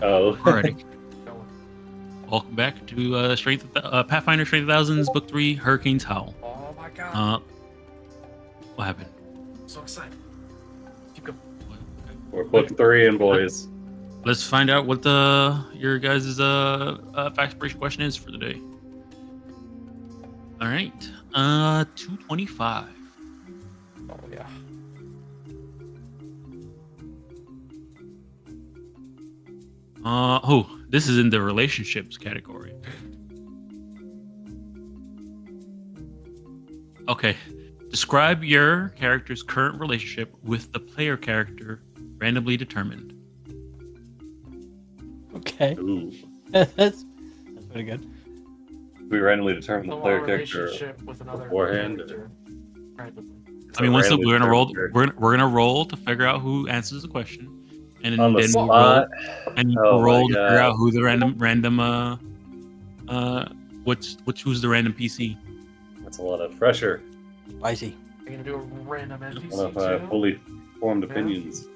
Oh. Alrighty. Welcome back to Pathfinder Strength of Thousands, Book 3, Hurricane's Howl. Oh my god. What happened? I'm so excited. Keep going. We're book 3 in, boys. Let's find out what your guys' fact-inspiration question is for the day. All right. 225. Oh yeah. This is in the relationships category. Okay. Describe your character's current relationship with the player character randomly determined. Okay. Ooh. That's pretty good. We randomly determine the Follow player a character relationship with another beforehand. character. Randomly. I mean, once randomly we're gonna roll, determined we're gonna roll to figure out who answers the question, and on the then we'll roll, spot. and you Oh roll my to figure God. out who the who's the random PC. That's a lot of pressure. Spicy. Are you gonna do a random NPC One of too? fully formed Yeah. opinions.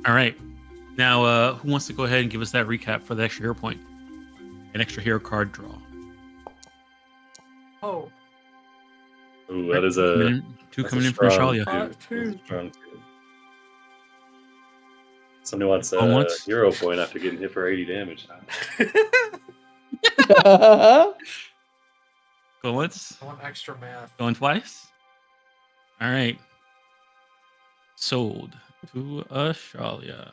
All right, now who wants to go ahead and give us that recap for the extra hero point, an extra hero card draw? Oh. Ooh, that is a Two that's coming a in from strong Shalia. two. Two. That's a strong two. Somebody wants Oh, a once. hero point after getting hit for 80 damage. Go once. I want extra math. Going twice. All right. Sold to Shalia.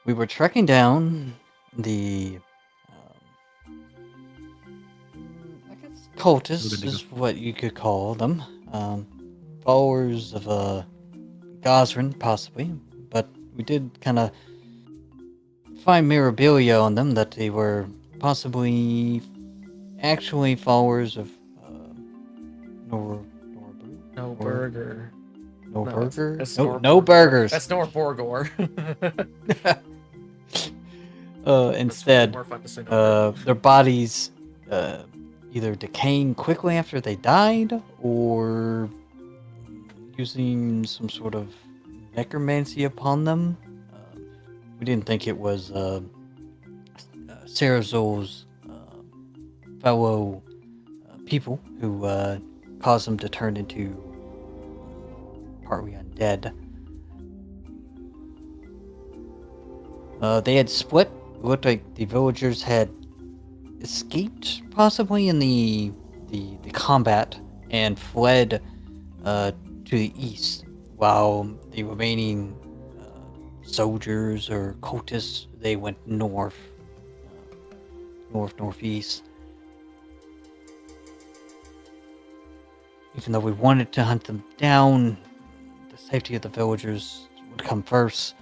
We were trekking down the, I guess cultists is what you could call them. Followers of Gosrin, possibly. But we did kind of find memorabilia on them that they were possibly actually followers of Norbu. No burger. No burger? It's No burgers. That's Norborgor. Instead, more fun to say no their bodies either decaying quickly after they died or using some sort of necromancy upon them. We didn't think it was Sarazol's fellow people who caused them to turn into partly undead. They had split. It looked like the villagers had escaped, possibly in the combat, and fled to the east, while the remaining soldiers or cultists, they went northeast. Even though we wanted to hunt them down, the safety of the villagers would come first.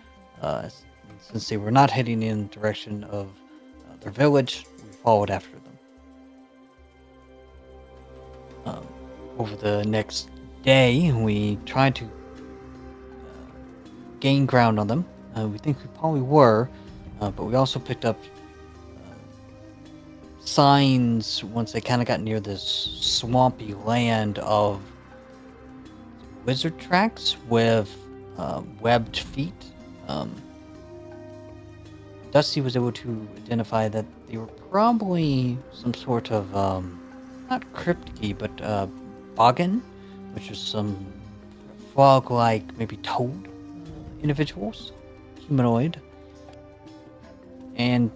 Since they were not heading in the direction of their village, we followed after them. Over the next day, we tried to gain ground on them. We think we probably were, but we also picked up signs once they kind of got near this swampy land of wizard tracks with webbed feet. Dusty was able to identify that they were probably some sort of, not cryptid, but boggin, which is some frog-like, maybe toad individuals, humanoid. And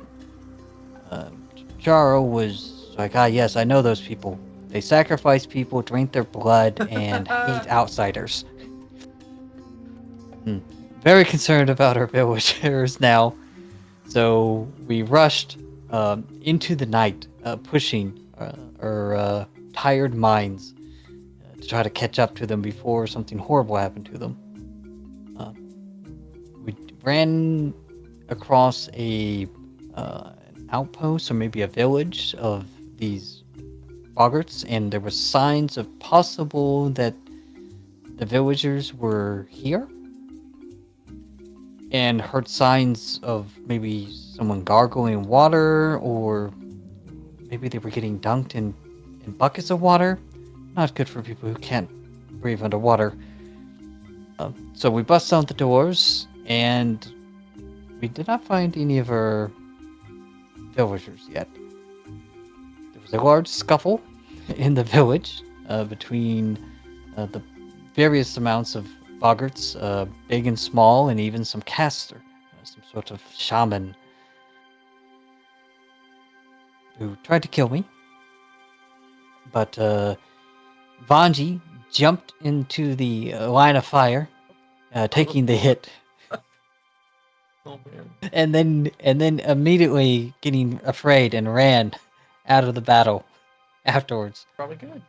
Jaro was like, yes, I know those people. They sacrifice people, drink their blood, and hate outsiders. Very concerned about our villagers now. So we rushed into the night, pushing our tired minds to try to catch up to them before something horrible happened to them. We ran across an outpost or maybe a village of these boggarts, and there were signs of possible that the villagers were here. And heard signs of maybe someone gargling water, or maybe they were getting dunked in buckets of water. Not good for people who can't breathe underwater. So we bust down the doors, and we did not find any of our villagers yet. There was a large scuffle in the village between the various amounts of boggarts, big and small, and even some caster, some sort of shaman, who tried to kill me. But Vanji jumped into the line of fire, taking the hit, Oh man. and then immediately getting afraid and ran out of the battle afterwards. Probably good.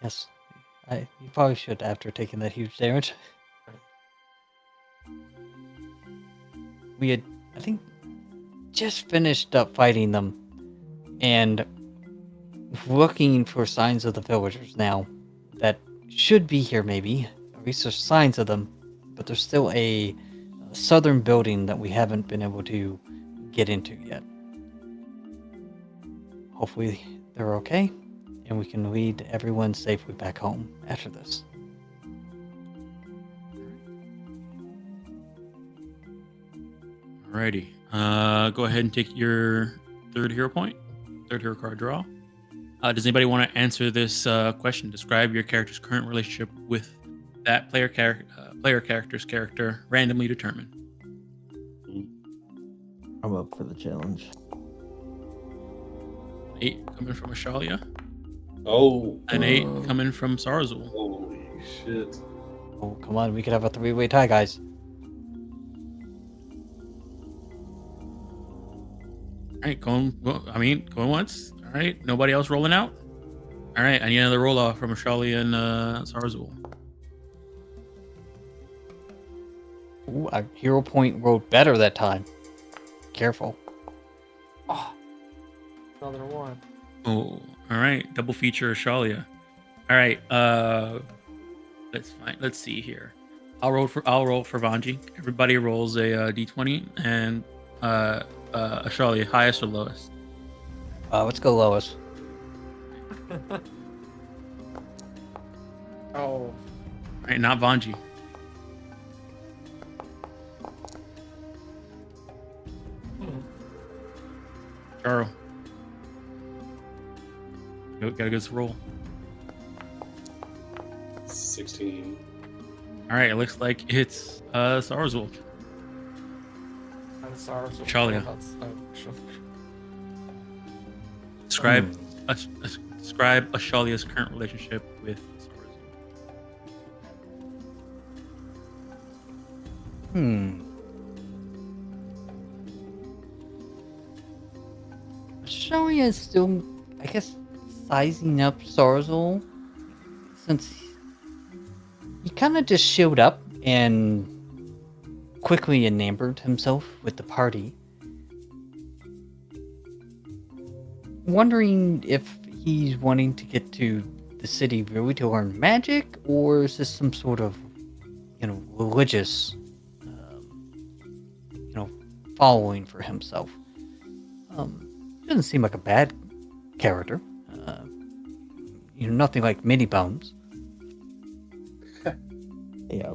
Yes, you probably should after taking that huge damage. We had, I think, just finished up fighting them, and looking for signs of the villagers now that should be here maybe. At least there's signs of them, but there's still a southern building that we haven't been able to get into yet. Hopefully they're okay, and we can lead everyone safely back home after this. Alrighty. Go ahead and take your third hero point, third hero card draw. Does anybody want to answer this question? Describe your character's current relationship with that player character's character, randomly determined. I'm up for the challenge. 8 coming from Ashalia, Oh, an 8 coming from Sarzul. holy shit. Oh, come on, we could have a three-way tie, guys. All right, going once. All right, nobody else rolling out. All right, I need another roll off from Ashalia and Sarzul. Ooh, our hero point rolled better that time. Careful. Oh, another one. Oh, all right, double feature Ashalia. All right, let's see here. I'll roll for Vanji. Everybody rolls a d20, and Ashalia, highest or lowest? Let's go Lois. Oh, All right, not Vanji. Charo. Gotta go to roll. 16. All right, it looks like it's Sarzul. I'm sorry. Chalia. Describe Ashalia's current relationship with Sarzul. Shoei is still, I guess, sizing up Sarzul, since he kind of just showed up and quickly enamored himself with the party. Wondering if he's wanting to get to the city really to learn magic, or is this some sort of, religious, following for himself? Doesn't seem like a bad character. Nothing like Mini Bones. Yeah.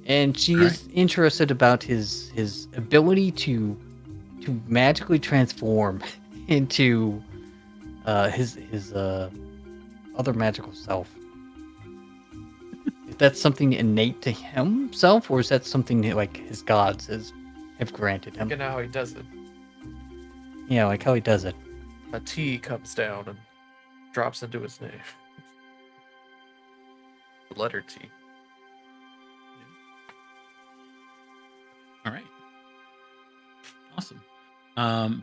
And she is interested about his ability to magically transform into his other magical self. If that's something innate to himself, or is that something that, like, his gods have granted him? Look at how he does it. Yeah, like how he does it. A T comes down and drops into his name. The letter T. All right. Awesome.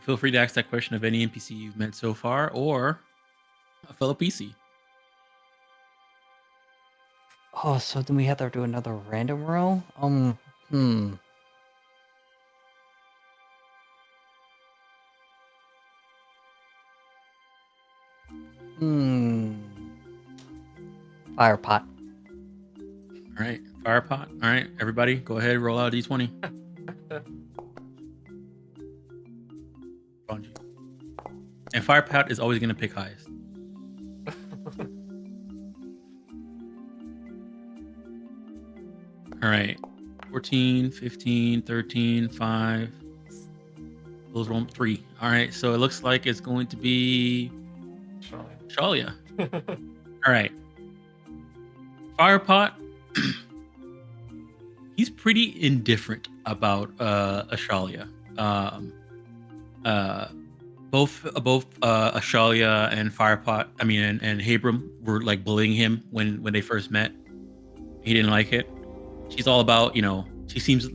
Feel free to ask that question of any NPC you've met so far, or a fellow PC. Oh, so then we have to do another random roll? Fire pot. All right, fire pot. All right, everybody, go ahead, roll out a d20. Bungie. And fire pot is always going to pick highest. All right. 14, 15, 13, 5. Those roll 3. All right. So it looks like it's going to be Shalia. All right. Firepot. He's pretty indifferent about Ashalia. Both Ashalia and Firepot, and Habram were like bullying him when they first met. He didn't like it. She's all about, she seems,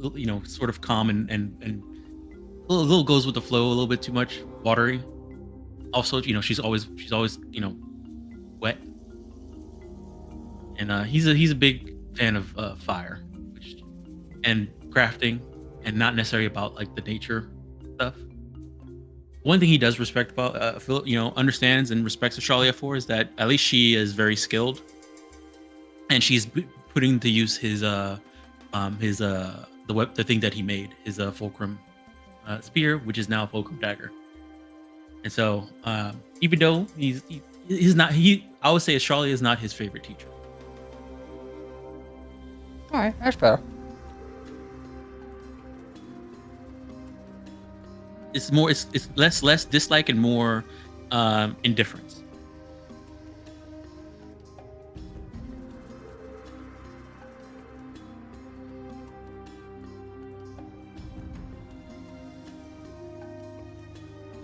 sort of calm and a little goes with the flow, a little bit too much watery. Also, she's always wet. And he's a big fan of fire, and crafting, and not necessarily about like the nature stuff. One thing he does respect about, understands and respects Ashalia for is that at least she is very skilled, and she's putting to use the thing that he made, his fulcrum spear, which is now a fulcrum dagger. And so, even though he's not, I would say Ashalia is not his favorite teacher. All right, that's better. It's less dislike and more indifference.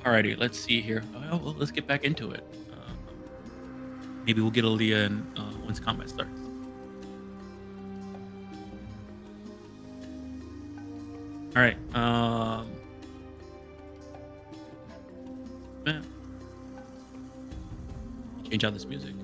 Alrighty, let's see here. Well, let's get back into it. Maybe we'll get Aaliyah in once combat starts. All right. Man. Change out this music.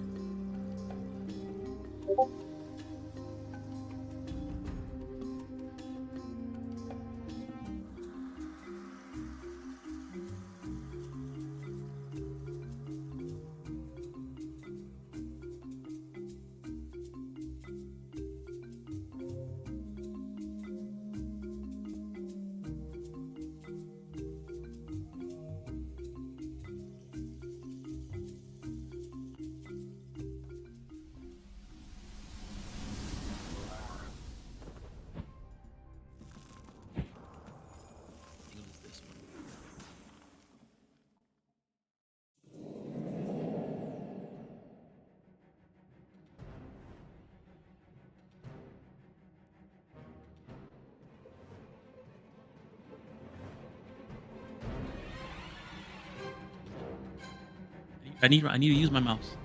I need to use my mouse.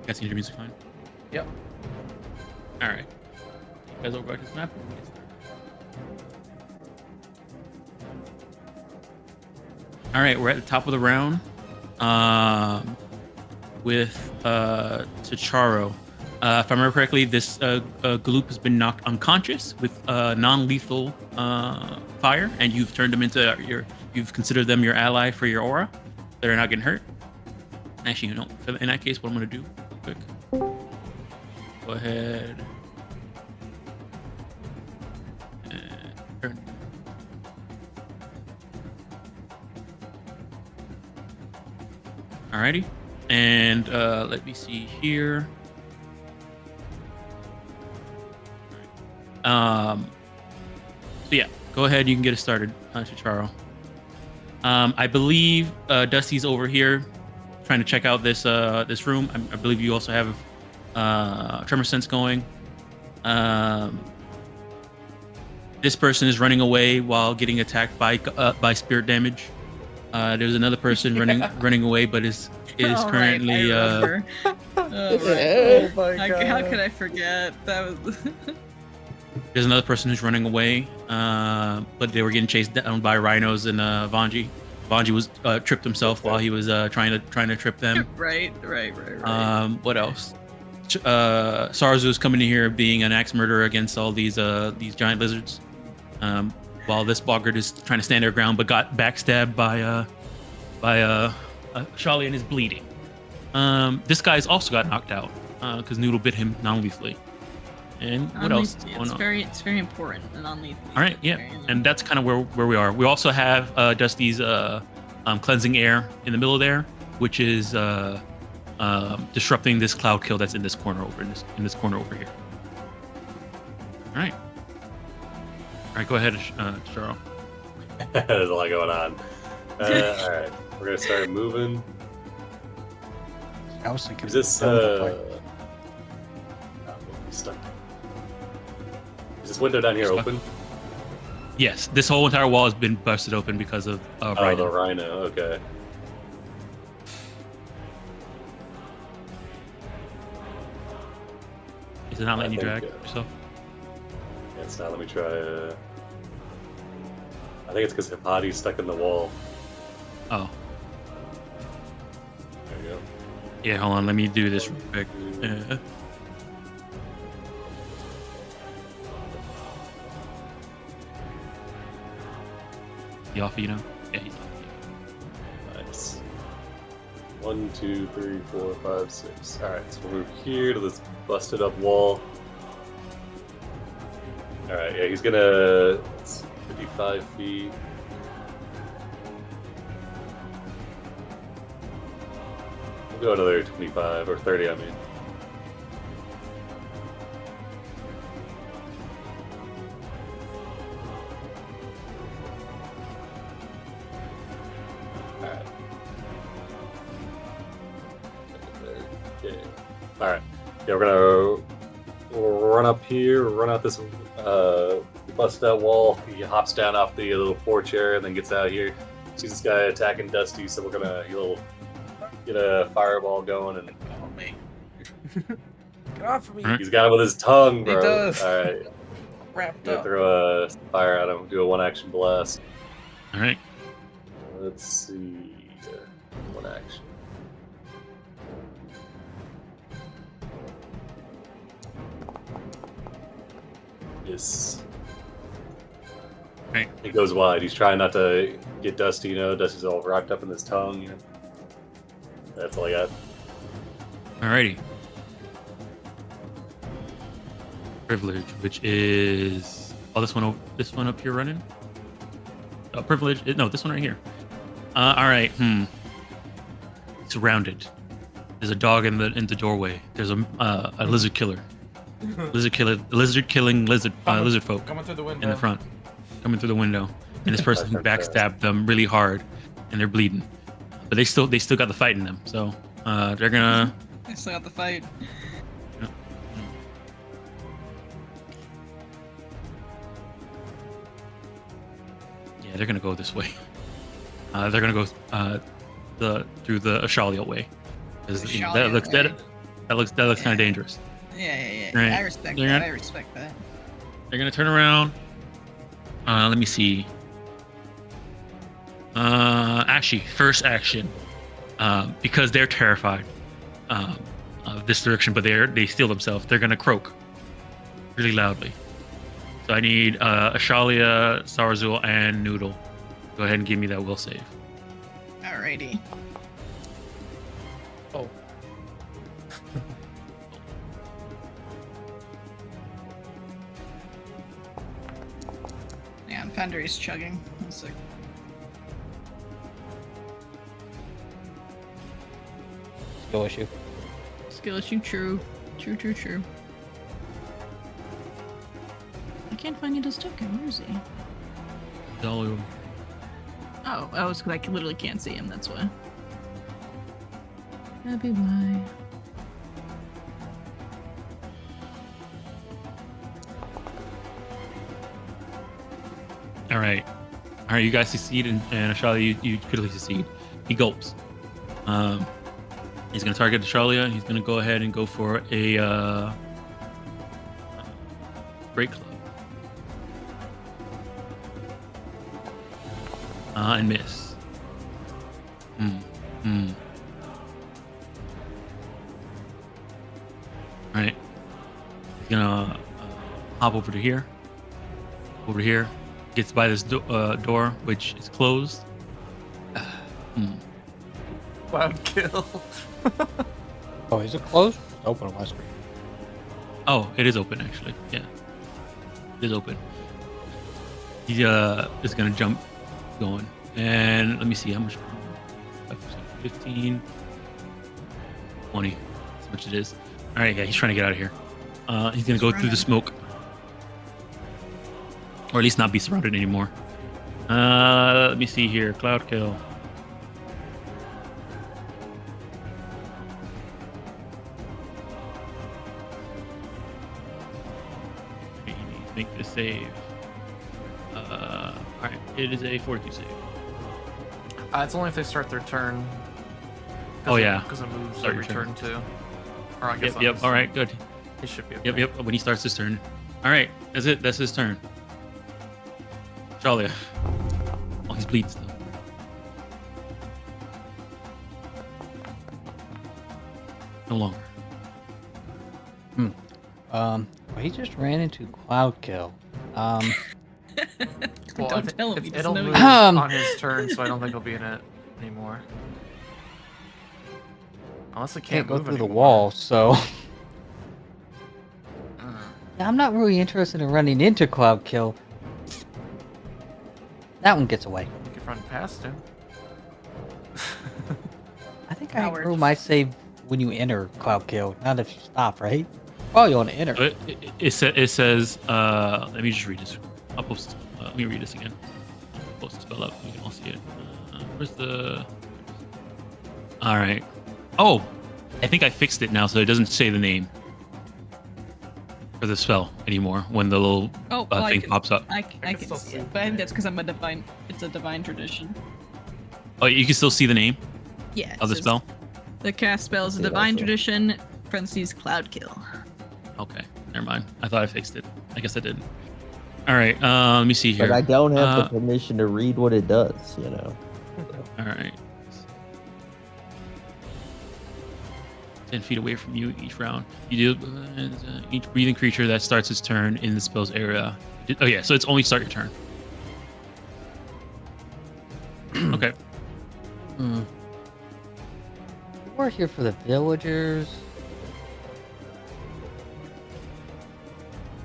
Guys, your music fine? Yep. All right. You guys over back to this map? All right, we're at the top of the round with Tacharo. If I remember correctly, this Gloop has been knocked unconscious with non-lethal fire, and you've turned them into you've considered them your ally for your aura. They're not getting hurt. Actually, in that case, what I'm gonna do, real quick, go ahead and turn. Alrighty, and let me see here. So yeah, go ahead. You can get it started, Chicharo. I believe Dusty's over here trying to check out this room. I believe you also have tremor sense going. This person is running away while getting attacked by spirit damage. There's another person running away, but is currently. Right, Oh my God. How could I forget? That was. There's another person who's running away, but they were getting chased down by rhinos and Vanji. Vanji was tripped himself while he was trying to trip them. Right. What else? Sarzu's coming in here being an axe murderer against all these giant lizards. While this boggart is trying to stand their ground, but got backstabbed by Shali and is bleeding. This guy's also got knocked out because Noodle bit him non-lethally. And what else is going on? It's very important and non-lethal. All right, yeah, and that's kind of where we are. We also have Dusty's cleansing air in the middle there, which is disrupting this cloud kill that's in this corner over in this corner over here. All right. Go ahead, Charo. There's a lot going on. All right, we're gonna start moving. I was thinking. Is this stuck? Is this window down here Stuck. open? Yes, this whole entire wall has been busted open because of Oh, Rhino. the rhino. Okay. Is it not letting you I drag think, yourself? Yeah, it's not. Let me try. I think it's because Hippody's stuck in the wall. Oh, There you go. yeah. Hold on. Let me do this real quick. He off you know? Yeah, he's off. Nice. 1, 2, 3, 4, 5, 6. All right, so we'll move here to this busted up wall. All right, yeah, he's gonna. It's 55 feet. We'll go another 25 or 30. I mean. Alright. Okay. Alright. Yeah, we're gonna run up here, run out this busted out wall. He hops down off the little porch area and then gets out here. Sees this guy attacking Dusty, so we're gonna get a fireball going, and Oh, me. Get off of me. Alright. he's got him with his tongue, He bro. does. Alright. Wrapped Gonna up. throw a fire at him, do a 1-action blast. All right. Let's see. 1 action. Yes. Right. It goes wide. He's trying not to get Dusty, Dusty's all wrapped up in his tongue, That's all I got. Alrighty. Privilege, which is this one up here running. Privilege. No, this one right here. All right. Surrounded. There's a dog in the doorway. There's a lizard killer. Lizard killing lizard folk Coming through the window. in the front, coming through the window, and this person who backstabbed them really hard, and they're bleeding, but they still got the fight in them. So they're gonna. I still got the fight. Yeah, they're gonna go this way. They're gonna go through the Ashalia way. 'Cause, that Ashalia looks way. that looks kind of dangerous. Yeah. Right. I respect They're that. gonna- I respect that. They're gonna turn around. Let me see. Actually, first action, because they're terrified of this direction, but they steal themselves. They're gonna croak really loudly. So I need Ashalia, Sarazul, and Noodle. Go ahead and give me that will save. Alrighty. Oh. Yeah, Pendery's chugging. Let's see. Skill issue. Skill issue, true. True. I can't find Yada's token. Where is he? Dalu. Oh, it's because I literally can't see him. That's why. That'd be why. All right. You guys succeed, and Ashalia, you critically succeed. He gulps. He's gonna target Ashalia. He's gonna go ahead and go for a break club. And miss. All right. He's gonna hop over to here. Over here. Gets by this door, which is closed. Cloud kill. Oh, is it closed? It's open on my screen. Oh, it is open actually. Yeah, it is open. He is gonna jump, going, and let me see how much. 15, 20. That's how much it is. All right, yeah, he's trying to get out of here. He's gonna go through the running. smoke, or at least not be surrounded anymore. Let me see here. Cloud kill. Okay, you need to make this save. All right, it is a 42 save. It's only if they start their turn. Oh, yeah. Because it moves Start every your turn. turn too. Or I guess Yep, yep. All right, good. He should be okay. Yep, yep. When he starts his turn. All right, that's it. That's his turn. Charlie. Oh, he's bleeding still. No longer. Well, he just ran into Cloud Kill. Well, Don't tell him. He it'll doesn't know move yet. on his turn, so I don't think he'll be in it anymore. Unless it Can't can't, go move through the anymore. wall, so Uh, yeah, I'm not really interested in running into Cloud Kill. That one gets away. You could run past him. I think Howard. I grew my save when you enter Cloud Kill, not if you stop, right? Oh, you want to enter. It says, let me just read this. I'll post this. Let me read this again. I'll post the spell up. We can all see it. Where's the... All right. Oh, I think I fixed it now, so it doesn't say the name for the spell anymore when the little Oh, thing pops up. I can can still see see it, but I think that's because I'm a divine. It's a divine tradition. Oh, you can still see the name Yeah. it of the says spell? The cast spell is a Yeah, divine also. tradition. Parentheses Cloud Kill. Okay, never mind. I thought I fixed it. I guess I didn't. All right, let me see here. But I don't have the Uh, permission to read what it does, you know. All right. 10 feet away from you each round. You deal each breathing creature that starts its turn in the spell's area. Oh yeah, so it's only start your turn. Okay. We're here for the villagers.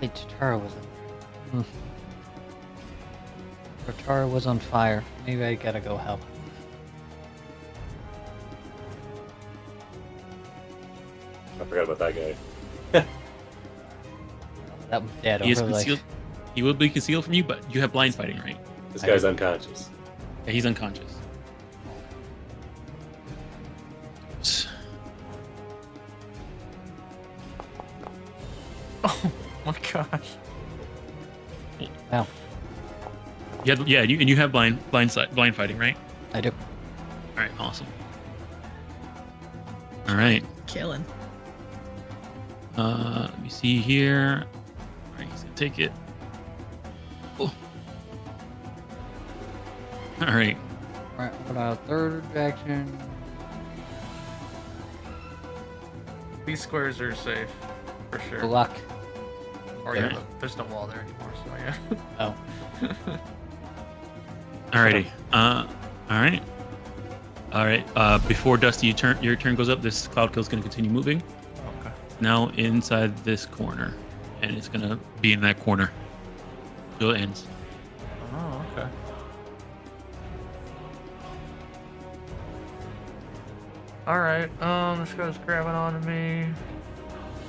Hey, Tatara was in. Tatara was on fire. Maybe I gotta go help. I forgot about that guy. That was dead. He is over, like- concealed. He will be concealed from you, but you have blind fighting, right? This guy's unconscious. Yeah, he's unconscious. Oh my gosh. Wow, Yeah, and you have blind fighting, right? I do. All right, awesome. All right. Killing. Let me see here. All right, he's gonna take it. Oh. All right. Alright, what about third action? These squares are safe, for sure. Luck. Or yeah, Okay. there's no wall there anymore, so yeah. Oh. Alrighty. Alright. Alright. Before Dusty, your turn goes up. This cloud kill is going to continue moving. Okay. Now inside this corner, and it's going to be in that corner till it ends. Oh, okay. Alright, this guy's grabbing onto me.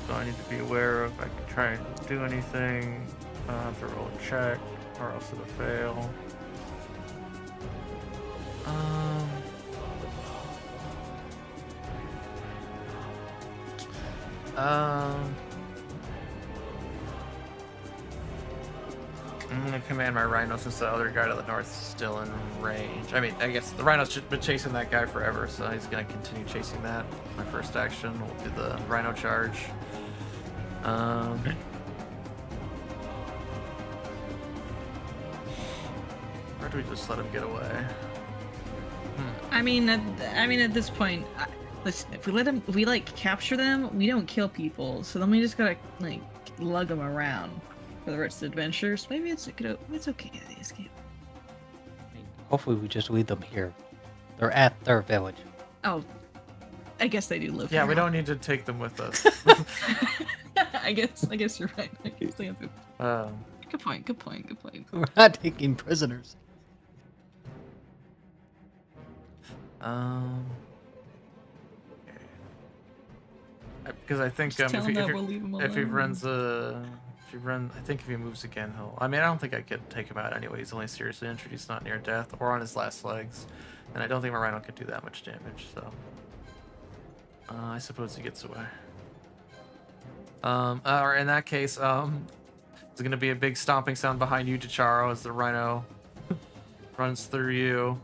So I need to be aware of if I can try and do anything. I have to roll a check, or else it'll fail. I'm gonna command my rhino since the other guy to the north is still in range. I mean, I guess the rhino's been chasing that guy forever, so he's gonna continue chasing that. My first action, we'll do the rhino charge. Okay. Or do we just let him get away? I mean, at this point, listen. If we like capture them, we don't kill people. So then we just gotta like lug them around for the rest of the adventure. So maybe it's okay. They escape. I mean, hopefully we just leave them here. They're at their village. Oh, I guess they do live. Yeah, here. we don't need to take them with us. I guess you're right. I guess they have to- Good point. We're not taking prisoners. Okay. Because I think Just tell him that we'll if leave him he alone. runs I think if he moves again, he'll. I mean, I don't think I could take him out anyway. He's only seriously injured. He's not near death or on his last legs, and I don't think my rhino could do that much damage. So, I suppose he gets away. Or in that case, there's gonna be a big stomping sound behind you, Jacharo, as the rhino runs through you,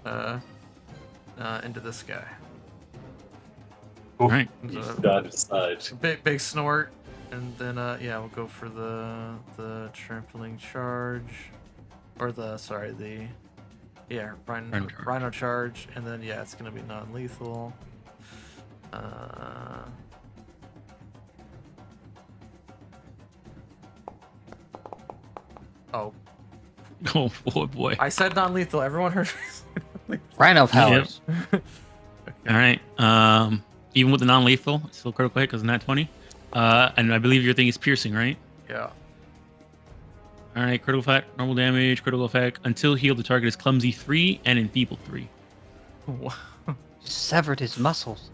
into this guy. All right. He's got to decide. Big snort, and then yeah, we'll go for the trampling charge, or the rhino charge, and then yeah, it's gonna be non-lethal. Oh, Oh boy. I said non-lethal. Everyone heard me. Rhino powers. All right. Even with the non-lethal, it's still critical hit because it's not 20. And I believe your thing is piercing, right? Yeah. All right. Critical effect, normal damage, critical effect. Until healed, the target is clumsy 3 and enfeebled 3. Severed his muscles.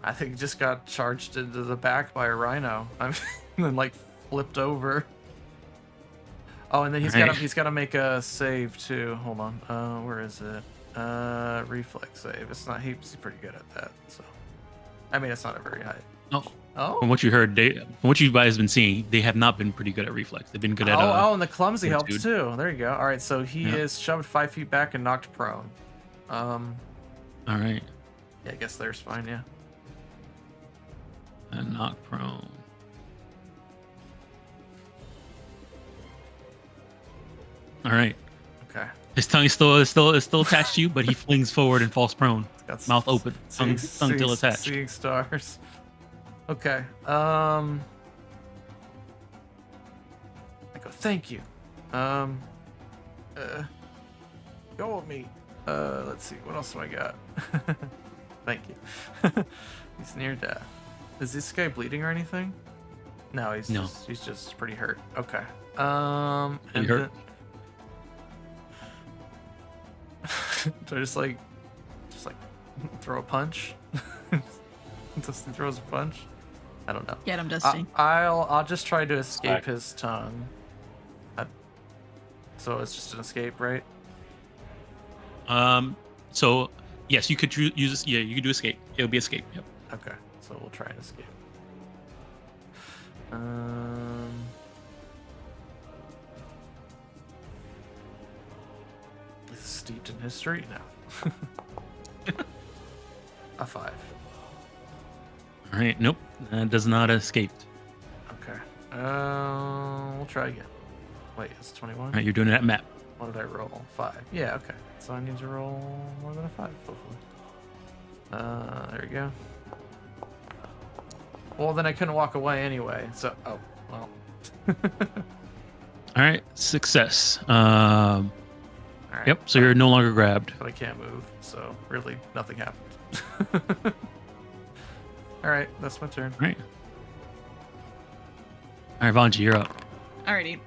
I think he just got charged into the back by a rhino. I mean, and then like flipped over. Oh, and then he's got to make a save too. Hold on. Where is it? Reflex save. It's not. He's pretty good at that. So, I mean, it's not a very high. Oh. Oh. From what you heard, from what you guys have been seeing, they have not been pretty good at reflex. They've been good at. And the clumsy helps fortitude. too. There you go. All right, so he is shoved 5 feet back and knocked prone. All right. Yeah, I guess there's fine. Yeah. And knocked prone. All right. Okay. His tongue is still attached to you, but he flings forward and falls prone, Got mouth open, tongue still attached. Seeing stars. Okay. I go. Thank you. Go with me. Let's see. What else do I got? Thank you. He's near death. Is this guy bleeding or anything? No, he's just pretty hurt. Okay. And hurt? Do I just like throw a punch? Dusty throws a punch. I don't know. Get him, Dusty. I'll just try to escape his tongue. So it's just an escape, right? So yes, you could use this. Yeah, you could do escape. It'll be escape. Yep. Okay. So we'll try and escape. This is steeped in history now. A 5. All right. Nope. That does not escape. Okay. We'll try again. Wait, it's 21. All right. You're doing it at map. What did I roll? 5. Yeah. Okay. So I need to roll more than a 5, hopefully. There we go. Well, then I couldn't walk away anyway. So, oh well. All right. Success. All right. Yep. So you're no longer grabbed. But I can't move, so really nothing happened. All right, that's my turn. All right. All right, Vanji, you're up. Alrighty.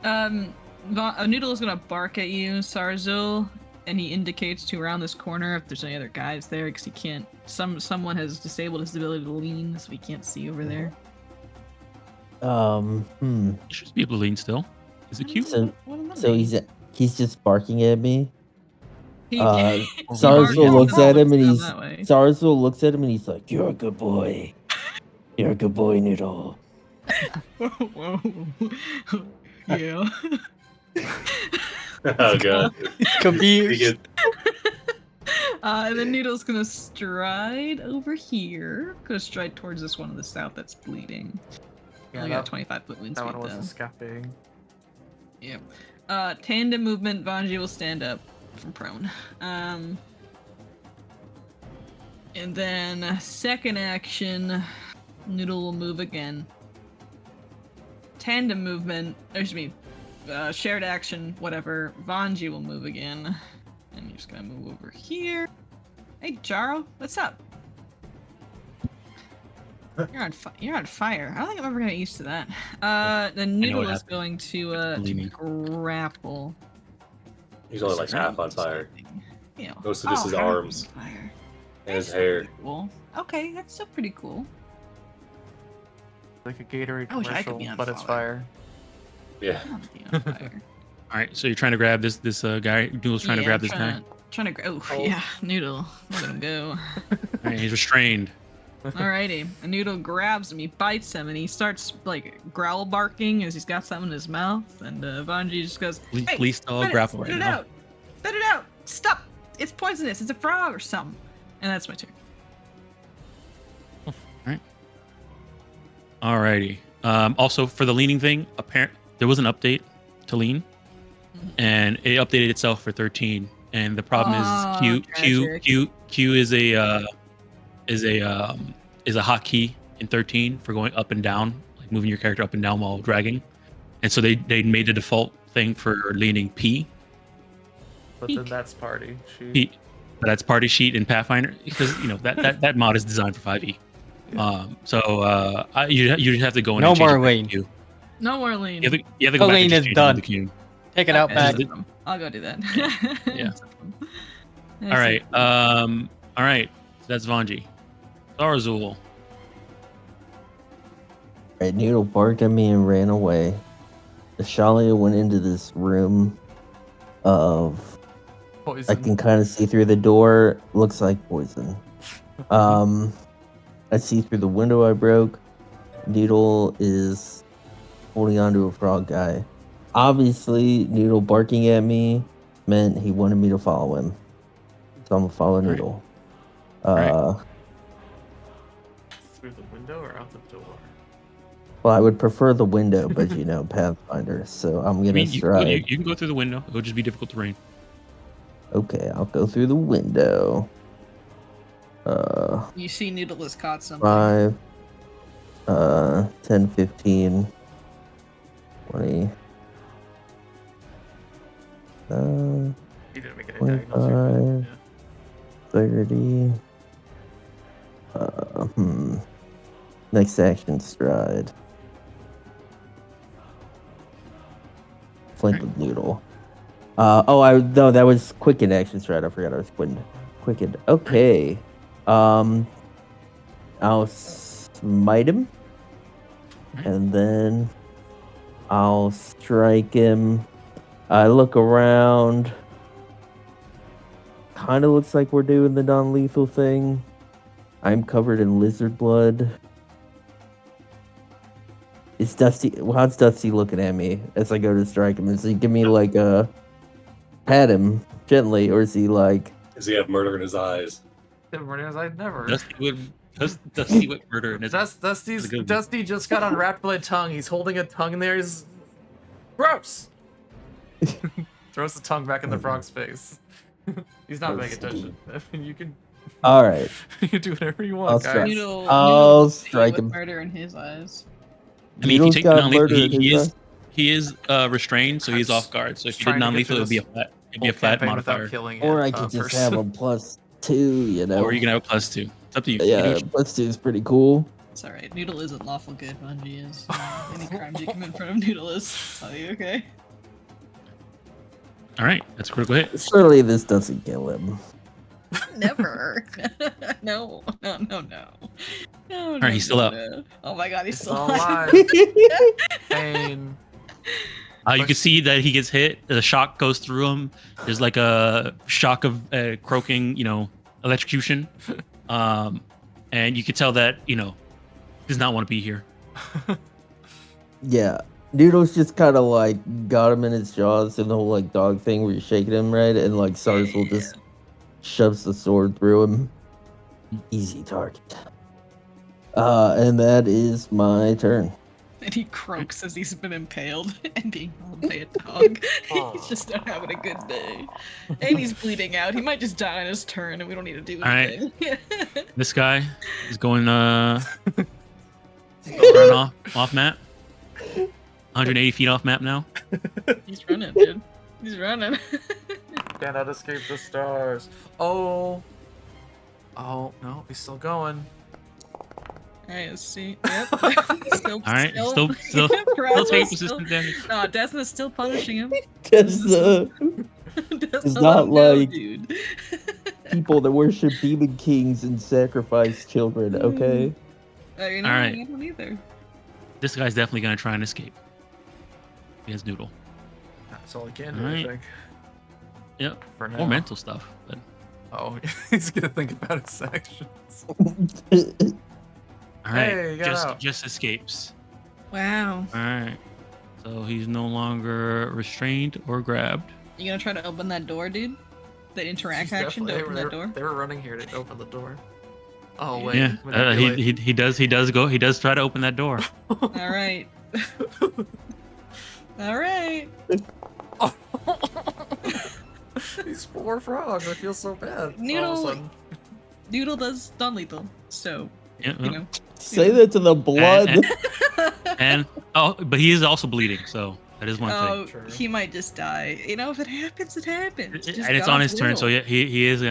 Noodle is gonna bark at you, Sarzul, and he indicates to around this corner if there's any other guys there, because he can't. Someone has disabled his ability to lean, so he can't see over there. You should be able to lean still. Is it cute? So he's just barking at me. Sarzul looks at him and Sarzul looks at him and he's like, "You're a good boy. You're a good boy, Noodle." Whoa. Yeah. Oh god. Confused. And then Noodle's gonna stride over here. Gonna stride towards this one in the south that's bleeding. Yeah, I got 25-foot wind that speed one was though. escaping. Yep. Tandem movement. Vanji will stand up from prone. And then second action, Noodle will move again. Tandem movement. Excuse me. Shared action. Whatever. Vanji will move again. And you're just gonna move over here. Hey, Jaro, what's up? You're on fire. I don't think I'm ever gonna get used to that. The Noodle is going to grapple. He's only like half on fire. Yeah. Most of this is arms. Fire. And his That's hair. pretty cool. Okay, that's still pretty cool. Like a Gatorade I wish I could commercial, be on but it's fire. fire. Yeah. I wanna be on fire. All right, so you're trying to grab this guy. Noodle's trying to grab this guy. Trying to grab. Oh, yeah, Noodle. Let him go. All right, he's restrained. Alrighty. A Noodle grabs him, he bites him, and he starts like growl barking as he's got something in his mouth. And Vanji just goes, "Hey, Please stall spit grapple spit right it now. out! Spit it out! Stop! It's poisonous. It's a frog or something." And that's my turn. Alrighty. Also, for the leaning thing, there was an update to lean, and it updated itself for 13. And the problem is Q is a hotkey in 13 for going up and down, like moving your character up and down while dragging. And so they made the default thing for leaning P. But then that's party. P. But that's party sheet in Pathfinder because that mod is designed for 5e. You have to go in. No and change more it back lean. to Q. No more lean. You have to go back lean and just is change it to done. the Q. Take it out back. I'll go do that. Yeah. All right. All right. So that's Vanji. Zarazul. Right, Noodle barked at me and ran away. Ashalia went into this room of... Poison. I can kind of see through the door. Looks like poison. I see through the window I broke. Noodle is holding onto a frog guy. Obviously, Noodle barking at me meant he wanted me to follow him. So I'm gonna follow Noodle. Through the window or out the door? Well, I would prefer the window, but Pathfinder. So I'm gonna stride. You can go through the window. It'll just be difficult terrain. Okay, I'll go through the window. You see Noodle has caught something. 5, 10, 15, 20. You didn't make any 25, diagonals. 30. Next action stride. Flank with Noodle. No, that was quickened action stride. I forgot I was quickened. Okay. I'll smite him. And then I'll strike him. I look around. Kind of looks like we're doing the non-lethal thing. I'm covered in lizard blood. Is Dusty? How's Dusty looking at me as I go to strike him? Is he give me like a pat him gently, or is he like? Does he have murder in his eyes? I'd never. Dusty with murder in his Dusty just got unwrapped by a tongue. He's holding a tongue in there. He's gross. Throws the tongue back in the frog's face. He's not paying attention. I mean, you can. All right. You can do whatever you want, guys. I'll strike him. Murder in his eyes. I mean, if you take the non-lethal, he is restrained, so he's I'm off guard. So if you trying did to get non-lethal, through it'd be a flat modifier. Without killing Or it, I could just person. have a +2, Or you can have a +2. It's up to you. Yeah, +2 is pretty cool. It's alright. Noodle isn't lawful good. Bungie is. Any crimes you commit in front of Noodle is. Are you okay? All right, that's a critical hit. Surely this doesn't kill him. Never. No. All right, he's still up. Oh my god, he's still alive. alive. Pain. You can see that he gets hit. The shock goes through him. There's like a shock of croaking, electrocution. And you could tell that, does not want to be here. Yeah. Noodle's just kind of like got him in his jaws and the whole like dog thing where you're shaking him, right? And like Sarzul just shoves the sword through him. Easy target. And that is my turn. And he croaks as he's been impaled and being held by a dog. He's just not having a good day. And he's bleeding out. He might just die on his turn and we don't need to do anything. Right. This guy is going run off map. 180 feet off map now. He's running, dude. He's running. Cannot escape the stars. Oh, no, he's still going. Alright, let's see. Yep. Still still taking persistent damage. No, Desna's still punishing him. Desna Desna is not let him go, like dude. people that worship demon kings and sacrifice children, okay? You know, All right. I don't either. This guy's definitely gonna try and escape. He has Noodle. That's all he can do, I Alright. think. Yep. For now. More mental stuff. But Oh, he's gonna think about his actions. all right. Hey, you got out. just escapes. Wow. All right. So he's no longer restrained or grabbed. You gonna try to open that door, dude? The interact He's action to definitely- open they that were- door? They were running here to open the door. Oh wait. Yeah. manipulate. He does try to open that door. Alright. Alright. These poor frogs. I feel so bad. All of a Noodle- sudden. Noodle does non-lethal, so, Yeah. you know. Say that to the blood. And but he is also bleeding, so that is one Oh, True. he might just die. You know, if it happens, it happens. thing. Just And it's on God's his turn, so will. yeah, he is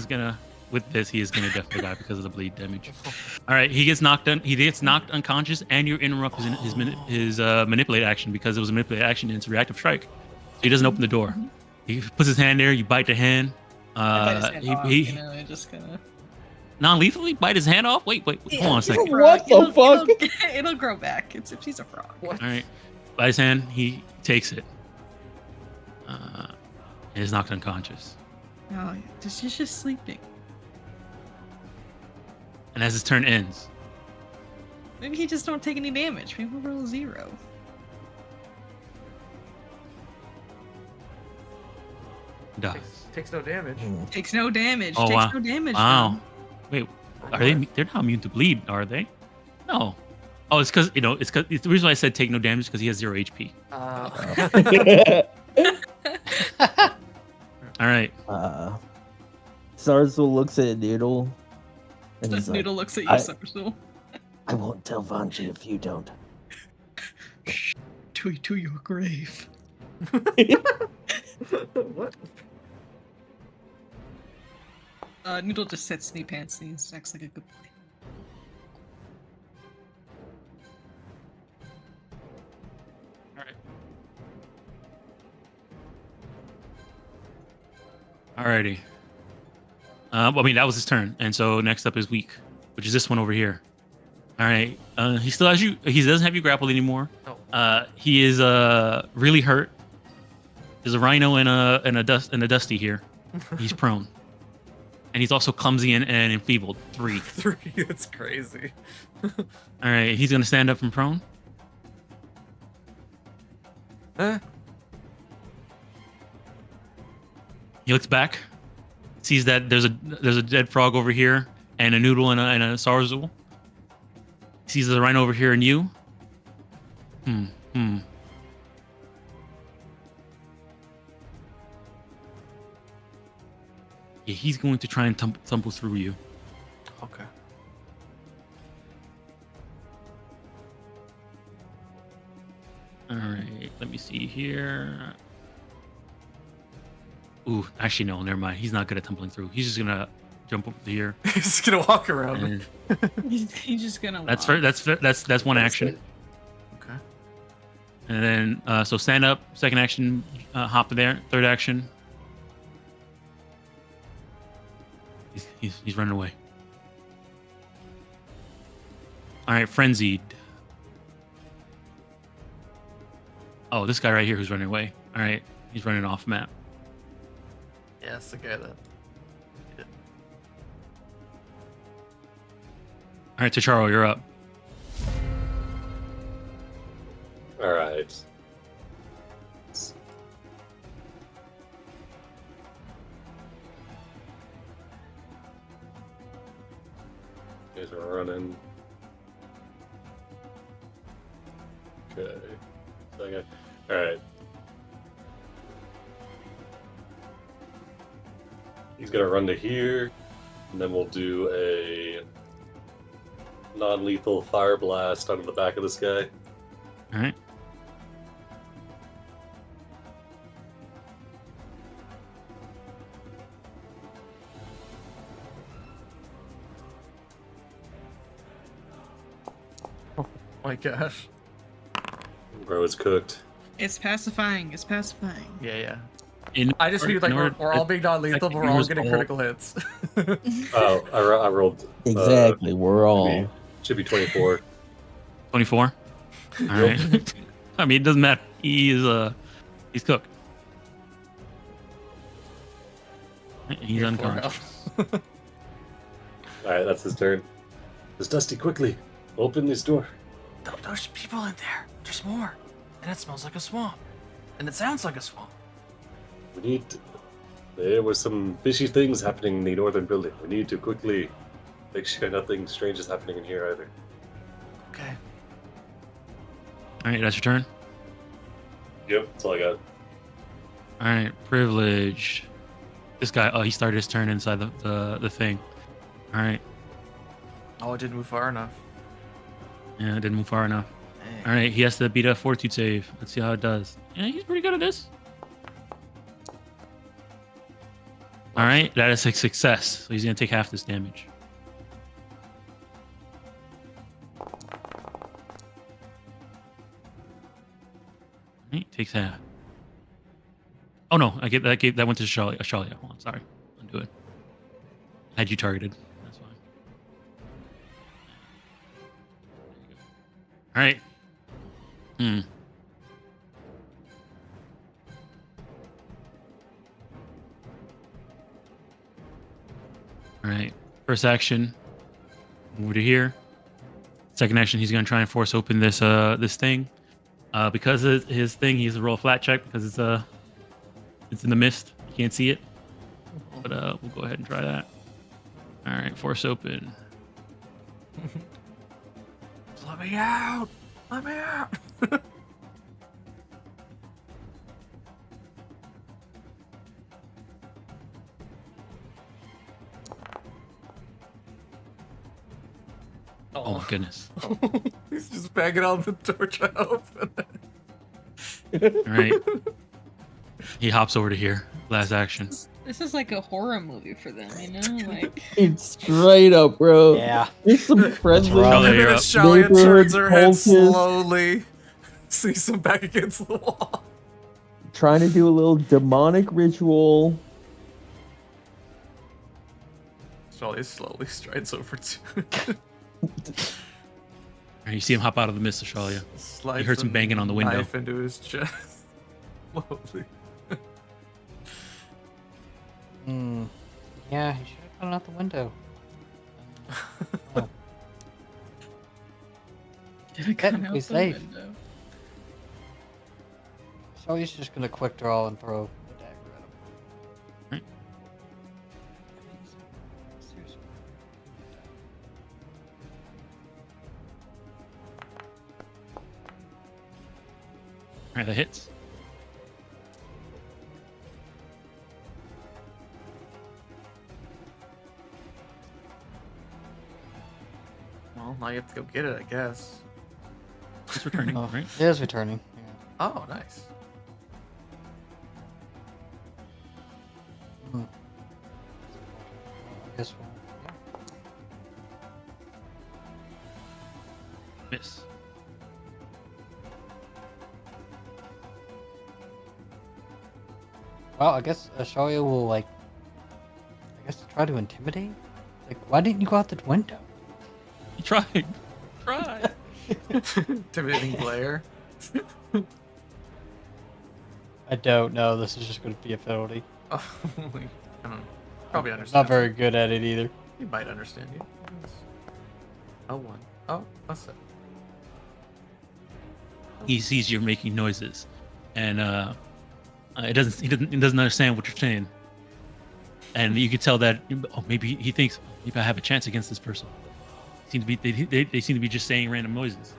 gonna with this he is gonna definitely die because of the bleed damage. All right, he gets knocked unconscious, and you interrupt his manipulate action because it was a manipulate action and it's a reactive strike. So he doesn't open the door. He puts his hand there. You bite the hand. I bite his hand off, He you know, I just kinda... non-lethally bite his hand off. Wait, hold on a He's a second. What frog. the fuck? It'll grow back. He's a frog. All right, bite his hand. He takes it. And is knocked unconscious. Oh, he's just sleeping. And as his turn ends, Maybe he just don't take any damage. Maybe we'll roll 0. he dies. Takes no damage. Takes no damage. Oh, Takes wow. no damage. Wow. man. Wait, are they? They're not immune to bleed, are they? No. Oh, it's because it's the reason why I said take no damage because he has 0 HP. All right. Sarzo looks at Noodle and he's like, Noodle looks at you, I- Somersault. I won't tell Vanji if you don't. To your grave. What? Noodle just sets knee pants and he acts like a good boy. All right. Alrighty. Well, I mean, that was his turn, and so next up is weak, which is this one over here. All right. He still has you. He doesn't have you grappled anymore. Oh. He is really hurt. There's a rhino and a dusty here. He's prone, and he's also clumsy and enfeebled. 3. 3. That's crazy. All right. He's gonna stand up from prone. Huh? He looks back, sees that there's a dead frog over here, and a noodle and a Sarzul. Sees the rhino over here and you. Yeah, he's going to try and tumble through you. Okay. All right, let me see here. Ooh, actually no, never mind. He's not good at tumbling through. He's just gonna jump over here. He's gonna walk around. And He's just gonna. that's walk. that's one action. Okay. And then so stand up, second action, hop there, third action. He's running away. All right, frenzied. Oh, this guy right here who's running away. All right, he's running off map. Yeah, it's the guy that. All right, T'Charo, you're up. All right. Guys are running. Okay. Second. All right. He's gonna run to here, and then we'll do a non-lethal fire blast onto the back of this guy. All right. Oh my gosh. Bro is cooked. It's pacifying. It's pacifying. Yeah, yeah. I just mean like we're all being non-lethal, but we're all getting critical hits. Oh, I rolled. Exactly. We're all. Should be 24. 24. All right. I mean, it doesn't matter. He's cooked. He's unconscious. All right, that's his turn. Miss Dusty, quickly open this door. There's people in there. There's more, and it smells like a swamp, and it sounds like a swamp. There were some fishy things happening in the northern building. We need to quickly make sure nothing strange is happening in here either. Okay. All right, that's your turn. Yep, that's all I got. All right, privileged. This guy, he started his turn inside the thing. All right. Oh, it didn't move far enough. Yeah, it didn't move far enough. Dang. All right, he has to beat a fortitude save. Let's see how it does. Yeah, he's pretty good at this. All right, that is a success. So he's gonna take half this damage. All right, takes half. Oh no, that went to Shalia. Hold on, sorry. Undo it. Had you targeted. That's fine. All right. All right. First action, move to here. Second action, he's gonna try and force open this this thing. Because of his thing, he has to roll a flat check because it's in the mist. You can't see it. But we'll go ahead and try that. All right, force open. Let me out! Let me out! Oh my goodness. He's just banging on the door trying to open it. All right. He hops over to here. Last action. This is like a horror movie for them, you know? Like It's straight up, bro. Yeah. There's some friendly Shalia, you're up. Shalia neighborhood turns her head cultists slowly, sees him back against the wall. trying to do a little demonic ritual. Shalia slowly strides over to You see him hop out of the mist of Shalia. slides You heard some the banging on the window. knife into his chest. Slowly. Yeah, he should have gone out the window. Oh. Technically safe. window. So he's just gonna quick draw and throw a dagger at him. Right. Seriously. All right, that hits. Well, now you have to go get it, I guess. It's returning, Oh, right? it is returning. Yeah. Oh, nice. I guess we'll, yeah. Miss. Well, I guess Shalia will try to intimidate. Like, why didn't you go out the window? He tried. Try. Intimidating glare. I don't know. This is just going to be a penalty. Oh, I don't know. Probably I'm understand. not very good at it either. He might understand you. Oh, one. Oh, that's it. He sees you're making noises, and he doesn't understand what you're saying. And you can tell that maybe he thinks maybe I have a chance against this person. They seem to be just saying random noises.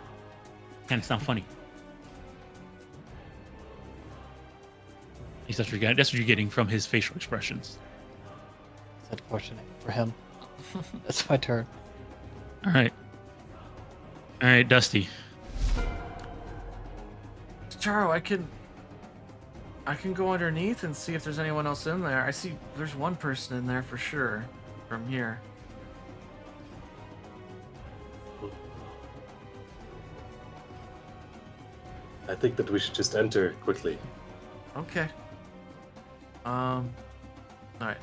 Kind of sound funny. That's what you're getting from his facial expressions. It's unfortunate for him. That's my turn. All right, Dusty. Charo, I can go underneath and see if there's anyone else in there. I see there's one person in there for sure from here. I think that we should just enter quickly. Okay. All right.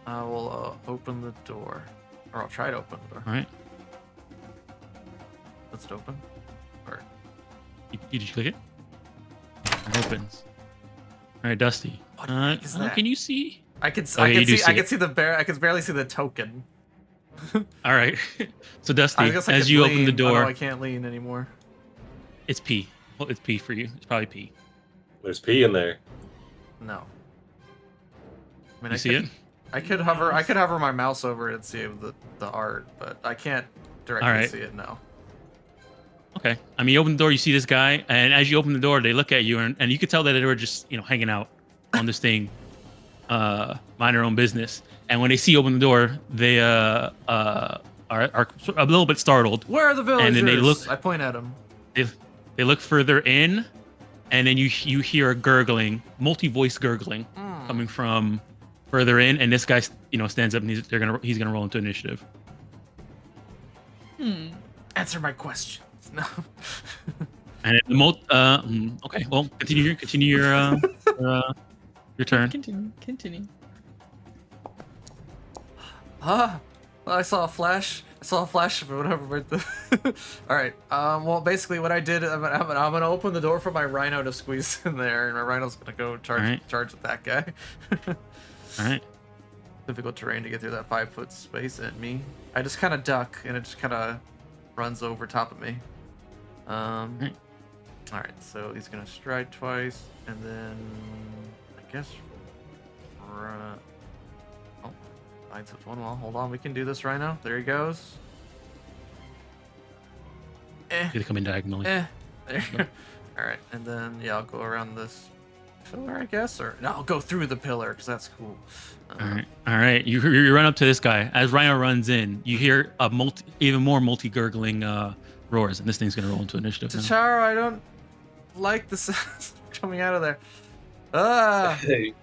I will open the door, or I'll try to open the door. All right. Let's it open. Or You just click it. It opens. All right, Dusty. What the heck is that? Can you see? I can Oh, yeah, you do see I see can it. see the bear. I can barely see the token. All right. So Dusty, I guess I as could you lean. open the Oh, no, door, I can't lean anymore. it's P. Well, it's P for you. It's probably P. There's pee in there. No. I mean, You see it? I could hover. I could hover my mouse over it and see the art, but I can't directly Alright. see it now. Okay. I mean, you open the door, you see this guy, and as you open the door, they look at you, and you could tell that they were just, hanging out on this thing, mind their own business. And when they see you open the door, they are a little bit startled. Where are the villagers? And then they look. I point at them. They look further in, and then you hear a gurgling, multi-voice gurgling, coming from further in, and this guy, stands up and he's gonna roll into initiative. Answer my questions. No. And okay, well, continue your turn. Continue. Well, I saw a flash. Of whatever. All right. Well, basically, what I did, I'm gonna open the door for my rhino to squeeze in there, and my rhino's gonna go charge at that guy. All right. Difficult terrain to get through that 5-foot space at me. I just kind of duck, and it just kind of runs over top of me. All right. So he's gonna stride twice, and then I guess. Lights up one wall. Hold on, we can do this right now. There he goes. They come in diagonally. There. All right, and then I'll go around this pillar, I guess, or no, I'll go through the pillar because that's cool. All right. You run up to this guy. As Rhino runs in, you hear even more multi-gurgling roars, and this thing's gonna roll into initiative. Charo, I don't like the sounds coming out of there. Ah! Hey,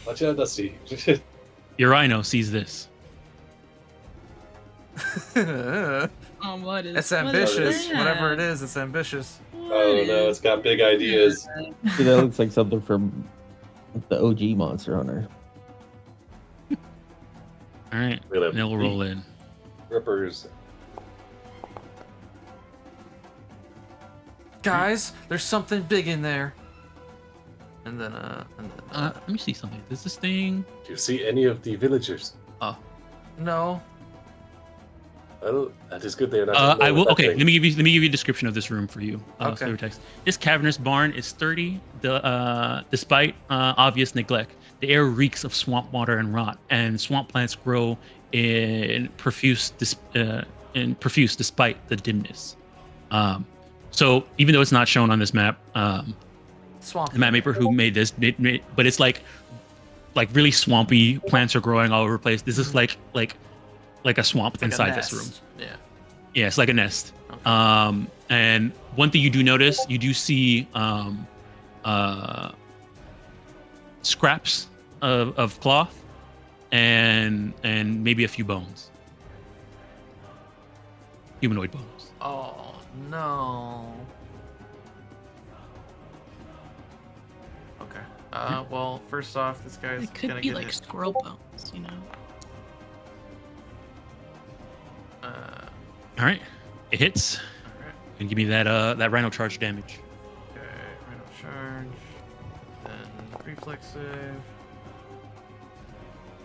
watch out, Dusty. Your Rhino sees this. What is? It's ambitious. What is Whatever it is, it's ambitious. Oh no, it's got big ideas. See, that looks like something from the OG Monster Hunter. All right, Really? and they'll roll in. Rippers. Guys, there's something big in there. And then, Let me see something. Does this thing? Do you see any of the villagers? no. Well, that is good. They are not. I will. that Okay, thing. let me give you a description of this room for you. Okay. Flavor text. This cavernous barn is sturdy, despite obvious neglect. The air reeks of swamp water and rot, and swamp plants grow in profuse despite the dimness. So even though it's not shown on this map, Swamp. the map maker who made this, but it's like really swampy. Plants are growing all over the place. This is like a swamp It's like a inside this nest. room. Yeah. Yeah, it's like a nest. Okay. And one thing you do notice, you do see scraps of cloth and maybe a few bones. Humanoid bones. Oh no. Okay. Well, first off, this guy's It could gonna be get like hit. squirrel bones, All right, it hits. All right. And give me that rhino charge damage. Okay. Rhino charge. Then reflex save.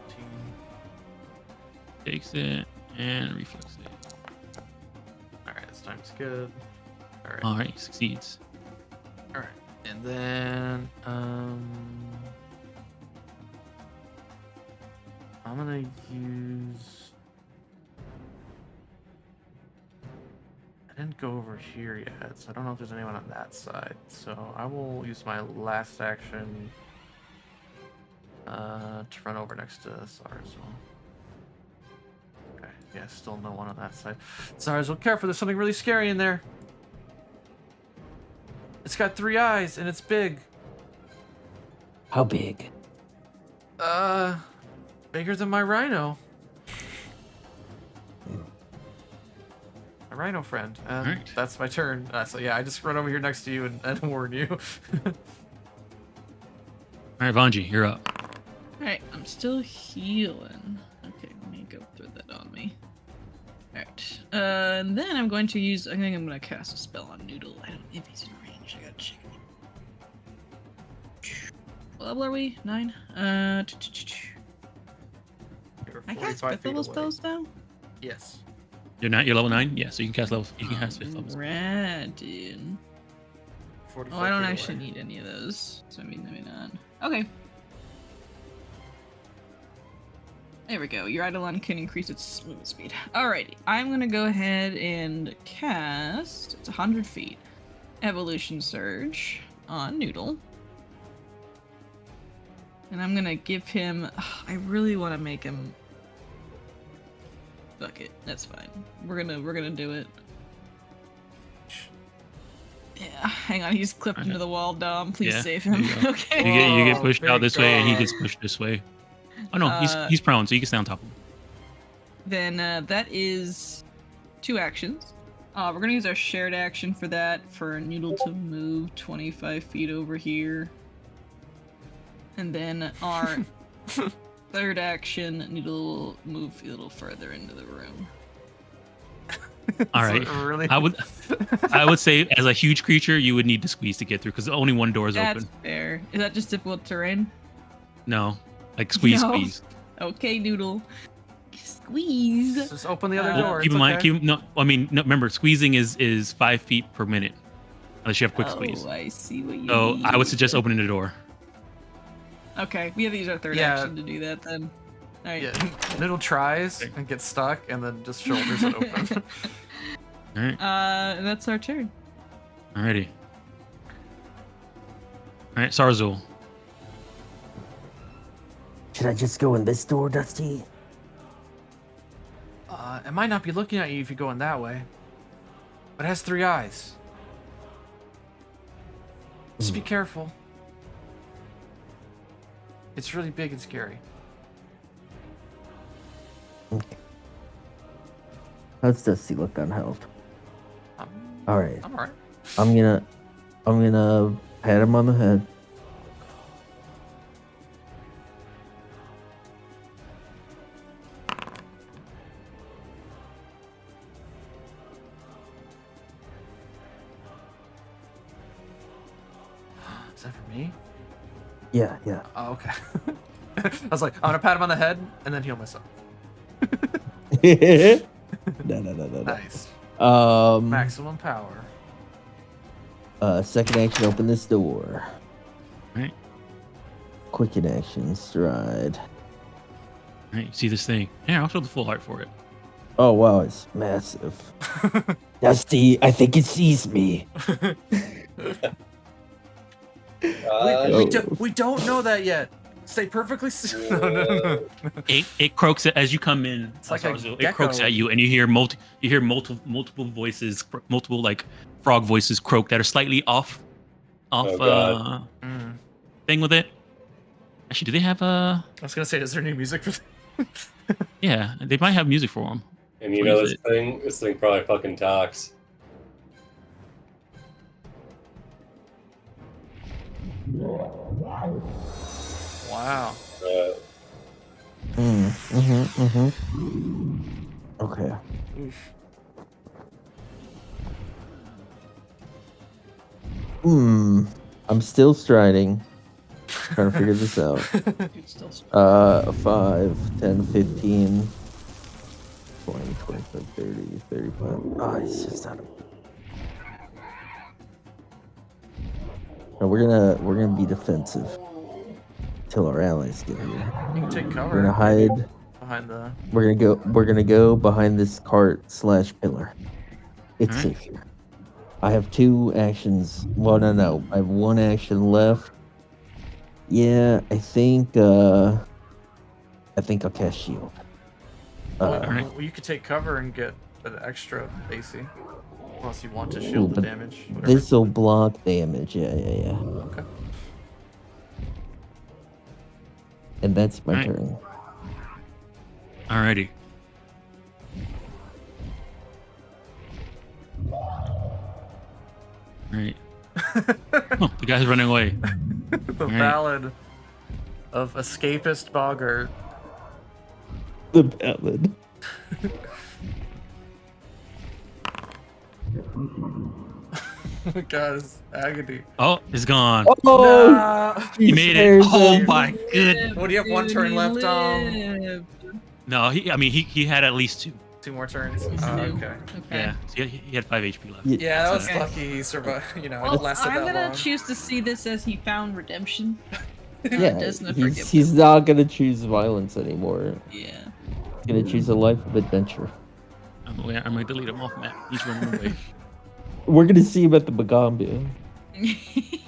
15. Takes it and reflex save. All right. This time's good. All right. All right, succeeds. All right. And then I'm gonna use. I didn't go over here yet, so I don't know if there's anyone on that side. So I will use my last action to run over next to Sarzel. Okay, yeah, still no one on that side. Sarzel, careful, there's something really scary in there. It's got 3 eyes and it's big. How big? Bigger than my rhino. My rhino friend. And Alright. that's my turn. So yeah, I just run over here next to you and warn you. All right, Vanji, you're up. I'm still healing. Okay, let me go through that on me. Alright. And then I'm going to use. I think I'm going to cast a spell on Noodle. I don't know if he's in range. I gotta check. What level are we? 9? You're I cast 45 fifth feet level away. spells now? Yes. You're level 9? Yeah, so you can cast level. You can cast 5th level. Rad, dude. 45 Oh, I don't feet actually away. need any of those. So maybe not. Okay. There we go. Your Eidolon can increase its movement speed. Alrighty. I'm gonna go ahead and cast. It's 100 feet. Evolution Surge on Noodle. And I'm gonna give him. I really want to make him. Fuck it. That's fine. We're gonna do it. Yeah. Hang on. He's clipped into the wall. Dom, please Yeah, save there him. you go. Okay. You get Whoa, pushed out big this way, and he dog. gets pushed this way. Oh no, Uh, he's prone, so you can stay on top of him. Then that is 2 actions. We're gonna use our shared action for that, for Noodle to move 25 feet over here. And then our third action, Noodle will move a little further into the room. All So right. really? I would say as a huge creature, you would need to squeeze to get through because only one door is That's open. fair. Is that just difficult terrain? No, like squeeze. No. Okay, Noodle. Squeeze. Just open the other Uh, door. Keep it's in mind, okay. remember, squeezing is 5 feet per minute, unless you have quick squeeze. Oh, I see what you So mean. I would suggest opening the door. Okay, we have to use our third Yeah. action to do that then. Alright. Yeah, Noodle tries Okay. and gets stuck, and then just shoulders it open. All right. And that's our turn. Alrighty. All right, Sarzul. Should I just go in this door, Dusty? It might not be looking at you if you go in that way, but it has 3 eyes. Just be careful. It's really big and scary. Okay. How's Dusty look on health? I'm, All right. I'm alright. I'm gonna pat him on the head. Is that for me? Yeah. Oh, okay. I was like, I'm gonna pat him on the head and then heal myself. No. Nice. Maximum. Maximum power. Second action, open this door. Right. Quicken action, stride. All right, you see this thing? Yeah, I'll show the full art for it. Oh wow, it's massive. Dusty, I think it sees me. We don't know that yet. Stay perfectly still. No. It croaks as you come in. It's like a Sarzul. It croaks gecko. at you, and you hear multiple voices, multiple like frog voices croak that are slightly off Oh, God. Mm. thing with it. Actually, do they have a? I was gonna say, is there any music for that? Yeah, they might have music for them. And you What know is this thing probably fucking talks. Wow. Okay. I'm still striding. Trying to figure this out. Dude, still 5, 10, 15, 20, 25, 30, 35. Oh, he's just out of. No, we're gonna be defensive till our allies get here. You can take We're cover gonna hide. behind the. We're gonna go behind this cart/pillar. It's Alright. safe here. I have 2 actions. Well, no. I have 1 action left. Yeah, I think I'll cast shield. Alright. Well, you could take cover and get an extra AC. Unless you want to Ooh, shield the but damage. Whatever. This will block damage. Yeah. Okay. And that's my Alright. turn. Alrighty. Alright. Oh, the guy's running away. The Alright. ballad. of escapist boggart. The ballad. Guys, agony. Oh, it's gone. Oh, Nah. He made it. spares Oh him. my goodness. What do you have? One turn left, No, he had at least 2. 2 more turns. He's Oh, new. okay. Okay. Yeah, so he had 5 HP left. Yeah, that was Okay. lucky he survived. You know, Well, it lasted I'm that gonna long. choose to see this as he found redemption. Yeah, Desna he's, forgive he's not gonna choose violence anymore. Yeah. He's gonna choose a life of adventure. I'm gonna delete him off map. He's running away. We're gonna see him at the Magaambya.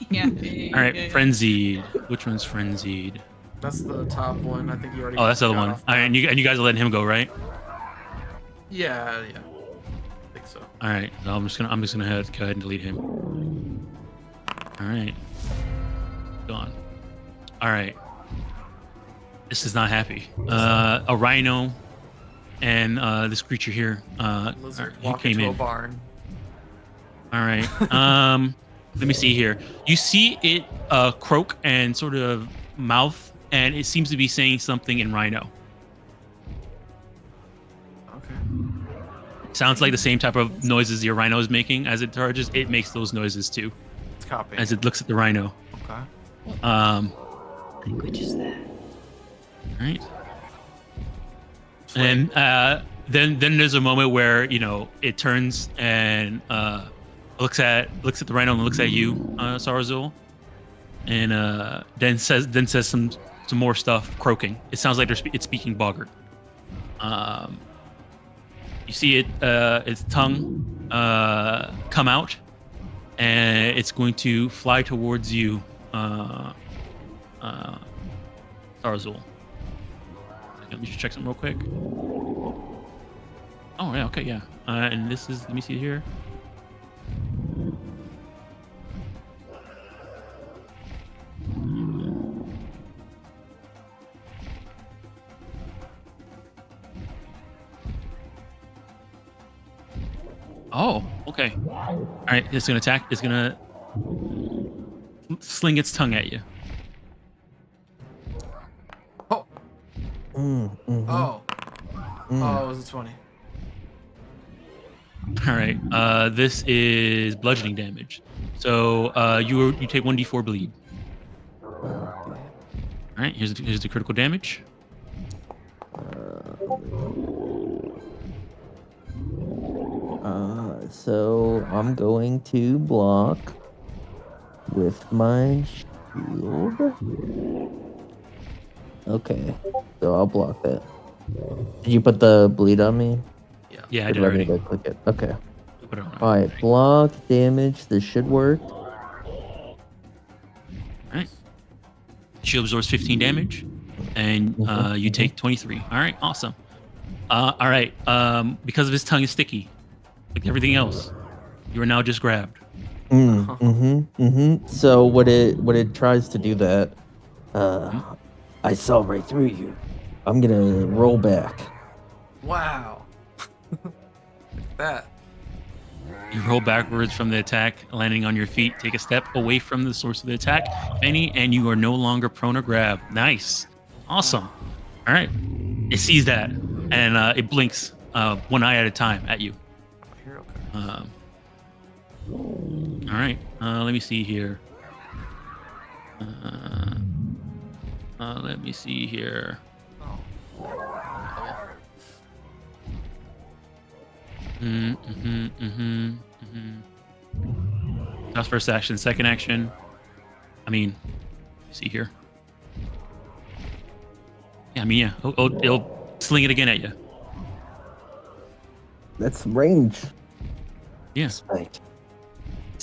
Yeah. All right, frenzied. Which one's frenzied? That's the top one. I think you already. Oh, that's the other got one. off All right, and you guys are letting him go, right? Yeah. I think so. All right, so I'm just gonna go ahead and delete him. All right, gone. All right, this is not happy. A rhino and this creature here. Lizard he walk came into a in. barn. All right. Let me see here. You see it croak and sort of mouth, and it seems to be saying something in rhino. Okay. Sounds like the same type of noises your rhino is making as it charges. It makes those noises too It's copying. as it looks at the rhino. Okay. Which is that? All right. And then there's a moment where it turns and looks at the rhino and looks at you, Sarazul, and then says some more stuff, croaking. It sounds like it's speaking boggart. You see its tongue come out, and it's going to fly towards you, Sarazul. Let me just check something real quick. Oh yeah, okay, yeah. And this is, let me see here. Oh, okay. All right, it's gonna attack. It's gonna sling its tongue at you. Oh. Mm-hmm. Oh. Oh, it was a 20. All right. This is bludgeoning damage. So you take 1d4 bleed. All right. Here's the critical damage. So I'm going to block with my shield. Okay, so I'll block that. Did you put the bleed on me? Yeah, I Or did do I need already. to click it? Okay. Put it on. All right, block damage. This should work. All right. Shield absorbs 15 damage, and you take 23. All right, awesome. All right. Because of his tongue is sticky, like everything else, you are now just grabbed. So when it tries to do that, I saw right through you. I'm gonna roll back. Wow. That. You roll backwards from the attack, landing on your feet. Take a step away from the source of the attack, Benny, and you are no longer prone or grab. Nice, awesome. All right, it sees that and it blinks one eye at a time at you. Here, okay. All right, let me see here. Let me see here. That's first action. Second action. I mean, see here. Yeah, I mean, yeah. It'll sling it again at you. That's range. Yeah. Spike.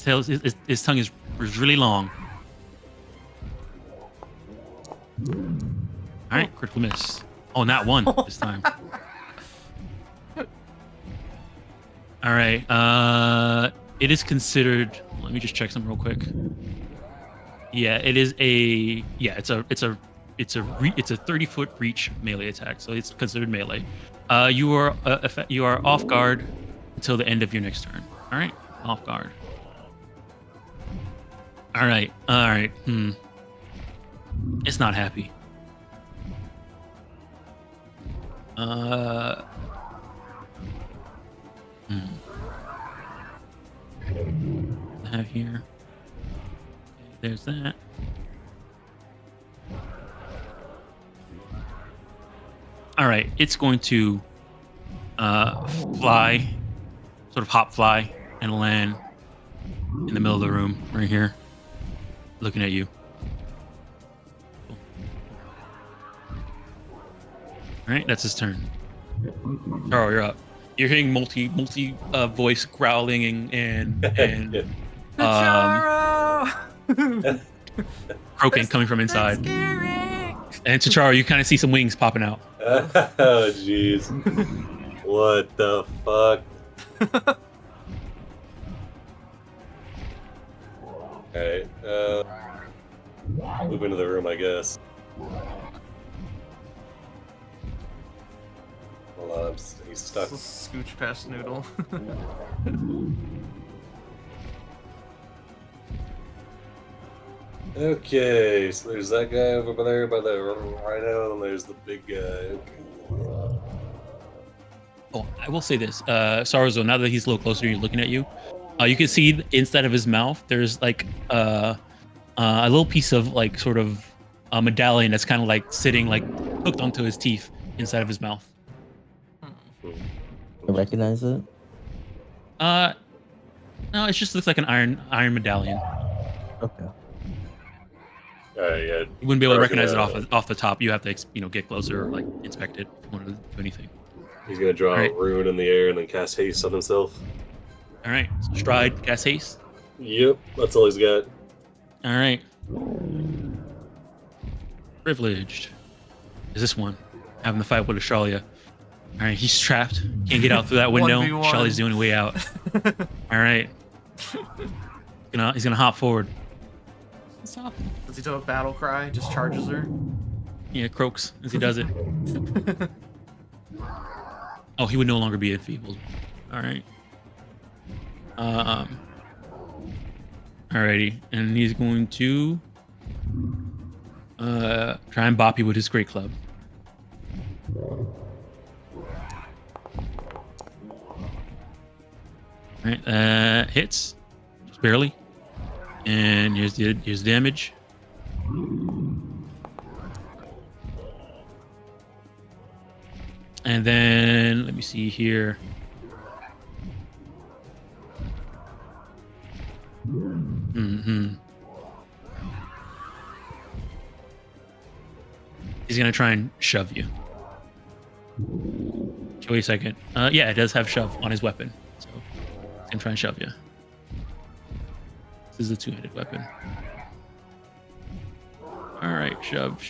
His tongue is really long. All right, critical miss. Oh, not one this time. All right. It is considered. Let me just check something real quick. Yeah, it is a. Yeah, it's a 30-foot reach melee attack, so it's considered melee. You are off guard until the end of your next turn. All right, off guard. All right. It's not happy. Uh. I have here. Okay, there's that. All right, it's going to fly, sort of hop fly, and land in the middle of the room right here, looking at you. Cool. All right, that's his turn. Charo, you're up. You're hearing multi voice growling and Charo! croaking coming from inside. And Charo, you kind of see some wings popping out. Oh, jeez. What the fuck? Alright, move into the room, I guess. Hold on, he's stuck. Scooch past Noodle. Okay, so there's that guy over there by the rhino, and there's the big guy. Okay. Oh, I will say this, Sarzo, now that he's a little closer, you're looking at you. You can see inside of his mouth, there's like a little piece of like sort of a medallion that's kind of like sitting like hooked onto his teeth inside of his mouth. I recognize it. No, it just looks like an iron medallion. Okay. Alright, yeah. You wouldn't be able to recognize it off the top. You have to get closer or like inspect it if you wanted to do anything. He's gonna draw a rune in the air and then cast haste on himself. All right, so stride, cast haste. Yep, that's all he's got. All right. Privileged is this one having the fight with Ashalia. All right, he's trapped. Can't get out through that window. 1v1. Ashalia's the only way out. All right. He's gonna hop forward. Stop. Does he do a battle cry? Just charges her? Yeah, croaks as he does it. Oh, he would no longer be enfeebled. All right. Alrighty, and he's going to try and bop you with his great club. Alright, hits. Just barely. And here's the damage. And then let me see here. He's gonna try and shove you. Wait a second. Yeah, it does have shove on his weapon, so he's gonna try and shove you. This is a two-handed weapon. All right, shove.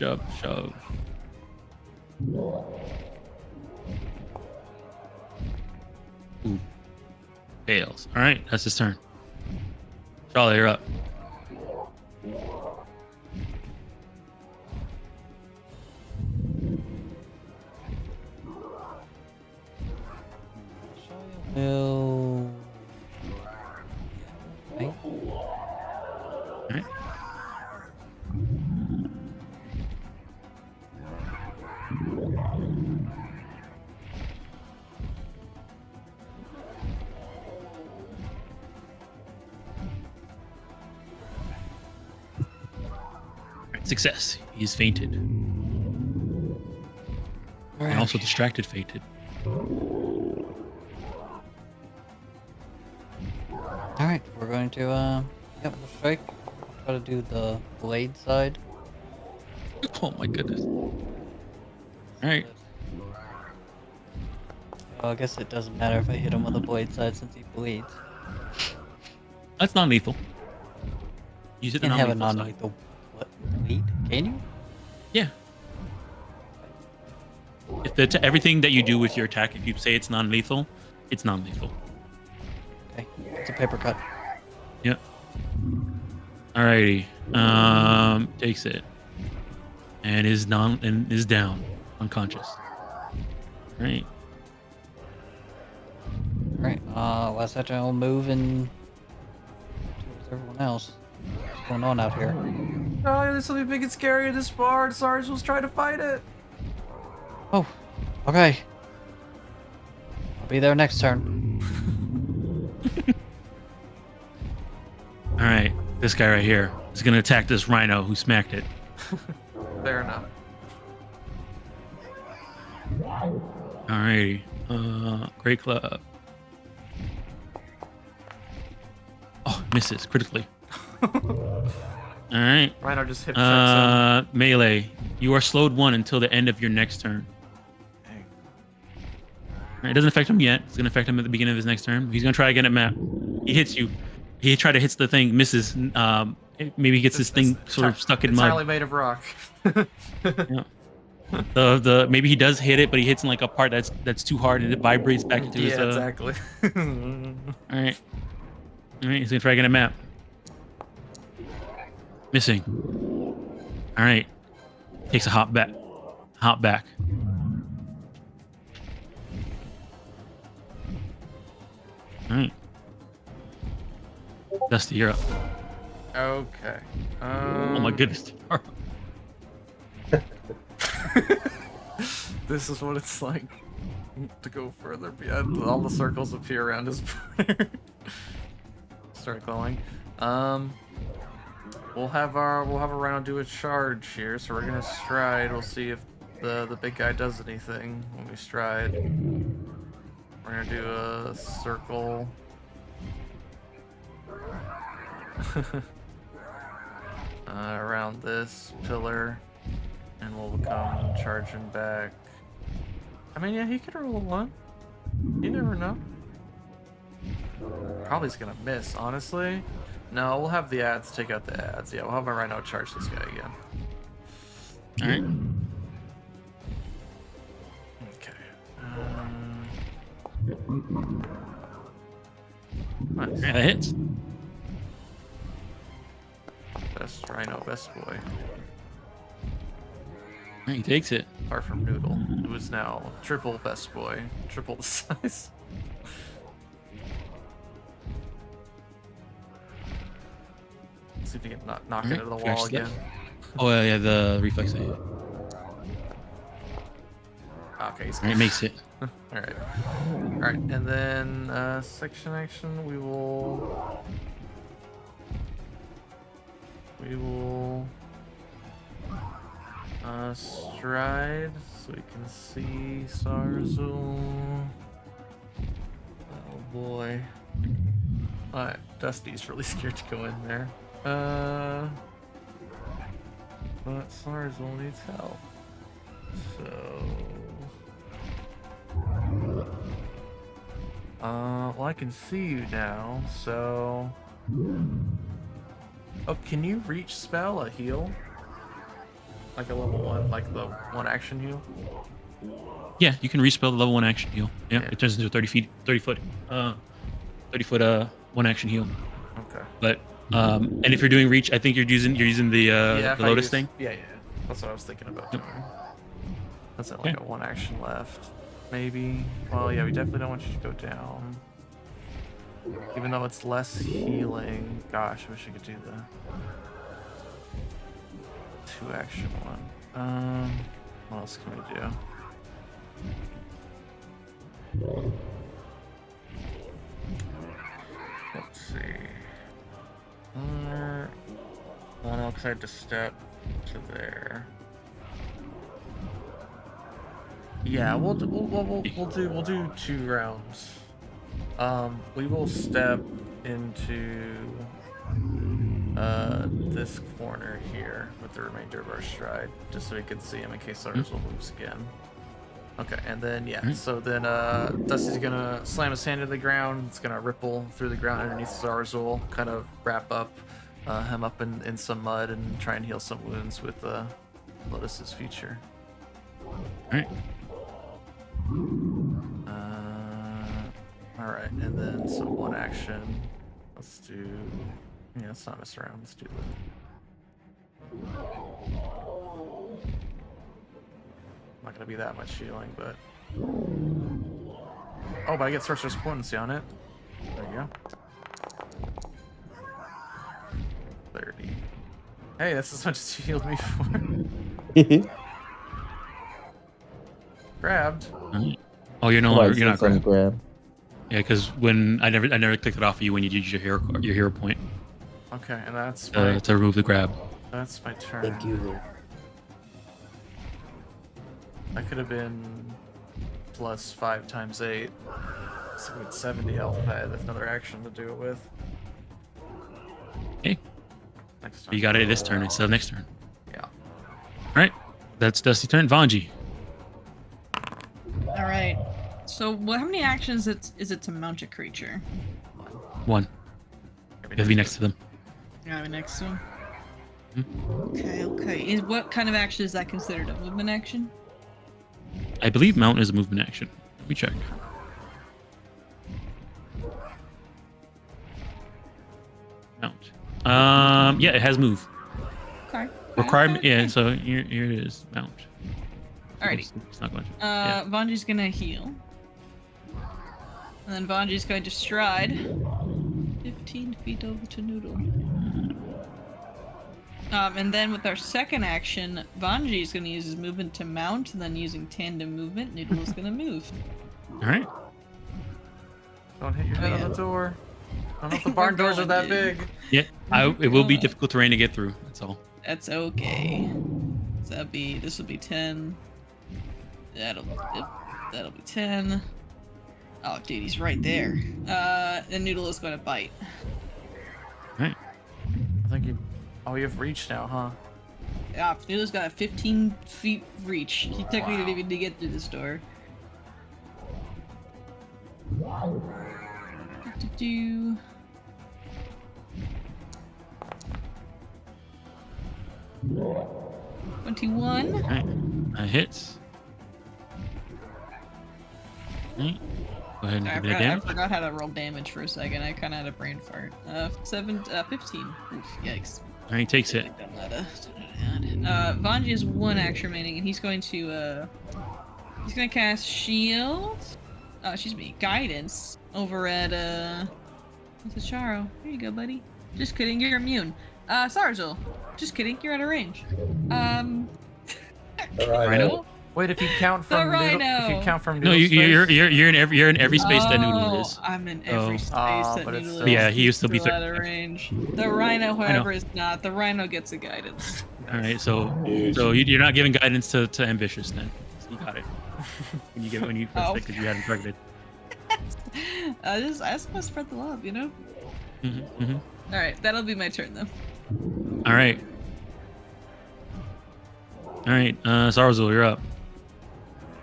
Ooh, fails. All right, that's his turn. Charlie, you're up. Will. Okay. All right. Success. He's fainted. And also distracted fainted. Alright, we're going to, we'll strike. Try to do the blade side. Oh my goodness. Alright. Well, I guess it doesn't matter if I hit him with a blade side since he bleeds. That's non-lethal. Use it You the can have a non-lethal side. non-lethal bleed, can you? Yeah. If everything that you do with your attack, if you say it's non-lethal, it's non-lethal. Okay, it's a paper cut. Yep. Alrighty. Takes it. And is down. Unconscious. Right. Alright, last action I'll move and towards everyone else. What's going on out here? Oh, there's something big and scary in this bar. Sarge was trying to fight it. Oh, Okay. I'll be there next turn. All right, this guy right here is gonna attack this rhino who smacked it. Fair enough. Alrighty. Great club. Oh, misses critically. All right. Rhino just hip checks him. Melee. You are slowed 1 until the end of your next turn. Dang. All right, it doesn't affect him yet. It's gonna affect him at the beginning of his next turn. He's gonna try again at map. He hits you. He tried to hit the thing, misses. Maybe he gets his thing sort of stuck in entirely mud. made of rock. Yeah. The maybe he does hit it, but he hits in like a part that's too hard and it vibrates back into his. Yeah, exactly. All right. He's gonna try again at map. Missing. All right. Takes a hop back. Hop back. All right. Dusty, you're up. Okay. Oh my goodness. This is what it's like to go further. Yeah, all the circles appear around his partner. Start glowing. We'll have a rhino do a charge here, so we're gonna stride. We'll see if the big guy does anything when we stride. We're gonna do a circle. Around this pillar, and we'll come charging back. I mean, yeah, he could roll a 1. You never know. Probably is gonna miss, honestly. No, we'll have the ads take out the ads. Yeah, we'll have my rhino charge this guy again. All right. Okay. Yeah, Nice. that hits. Best rhino, best boy. All right, he takes it. Apart from Noodle, who is now triple best boy, triple the size. See if he can knock it into the wall again. Oh yeah, the reflex save. Okay, he's All right, makes it. Alright. Alright, and then section action, we will stride so we can see Sarzul. Oh boy. Alright, Dusty's really scared to go in there. But Sarzul needs help. So well, I can see you now, so... Oh, can you reach spell a heal? Like a level 1, like the 1 action heal? Yeah, you can respell the level 1 action heal. Yeah, Yeah. it turns into a 30 foot 1 action heal. Okay. But and if you're doing reach, I think you're using the If the I lotus use- thing. Yeah. That's what I was thinking about Yep. doing. That's only Okay. got 1 action left. Maybe. Well, yeah, we definitely don't want you to go down. Even though it's less healing. Gosh, I wish I could do the 2 action one. What else can we do? Let's see. One else I had to step to there. Yeah, we'll do 2 rounds. We will step into this corner here with the remainder of our stride, just so we can see him in case ours will moves again. Okay, and then so then Dusty's gonna slam his hand into the ground. It's gonna ripple through the ground underneath Zarzul, kind of wrap up him up in some mud and try and heal some wounds with Lotus's feature. Alright. Alright, and then so 1 action. Let's do... Yeah, let's not mess around. Let's do that. Not gonna be that much healing, but... Oh, but I get Sorcerer's Potency on it. There you go. 30. Hey, that's as much as you healed me for. grabbed. Alright. Oh, you're no Why, longer you're not since I'm grabbed. grabbed? Yeah, because when I never clicked it off of you when you did your hero point Okay, and that's my to remove the grab. that's my turn. Thank you. That could have been plus 5 times 8. So it's 70 health. I had another action to do it with. Okay. Next time. You got it this turn instead of next turn. Yeah. All right, that's Dusty turn. Vanji. All right. So, how many actions is it to mount a creature? 1. You have to be next to them. Gotta be next to him. Mhm. Okay. What kind of action is that considered a movement action? I believe mount is a movement action. Let me check. Mount. Yeah, it has move. Okay. Requirement. Okay. Yeah. So here it is. Mount. Alrighty. It's not going to. Yeah. Vanji's gonna heal. And then Vanji's going to stride 15 feet over to Noodle. And then with our second action, Vanji's gonna use his movement to mount, and then using tandem movement, Noodle is gonna move. All right. Don't hit your head yeah. on the door. I don't know if the barn doors are that big. Yeah. It will be difficult terrain to get through. That's all. That's okay. So this will be 10. That'll be 10. Oh, dude, he's right there. And Noodle is going to bite. All right. I think you. Oh, you have reach now, huh? Yeah, Noodle's got a 15 feet reach. He technically didn't even get through this door. Do. $21. All right. That hits. All right. Go ahead and give it a I damage. forgot how to roll damage for a second. I kind of had a brain fart. 15. Oof, yikes. All right. Takes it. Vanji has 1 action remaining, and he's going to cast shield. Excuse me, guidance over at what's it, Charo? Here you go, buddy. Just kidding, you're immune. Sarzul. Just kidding, you're out of range. Rhino? Wait, if you count from Noodle, Rhino. if you count from No, Noodle's you're in every space that Noodle is. I'm in every space that but it's Noodle still- is. Yeah, he used to be still out of range. The Rhino, however, is not. The Rhino gets a guidance. All right. So Huge. you're not giving guidance to Ambitious then. So you got it. when you press it because you hadn't targeted. I just want to spread the love, you know. Mm-hmm. All right, that'll be my turn though. All right. All right. Sarzul, you're up.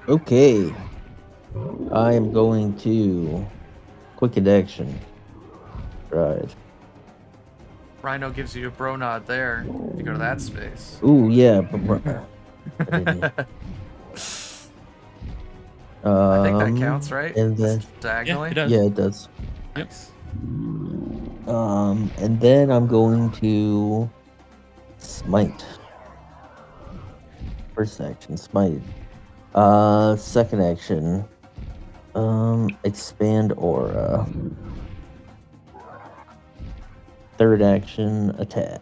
Okay. I am going to quick action. Right. Rhino gives you a bro nod there. You go to that space. Ooh, yeah. I think that counts, right? And then, Diagonally. it does. yeah, it does. Nice. And then I'm going to smite. First action, smite. Second action, expand aura. Third action, attack.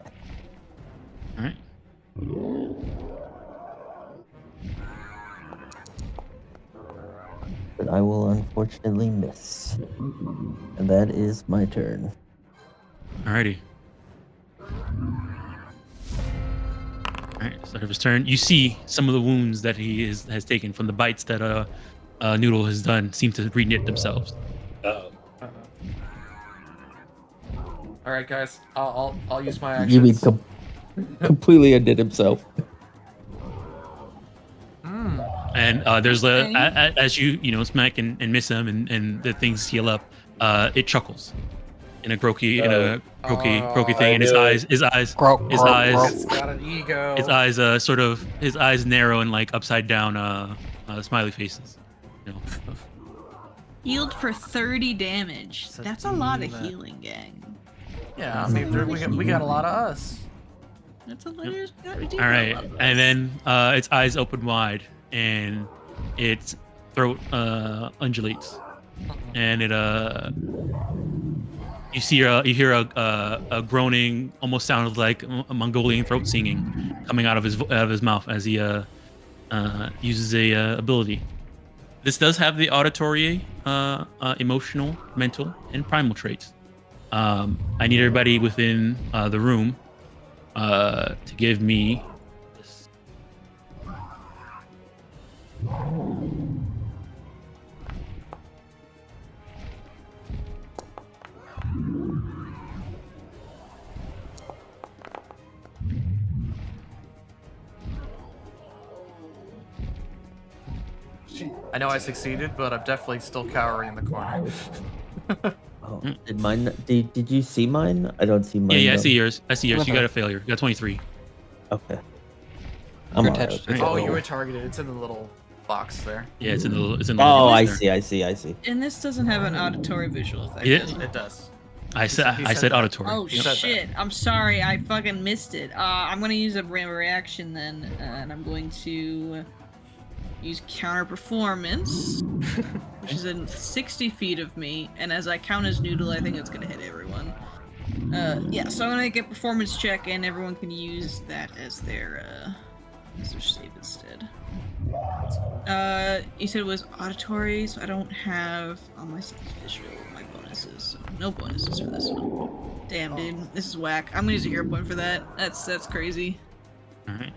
All right. But I will unfortunately miss. And that is my turn. Alrighty. Alright, start of his turn. You see some of the wounds that he has taken from the bites that Noodle has done seem to reknit themselves. Uh-oh. All right, guys. I'll use my You mean actions. completely undid himself. And there's as you smack and miss him and the things heal up, it chuckles in a croaky thing, and his eyes It's got an ego. his eyes narrow and like upside down smiley faces. You know. Healed for 30 damage. It's a That's a lot of demon. healing, gang. Yeah, I mean, we got a lot of us. That's a lot. All right, and then its eyes open wide and its throat undulates, and it you hear a groaning, almost sounds like a Mongolian throat singing coming out of his mouth as he uses a ability. This does have the auditory, emotional, mental, and primal traits. I need everybody within the room to give me this. I know I succeeded, but I'm definitely still cowering in the corner. Oh, did mine? Did you see mine? I don't see mine. Yeah, I though. see yours. I see yours. You Okay. got a failure. You got 23. Okay. You're alright attached with to that. Oh, you Oh, were targeted. It's in the little box there. Yeah, it's in the. It's in the. Oh, I there. see. And this doesn't have an auditory visual effect. Yeah. does it? It does. I said. He I said said that. auditory. Oh You said that. shit! I'm sorry, I fucking missed it. I'm gonna use a reaction then, and I'm going to use counter performance, which is in 60 feet of me. And as I count as noodle, I think it's gonna hit everyone. Yeah. So I'm gonna make a performance check, and everyone can use that as their save instead. You said it was auditory, so I don't have on my visual my bonuses. So no bonuses for this one. Damn, dude, this is whack. I'm gonna use a hero point for that. That's crazy. All right.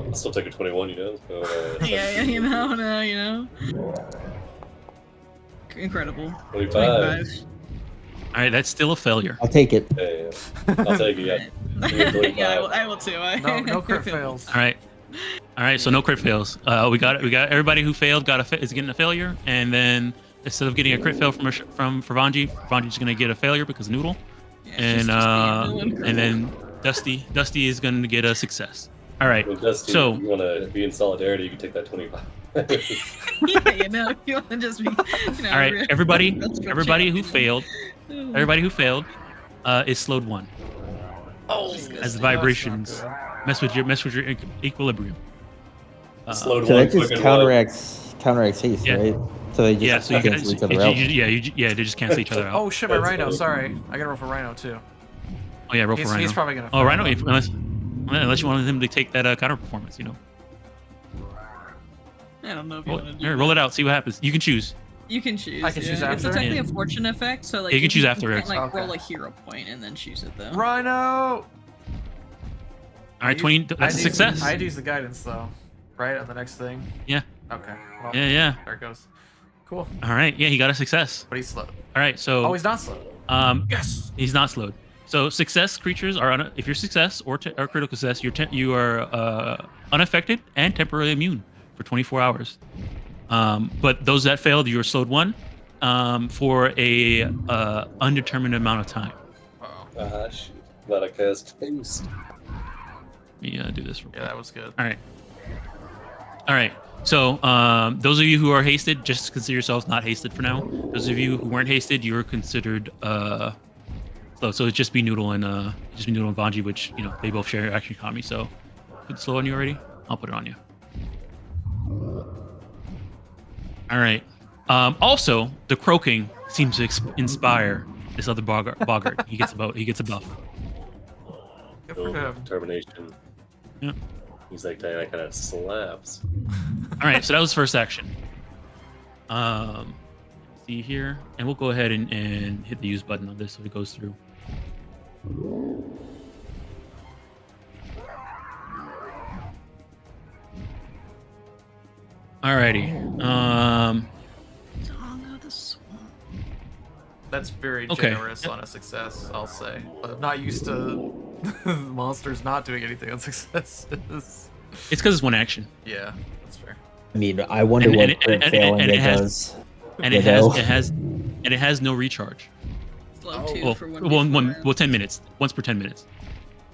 I'll still take a 21, you know. So, Yeah, you know. Incredible. 25. All right. That's still a failure. I'll take it. Yeah, I'll take it. Yeah. Yeah, I will too. No crit fails. All right. All right. So no crit fails. We got everybody who failed is getting a failure, and then instead of getting a crit fail for Vanji's gonna get a failure because of Noodle, Yeah, and just and then Dusty is gonna get a success. All right. Well, Dusty, So- if you want to be in solidarity, you can take that 25. yeah, you want to just be. All right. Everybody who failed is slowed 1 Oh, as the vibrations mess with your equilibrium. Slowed So one, that just quicken counteracts haste, Yeah. right? So they just Yeah. So you cancel each other out. they just cancel each other out. Oh shit, my That's Rhino. funny. Sorry, I gotta roll for Rhino too. Oh yeah, roll for Rhino. He's probably gonna. Oh, fail. Rhino, unless you wanted him to take that counter performance, you know. I don't know if you Roll, want to do here, roll it out, see what happens. You can choose. You can choose. I can choose It's after? technically Yeah. a fortune effect, so like Yeah, you can choose after You it. can't, like Okay. roll a hero point and then choose it though. Rhino. All right, 20. That's a I'd success. I'd use the guidance though, right on the next thing. Yeah. Okay. Well, Yeah. There it goes. Cool. All right. Yeah, he got a success. But he's slow. All right. So Oh, he's not slow. Yes. he's not slowed. So success creatures are if you're success or critical success, you are unaffected and temporarily immune for 24 hours. But those that failed, you are slowed 1 for a undetermined amount of time. Oh. Shoot. Glad I cast haste. Let me do this real quick. Yeah, that was good. All right. All right. So those of you who are hasted, just consider yourselves not hasted for now. Those of you who weren't hasted, you are considered slow. So it'd just be Noodle and Vanji, which they both share action economy. So put slow on you already. I'll put it on you. All right. Also, the croaking seems to inspire this other boggart. He gets a buff. Good for him. Determination. Yeah. He's like, that kind of slaps. All right, so that was first action. See here, and we'll go ahead and hit the use button on this so it goes through. Alrighty. Song of the Swamp. That's very Okay. generous on a success, I'll say. But I'm not used to monsters not doing anything on successes. It's because it's one action, Yeah, that's fair. I mean, I wonder And- what and- crit and- failing and it it has- does. and You it know? has no recharge. Slow Oh. 2 Well, for one 10 minutes. Once per 10 minutes.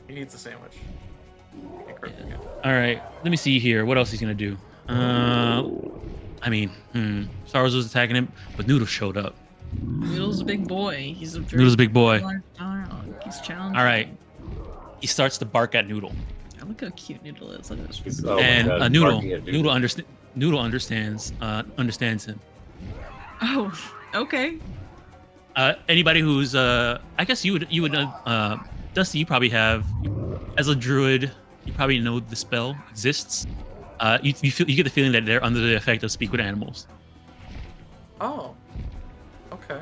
He needs a sandwich. Can't crit again. All right, let me see here. What else he's gonna do? I mean, Star Wars was attacking him, but Noodle showed up. Noodle's a big boy. He's a very Noodle's a big boy. large dog. He's challenging. All right, he starts to bark at Noodle, Oh, look how cute Noodle is. Look at this. He's- oh my and God, Noodle barking at dude. Noodle understands him. Oh, okay. Anybody who's I guess you would know, Dusty, you probably have, as a druid, you probably know the spell exists. You get the feeling that they're under the effect of speak with animals. Oh. Okay.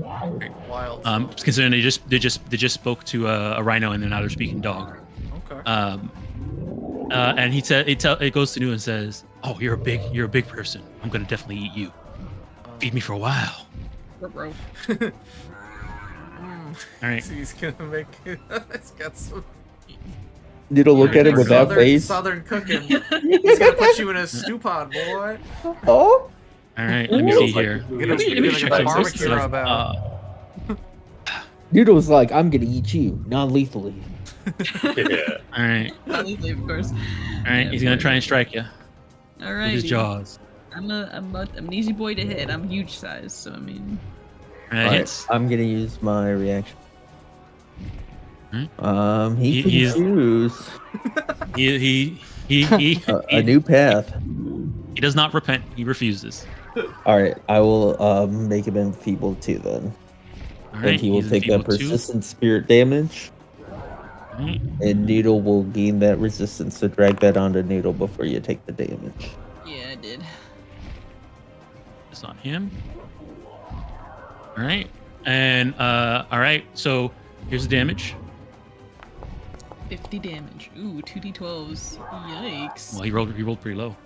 Wild. Considering they just spoke to a rhino and then now they're speaking dog. Okay. And it goes to New and says, "Oh, you're a big person. I'm gonna definitely eat you. Feed me for a while." Bro. All right. So he's gonna make it. It's got some Noodle, look at him with that face. Southern cooking. He's gonna put you in a stew pod, boy. Oh, All right. Let me see here. Get a check barbecue this. rub out. Noodle's like, I'm gonna eat you, non-lethally. Yeah. All right. Obviously, of course. All right. He's gonna try and strike you All with right. his jaws. I'm an easy boy to hit. I'm huge size, so I mean. All right. Alright, Hits. I'm gonna use my reaction. Alright. He can He's- choose He a new path. he does not repent. He refuses. All right, I will make him enfeebled too then. All And right. he will he's take that enfeebled too. persistent spirit damage, All right. and Noodle will gain that resistance. So drag that onto Noodle before you take the damage. Yeah, I did. It's on him. All right. And all right. So here's the damage. 50 damage. Ooh, 2d12s. Yikes. Well, he rolled pretty low.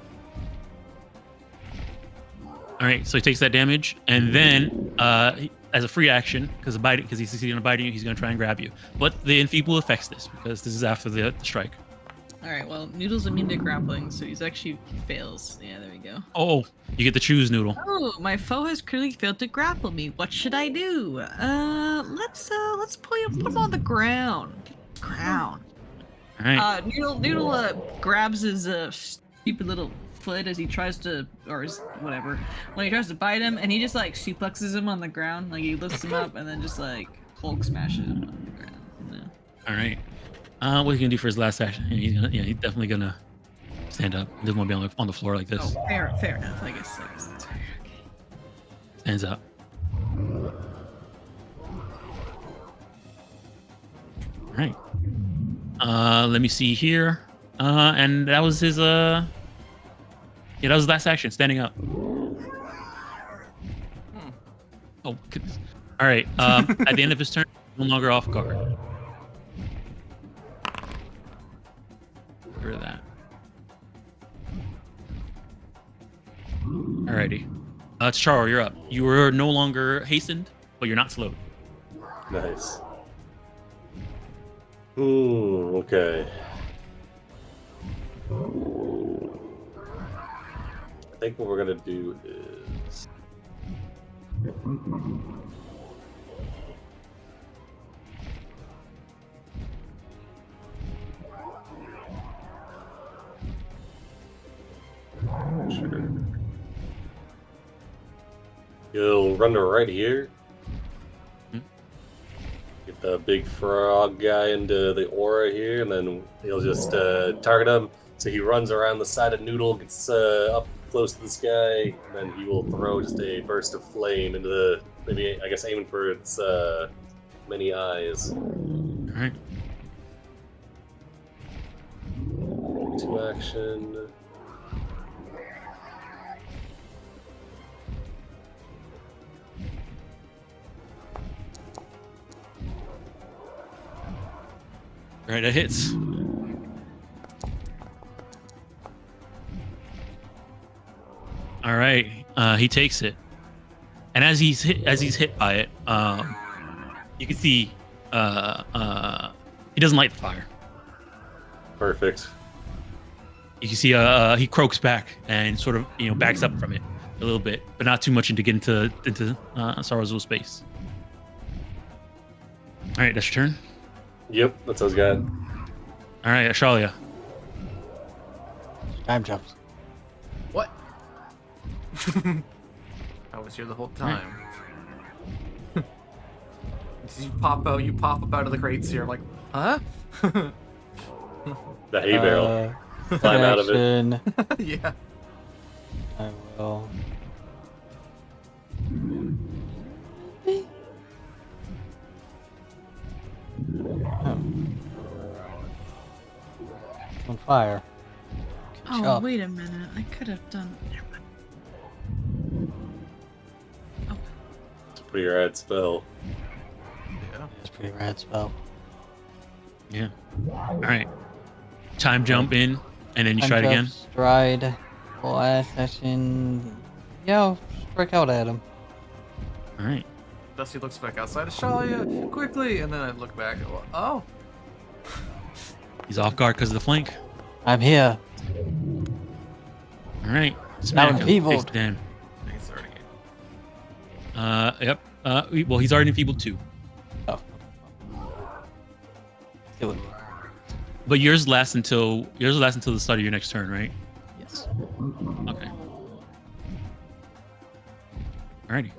All right, so he takes that damage, and then as a free action, because he's succeeding on biting you, he's going to try and grab you. But the enfeeble affects this because this is after the strike. All right. Well, Noodle's immune to grappling, so he fails. Yeah, there we go. Oh, you get to choose, Noodle. Oh, my foe has clearly failed to grapple me. What should I do? Let's put him on the ground. All right. Noodle grabs his stupid little foot as he tries to, or his, whatever, when he tries to bite him, and he just like suplexes him on the ground, like he lifts him up and then just like Hulk smashes him on the ground. Yeah. All right. What he's gonna do for his last action? He's definitely gonna stand up. He doesn't want to be on the floor like this. Oh, fair enough. I guess that's fair. Okay. Stands up. All right. Let me see here. And that was his that was his last action, standing up. Oh goodness. All right. At the end of his turn, no longer off guard. Get rid of that. Alrighty. It's Charo, you're up. You are no longer hastened, but you're not slowed. Nice. Okay. I think what we're gonna do is sure. You'll run to right here. Get the big frog guy into the aura here, and then he'll just target him. So he runs around the side of Noodle, gets up close to this guy, and then he will throw just a burst of flame into the, maybe, I guess, aiming for its many eyes. Alright. 2 action. Alright, that hits. Alright. He takes it. And as he's hit by it, you can see he doesn't light the fire. Perfect. You can see he croaks back and sort of backs up from it a little bit, but not too much to get into Sorrow's little space. All right, that's your turn. Yep, that's what I was got. All right, Ashalia. Time jumps. What? I was here the whole time. You pop up out of the crates here. I'm like, huh? The hay barrel. Climb out of it. Action. Yeah. I will. Oh. It's on fire. Good Oh, job. wait a minute. I could have done. Never mind. pretty rad spell. Yeah. It's a pretty rad spell. Yeah. All right. Time jump in, and then you try it Punch up, again. Stride. Last action. Yeah, I'll strike out at him. All right. Dusty looks back outside. Shalia, quickly! And then I look back. Oh. He's off guard because of the flank. I'm here. All right. Smack him. enfeebled. Face down. He's already. Yep. Well, he's already enfeebled too. Oh. Do it. But yours lasts until the start of your next turn, right? Yes. Okay. Alrighty.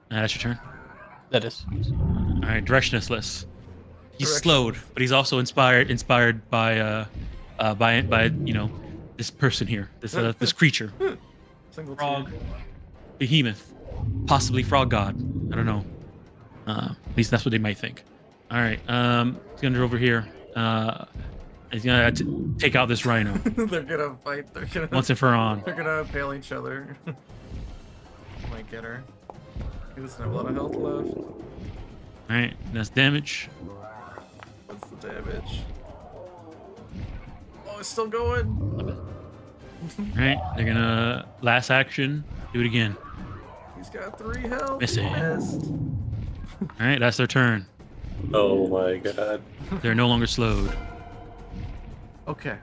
That's your turn. That is. All right, directionless. He's Direction. slowed, but he's also inspired by this person here, this creature, Single frog, team. behemoth, possibly frog god. I don't know. At least that's what they might think. All right, he's gonna go over here. He's gonna take out this rhino They're gonna fight. They're gonna. once and for all. They're gonna impale each other. Might get her. He doesn't have a lot of health left. All right, that's damage. What's the damage? Oh, it's still going. All right, they're gonna last action. Do it again. He's got 3 health. Missing. Missed. All right, that's their turn. Oh my god. They're no longer slowed. Okay.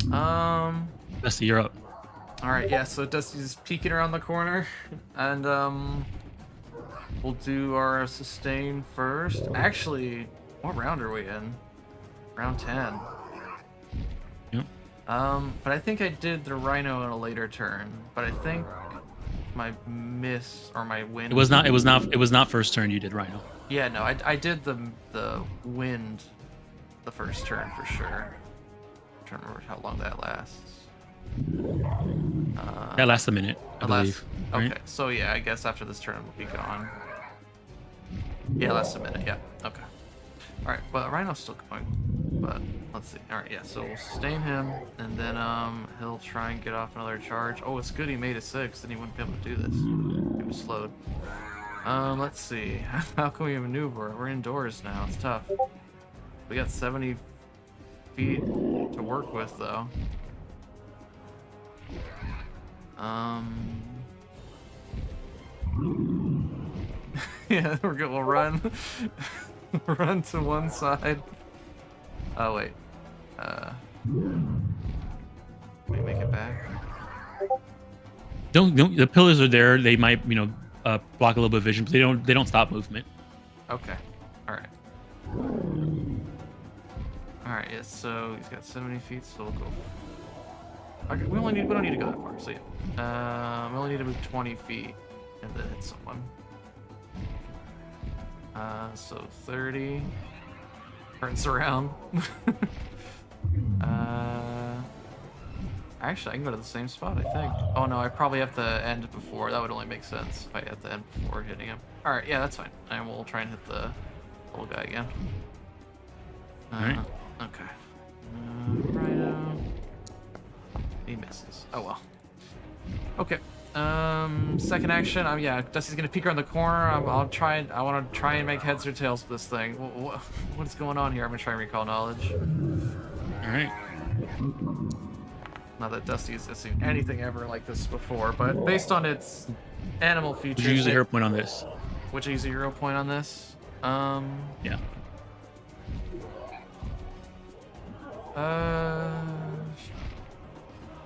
Dusty, you're up. All right. Yeah. So Dusty's peeking around the corner, and we'll do our sustain first. Actually, what round are we in? Round 10. Yep. But I think I did the rhino in a later turn. But I think my miss or my wind. It was not first turn you did rhino. Yeah, no, I did the wind the first turn for sure. I'm trying to remember how long that lasts. That lasts a minute, I It lasts- believe. Okay, right? so yeah, I guess after this turn we'll be gone. Yeah, lasts a minute. Yeah. Okay. All right. Well, Rhino's still going, but let's see. All right. Yeah. So we'll sustain him, and then he'll try and get off another charge. Oh, it's good he made a 6, then he wouldn't be able to do this. He was slowed. Let's see. How can we maneuver? We're indoors now. It's tough. We got 70 feet to work with, though. Yeah, we're good. We'll run. Run to one side. Oh, wait. Can we make it back? Don't the pillars are there. They might block a little bit of vision, but they don't stop movement. Okay. All right. All right. Yeah. So he's got 70 feet. So we'll go. Okay. We don't need to go that far. So yeah. We only need to move 20 feet and then hit someone. So 30. Turns around. Actually, I can go to the same spot, I think. Oh no, I probably have to end before. That would only make sense if I had to end before hitting him. Alright, yeah, that's fine. And we'll try and hit the little guy again. Alright. Okay. Rhino. He misses. Oh well. Okay. Second action. Yeah, Dusty's gonna peek around the corner. I want to try and make heads or tails of this thing. What is going on here? I'm gonna try and recall knowledge. All right. Not that Dusty's seen anything ever like this before, but based on its animal features. Would you use a hero point on this? Would you use a hero point on this? Yeah.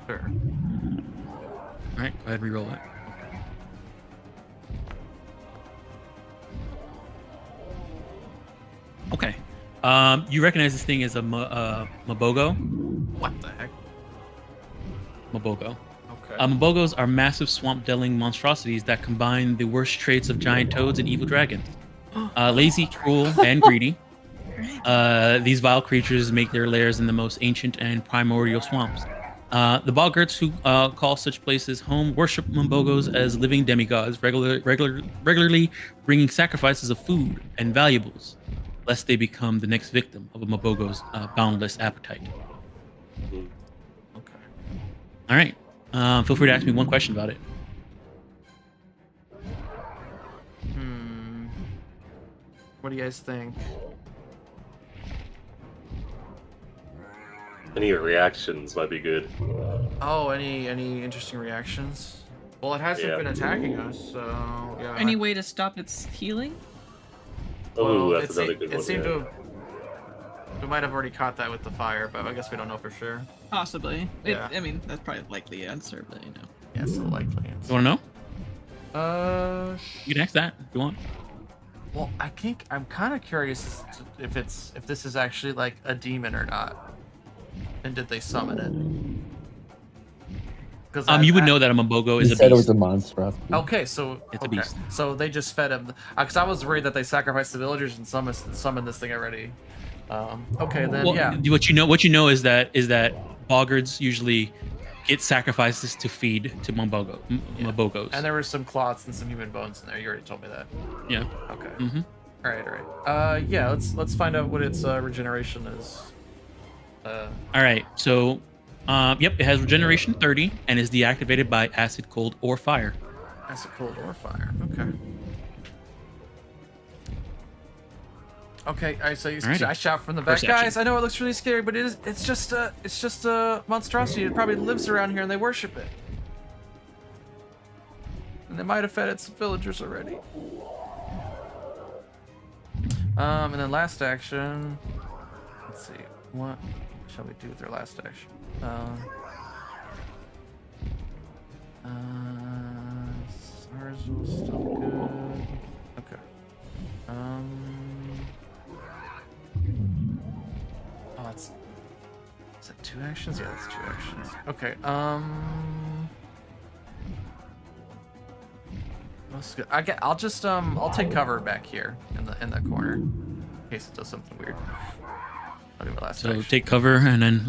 Sure. All right. Go ahead and reroll it. Okay. You recognize this thing as a Mabogo? What the heck? Mabogo. Okay. Mabogos are massive swamp-dwelling monstrosities that combine the worst traits of giant toads and evil dragons. Lazy, cruel, and greedy. These vile creatures make their lairs in the most ancient and primordial swamps. The boggarts who call such places home worship Mabogos as living demigods, regularly bringing sacrifices of food and valuables, lest they become the next victim of a Mabogo's boundless appetite. Okay. All right. Feel free to ask me one question about it. What do you guys think? Any reactions might be good. Oh, any interesting reactions? Well, it hasn't Yeah. been attacking us, so yeah. Any way to stop its healing? Oh, Well, that's another good one. It seemed yeah. to have. We might have already caught that with the fire, but I guess we don't know for sure. Possibly. Yeah. I mean, that's probably likely the answer, but you know. Yeah, it's the likely You answer. want to know? You can ask that if you want. Well, I think I'm kind of curious if this is actually like a demon or not, and did they summon it? Because You would know that a Mabogo is He a said it was beast. a monstrosity. Okay, so It's a okay. beast. So they just fed him. Because I was worried that they sacrificed the villagers and summoned this thing already. Okay, then Well, yeah. what you know is that boggarts usually get sacrifices to feed to Mabogos. And there were some clots and some human bones in there. You already told me that. Yeah. Okay. Mm-hmm. All right. Yeah. Let's find out what its regeneration is. All right. So, yep, it has regeneration 30 and is deactivated by acid, cold, or fire. Acid, cold, or fire. Okay. Okay. So Alrighty. I shout from the back, First guys. action. I know it looks really scary, but it's just a monstrosity. It probably lives around here, and they worship it. And they might have fed its villagers already. And then last action. Let's see. What shall we do with their last action? SARS was still good. Okay. Oh, that's. Is that 2 actions? Yeah, that's 2 actions. Okay. That's good. I'll just I'll take cover back here in the corner in case it does something weird. I'll do my last So action. take cover and then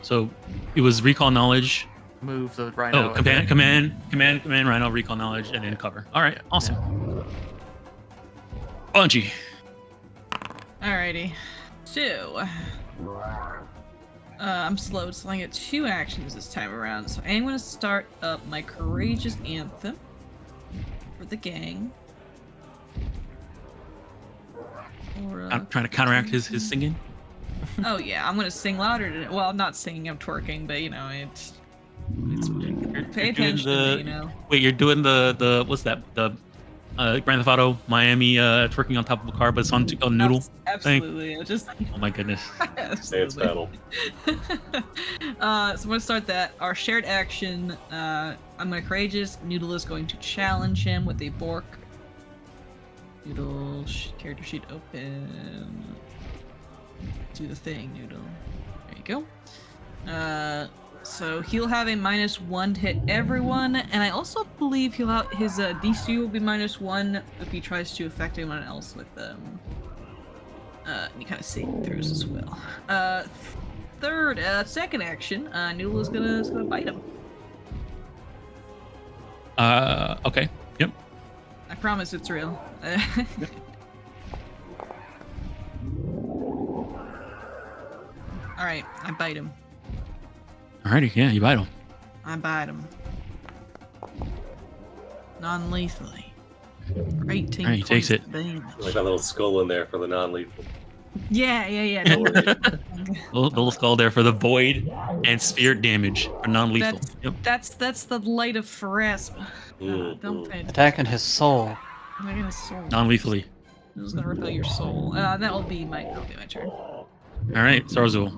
so it was recall knowledge. Move the rhino. Oh, command, rhino, recall knowledge, and then cover. All right, Yeah, awesome. Bunchy. Alrighty. So, I'm slow, so I get 2 actions this time around. So I'm going to start up my courageous anthem for the gang. Or, I'm trying to counteract his singing. oh yeah, I'm going to sing louder. Well, I'm not singing, I'm twerking, but you know, it's pay You're doing attention to me, you know. Wait, you're doing the what's that? The Grand Theft Auto Miami twerking on top of a car, but it's on a noodle. Absolutely. I just Oh my goodness. Say it's battle. So I'm gonna start that. Our shared action. I'm gonna courageous. Noodle is going to challenge him with a bork. Noodle character sheet open. Do the thing, Noodle. There you go. So he'll have a -1 to hit everyone, and I also believe he'll have his DC will be -1 if he tries to affect anyone else with them. Any kind of saving throws as well. Second action, Noodle is gonna bite him. Okay. Yep. I promise it's real. All right, I bite him. Alrighty, yeah, you bite him. I bite him. Non-lethally. For 18 Alright, he takes points it. of damage. Like that little skull in there for the non-lethal. Yeah. Don't worry. The little skull there for the void and spirit damage for non-lethal. Yep. That's the light of Pharasma. Don't pay attention. Attacking his soul. I'm gonna soul. Non-lethally. I'm just gonna repel your soul. That'll be my turn. All right, Sarzul.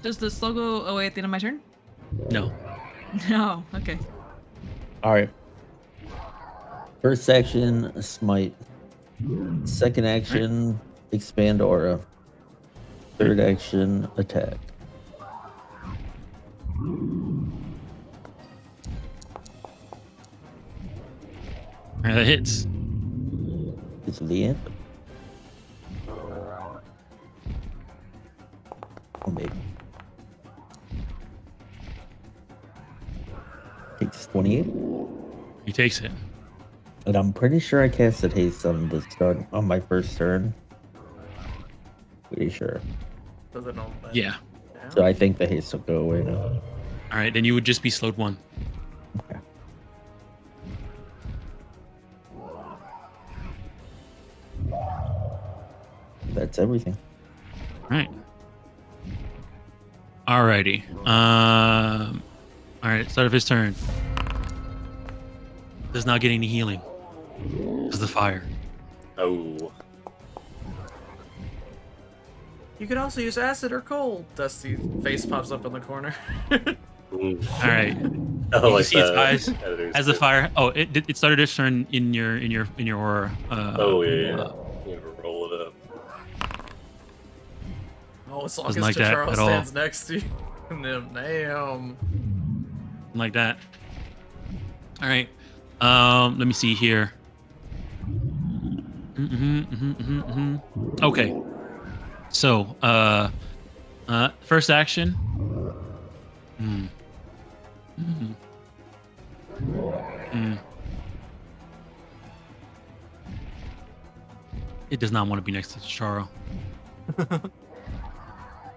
Does the slow go away at the end of my turn? No. No. Okay. All right. First action, smite. Second action, expand aura. Third action, attack. All right, that hits. It's the end. Oh, maybe. Takes 28. He takes it. And I'm pretty sure I casted haste on the start on my first turn. Pretty sure. Does it know that? Yeah. So I think the haste will go away now. All right, then you would just be slowed 1. Okay. That's everything. All right. Alrighty. All right. Start of his turn. Does not get any healing. Does the fire. Oh. You could also use acid or cold. Dusty face pops up in the corner. Ooh. All right. I You like see its that. eyes Editor's as the good. fire. Oh, it started its turn in your aura. Oh yeah. You roll it up. Oh, as long Doesn't as like that Chicharro at all. stands next to you. Damn. Like that. All right. Let me see here. Okay. So, first action. It does not want to be next to Charo.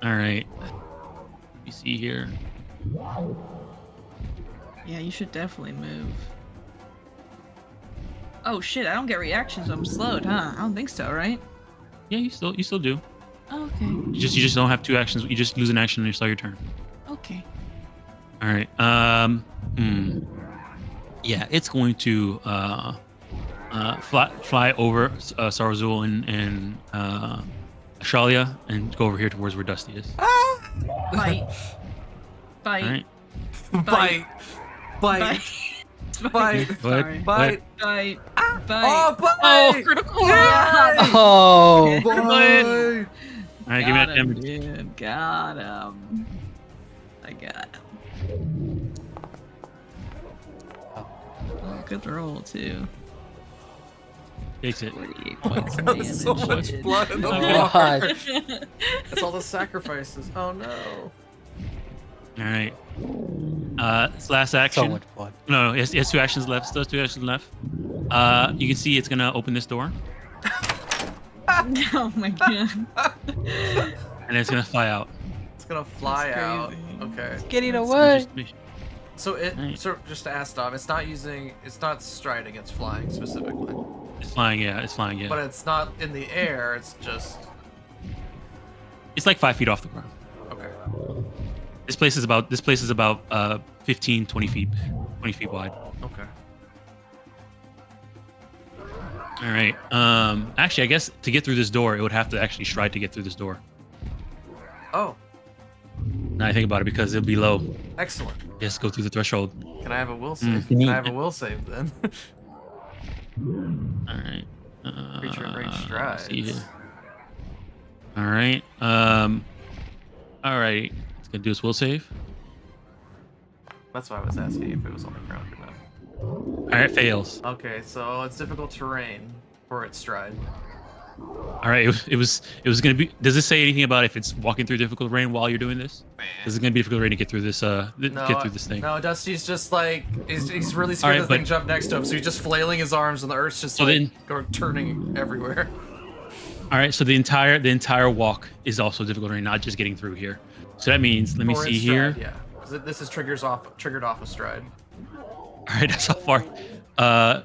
All right. Let me see here. Yeah, you should definitely move. Oh shit, I don't get reactions. I'm slowed, huh? I don't think so, right? Yeah, you still do. Oh, okay. You just don't have two actions. You just lose an action and you start your turn. Okay. All right. Yeah, it's going to fly over Sarazul and Ashalia and go over here towards where Dusty is. Bite. Bite. All right. Bite. Bite. Bite. Sorry. Bite. Bite. Oh, Bite. bite. Oh, critical hit. Oh, Bite. All right, give me that Got him, damage. dude. Got him. I got him. Oh, good roll, too. Takes it. 48 points of damage. So much blood in the Oh, water. That's all the sacrifices. Oh no. All right. It's last action. so much blood. No, it has two actions left. Still has two actions left. You can see it's gonna open this door Oh my god. and it's gonna fly out. It's gonna fly That's out. crazy. Okay. Getting So away. just make- So Right. so just to ask Dom, it's not striding, it's flying specifically. It's flying. Yeah, it's flying. Yeah. But it's not in the air, it's just It's like 5 feet off the ground. okay. This place is about 15, 20 feet wide. Okay. All right. Actually, I guess to get through this door, it would have to actually stride to get through this door. Oh, Now I think about it because it'll be low. excellent. Yes, go through the threshold. Can I have a will save? Can Can you- I have a will save then? All right. Creature in range let's strides. see here. All right. All right. It's gonna do its will save. That's why I was asking if it was on the ground or not. All right, fails. Okay, so it's difficult terrain for its stride. All right. It was gonna be. Does it say anything about if it's walking through difficult terrain while you're doing this? Is it gonna be difficult terrain to get through this? Get through this thing. No, Dusty's just like he's really scared Alright, the thing but- jumped next to him, so he's just flailing his arms and the earth's just So like then- turning everywhere. All right. So the entire walk is also difficult terrain, not just getting through here. So that means, let me For see its here. stride, yeah. 'Cause this is triggered off a stride. All right, that's how far.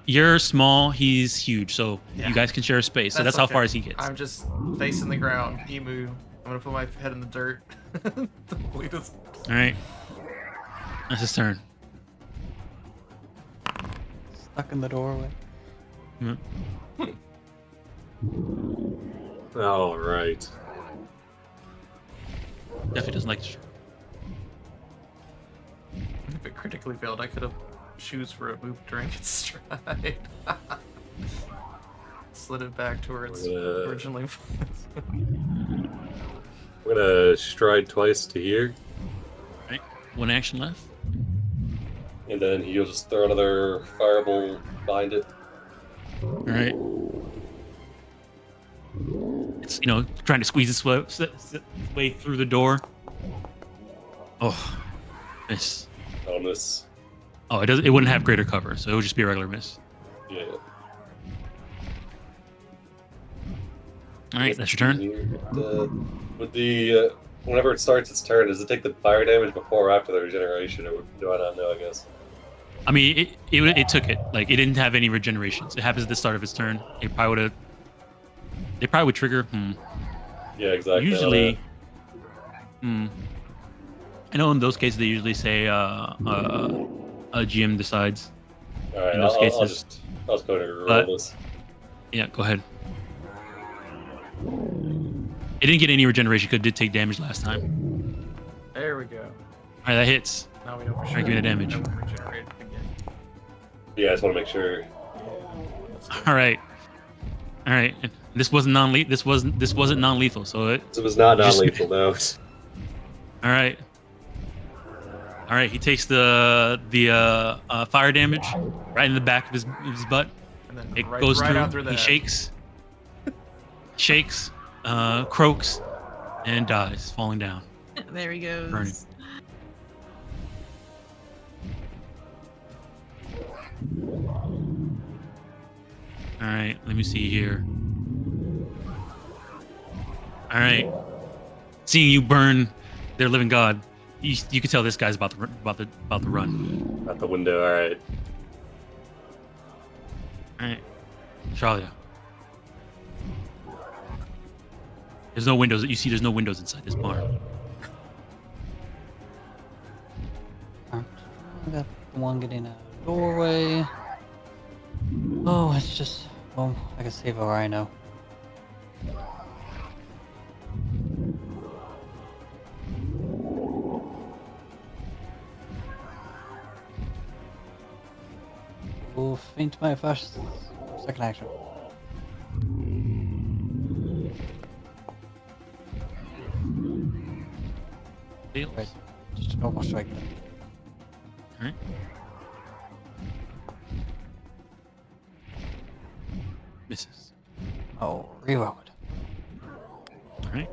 You're small. He's huge. So Yeah. you guys can share a space. So that's how okay. far as he gets. I'm just facing the ground. Emu. I'm gonna put my head in the dirt. Lead us- All right. That's his turn. Stuck in the doorway. Mm. All right. Definitely doesn't like this. If it critically failed, I could have shoes for a boop during its stride. Slid it back to where it's originally was. I'm gonna stride twice to here, All right. One action left. and then he'll just throw another fireball behind it. All right. It's trying to squeeze its way through the door. Oh, miss. I'll miss. Oh, it wouldn't have greater cover, so it would just be a regular miss. Yeah. All right, that's your turn. With the whenever it starts its turn, does it take the fire damage before or after the regeneration, or do I not know? I guess. I mean, it took it. Like, it didn't have any regenerations. It happens at the start of its turn. They probably would trigger. Yeah, exactly. Usually, I know in those cases they usually say a GM decides. All right, in those cases. I'll just go ahead and roll But- this. Yeah, go ahead. It didn't get any regeneration because it did take damage last time. There we go. All right, that hits. Now we know for sure. Alright, give me the damage. That one regenerated again. Yeah, I just want to make sure. All right. And this wasn't non-lethal. This wasn't non-lethal. So it. This was not Just- non-lethal, no. All right. He takes the fire damage right in the back of his butt. And then It right, goes right through. out through the He head. shakes, croaks, and dies, falling down. There he goes. Burning. All right, let me see here. All right, seeing you burn their living god, you can tell this guy's about to run. Out the window, all right. All right, Charlia. There's no windows. You see, there's no windows inside this barn. I got the one getting out of the doorway. Oh, it's just. Well, I can save a rhino. We'll faint my first. Second action. Fails. Right. Just a normal strike. All right. Misses. Oh, reload. All right.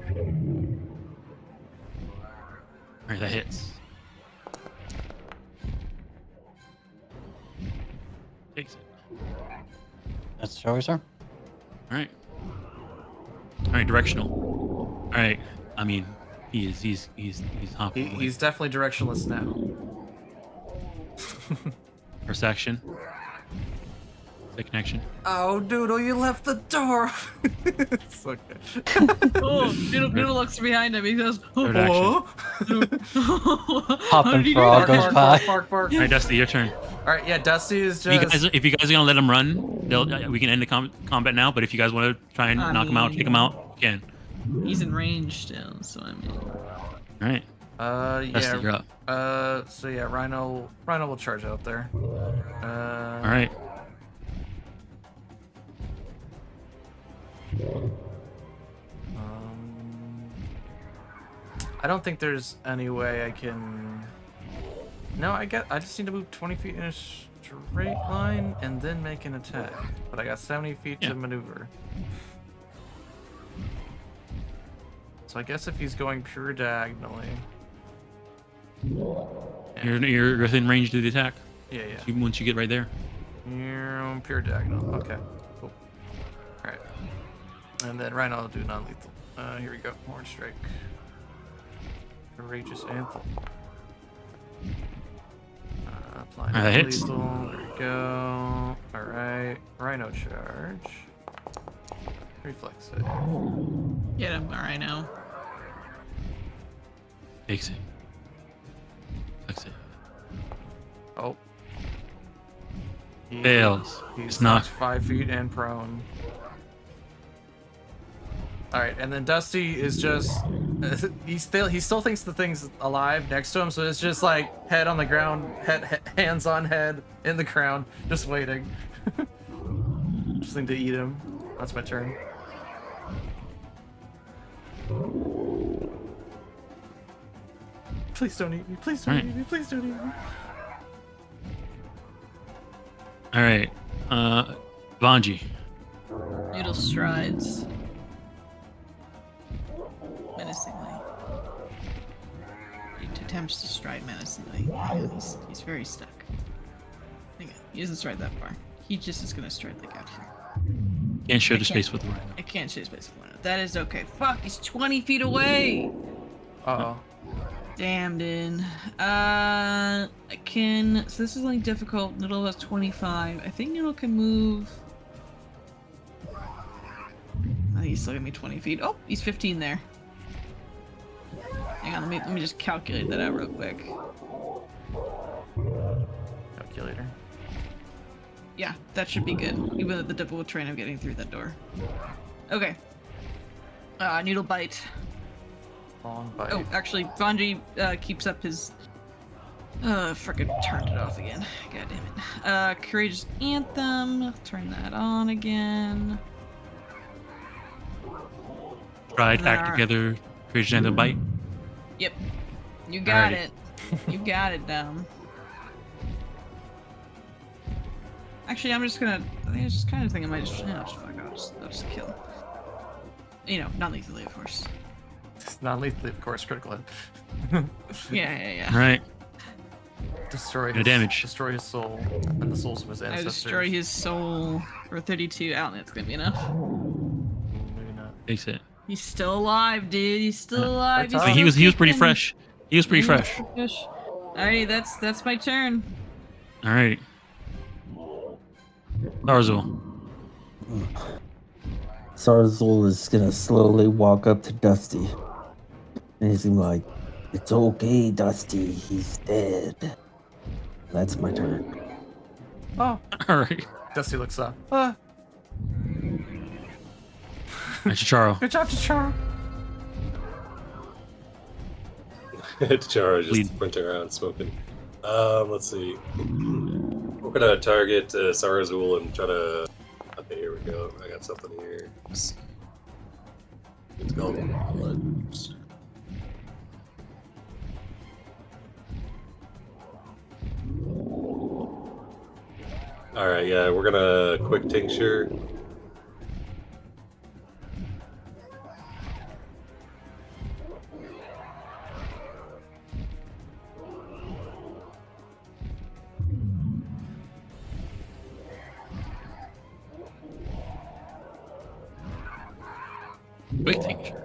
All right, that hits. Takes it. That's Joey's turn. All right. All right, directional. All right. I mean, he's hopping. away. He's definitely directionless now. First action. Second action. Oh, Doodle, you left the door. It's okay. Oh, Noodle looks behind him. He goes, Third "Oh, action. how did you do frog that?" goes by. Bark. All right, Dusty, your turn. All right, yeah, Dusty is If you guys are gonna let him run, we can end the combat now. But if you guys want to try and I knock him out, mean- take him out, you can. He's in range still, so I mean. All right, Dusty, you're yeah. up. So yeah, Rhino will charge out there. All right. I don't think there's any way I can. No, I just need to move 20 feet in a straight line and then make an attack. But I got 70 feet Yeah. to maneuver. So I guess if he's going pure diagonally. You're within range to the attack. Yeah. Once you get right there. You're pure diagonal. Okay. Cool. Alright. And then Rhino will do non-lethal. Here we go. Horn strike. Courageous anthem. Apply That hits. non-lethal. There we go. Alright. Rhino charge. Reflex save. Get him, alright now. Takes it. Flex it. Oh. He- Fails. He's It's not. knocked 5 feet and prone. Alright, and then Dusty is just he still thinks the thing's alive next to him, so it's just like head on the ground, hands on head in the ground, just waiting. Just need to eat him. That's my turn. Please don't eat me. Please don't Alright. eat me. Please don't eat me. All right. Vanji. Noodle strides. Menacingly. He attempts to stride menacingly. He's very stuck. Hang on, he doesn't stride that far. He just is gonna stride like out here. Can't show I the can't- space with the rhino. I can't shoot space for one. That is okay. Fuck, he's 20 feet away! Uh-oh. Damn, dude. I can. So this is like difficult. Noodle has 25. I think Noodle can move. I think he's still gonna be 20 feet. Oh, he's 15 there. Hang on, let me just calculate that out real quick. Calculator. Yeah, that should be good. Even with the difficult terrain of getting through that door. Okay. Needle bite. Long bite. Oh, actually, Vanji keeps up his. Frickin' turned it off again. God damn it. Courageous Anthem. Turn that on again. Try to act together. Courageous Anthem bite. Yep. You got Alrighty. it. You got it, Dom. Actually, I'm just gonna. I think it's just kind of thing I might just. No, just fuck. I'll just kill. You know, non-lethally, of course. It's not lethally, of course, critical hit. Yeah. All right. Destroy No his damage. Destroy his soul and the souls of his I ancestors. destroy his soul for 32. I don't think that's gonna be enough. Maybe not. Takes it. He's still alive, dude. He's still alive. He's I I mean, still he was pretty kicking. fresh. He was pretty Yeah, fresh. Alright, that's my turn. All right. Barzul. Sarzul is gonna slowly walk up to Dusty. And he's gonna be like, "It's okay, Dusty, he's dead." That's my turn. Oh, All right. Dusty looks up. That's Chicharo. Good job, Chicharo. T'Chara just Lead. sprinting around smoking. Let's see. We're gonna target Sarazul and try to. Okay, here we go. I got something here. It's called. All right, yeah, we're gonna quick tincture. Quick tincture.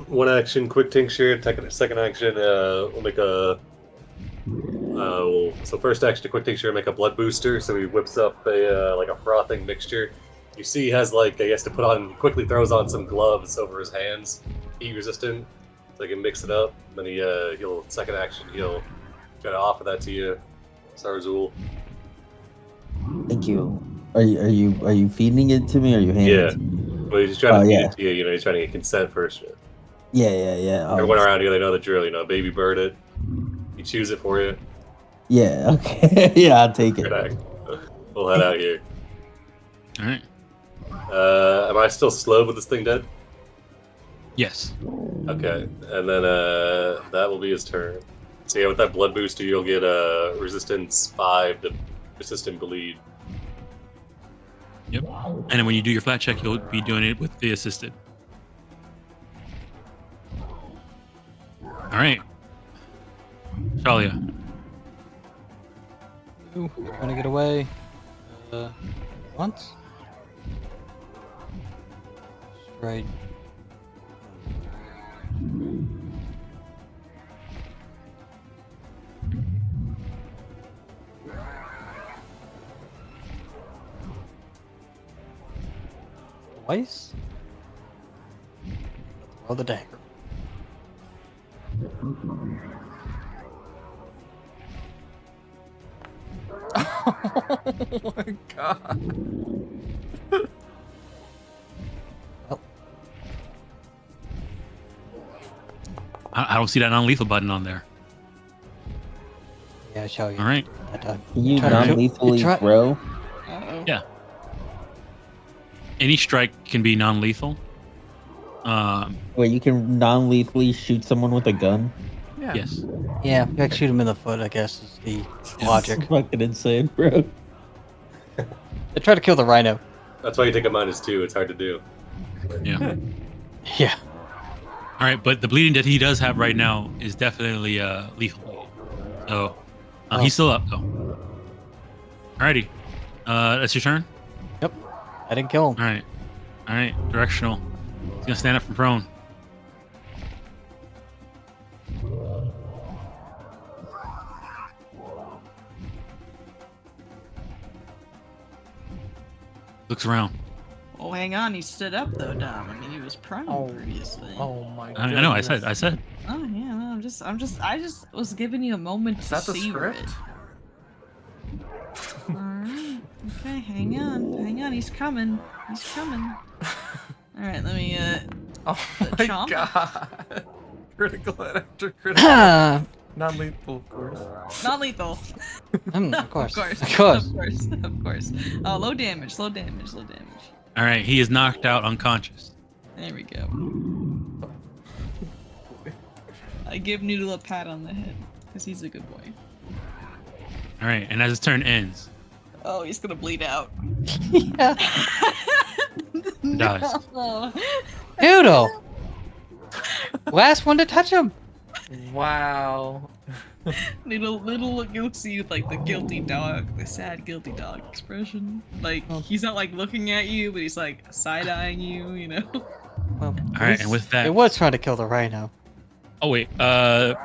One action, quick tincture. Second action, we'll make a. So first action, to quick tincture, make a blood booster. So he whips up a like a frothing mixture. You see, he has like he has to put on. Quickly throws on some gloves over his hands, heat resistant, so he can mix it up. Then he'll second action, he'll try to offer that to you, Sarazul. Thank you. Are you feeding it to me or are you handing Yeah. it to me? Well, he's just trying to feed yeah. it to you. You know, he's trying to get consent first. Yeah. Everyone around here, they know the drill. You know, baby bird it. He chews it for you. Yeah, okay. Yeah, I'll take it. Good act. We'll head out here. All right. Am I still slow with this thing dead? Yes. Okay, and then that will be his turn. So yeah, with that blood booster, you'll get resistance 5 to persistent bleed. Yep. And then when you do your flat check, you'll be doing it with the assisted. All right. Shalia. Ooh, trying to get away. Once. Straight. Twice. Throw the dagger. Oh my god. Oh, I don't see that non-lethal button on there. yeah, I shall you. All right. That time. Can you Try to- non-lethally try- throw? Uh-oh. Yeah. Any strike can be non-lethal. Wait, you can non-lethally shoot someone with a gun? Yeah. Yes. Yeah, I shoot him in the foot, I guess, is the logic. That's fucking insane, bro. They try to kill the rhino. That's why you take a -2. It's hard to do. Yeah. Yeah. All right, but the bleeding that he does have right now is definitely lethal bleeding. So he's still up though. Alrighty. That's your turn. Yep. I didn't kill him. All right. All right. Directional. He's gonna stand up from prone. Looks around. Oh, hang on. He stood up though, Dom. I mean, was prone Oh. previously. Oh my god. I know. I said. Oh yeah, no, I just was giving you a moment Is to that the savor it. script? Alright. Okay, hang on. He's coming. Alright, let me Oh the my chomp. god. Critical hit after critical. Non-lethal, of course. Not lethal. Of course. Of course. Oh, low damage. All right, he is knocked out unconscious. There we go. I give Noodle a pat on the head, because he's a good boy. All right, and as his turn ends, Oh, he's gonna bleed out. Yeah. dies. No. Noodle! Last one to touch him! Wow. Noodle looks at you with like the guilty dog, the sad guilty dog expression. Like he's not like looking at you, but he's like side-eyeing you, you know? Well, All right, and with that, it was trying to kill the rhino. oh wait, all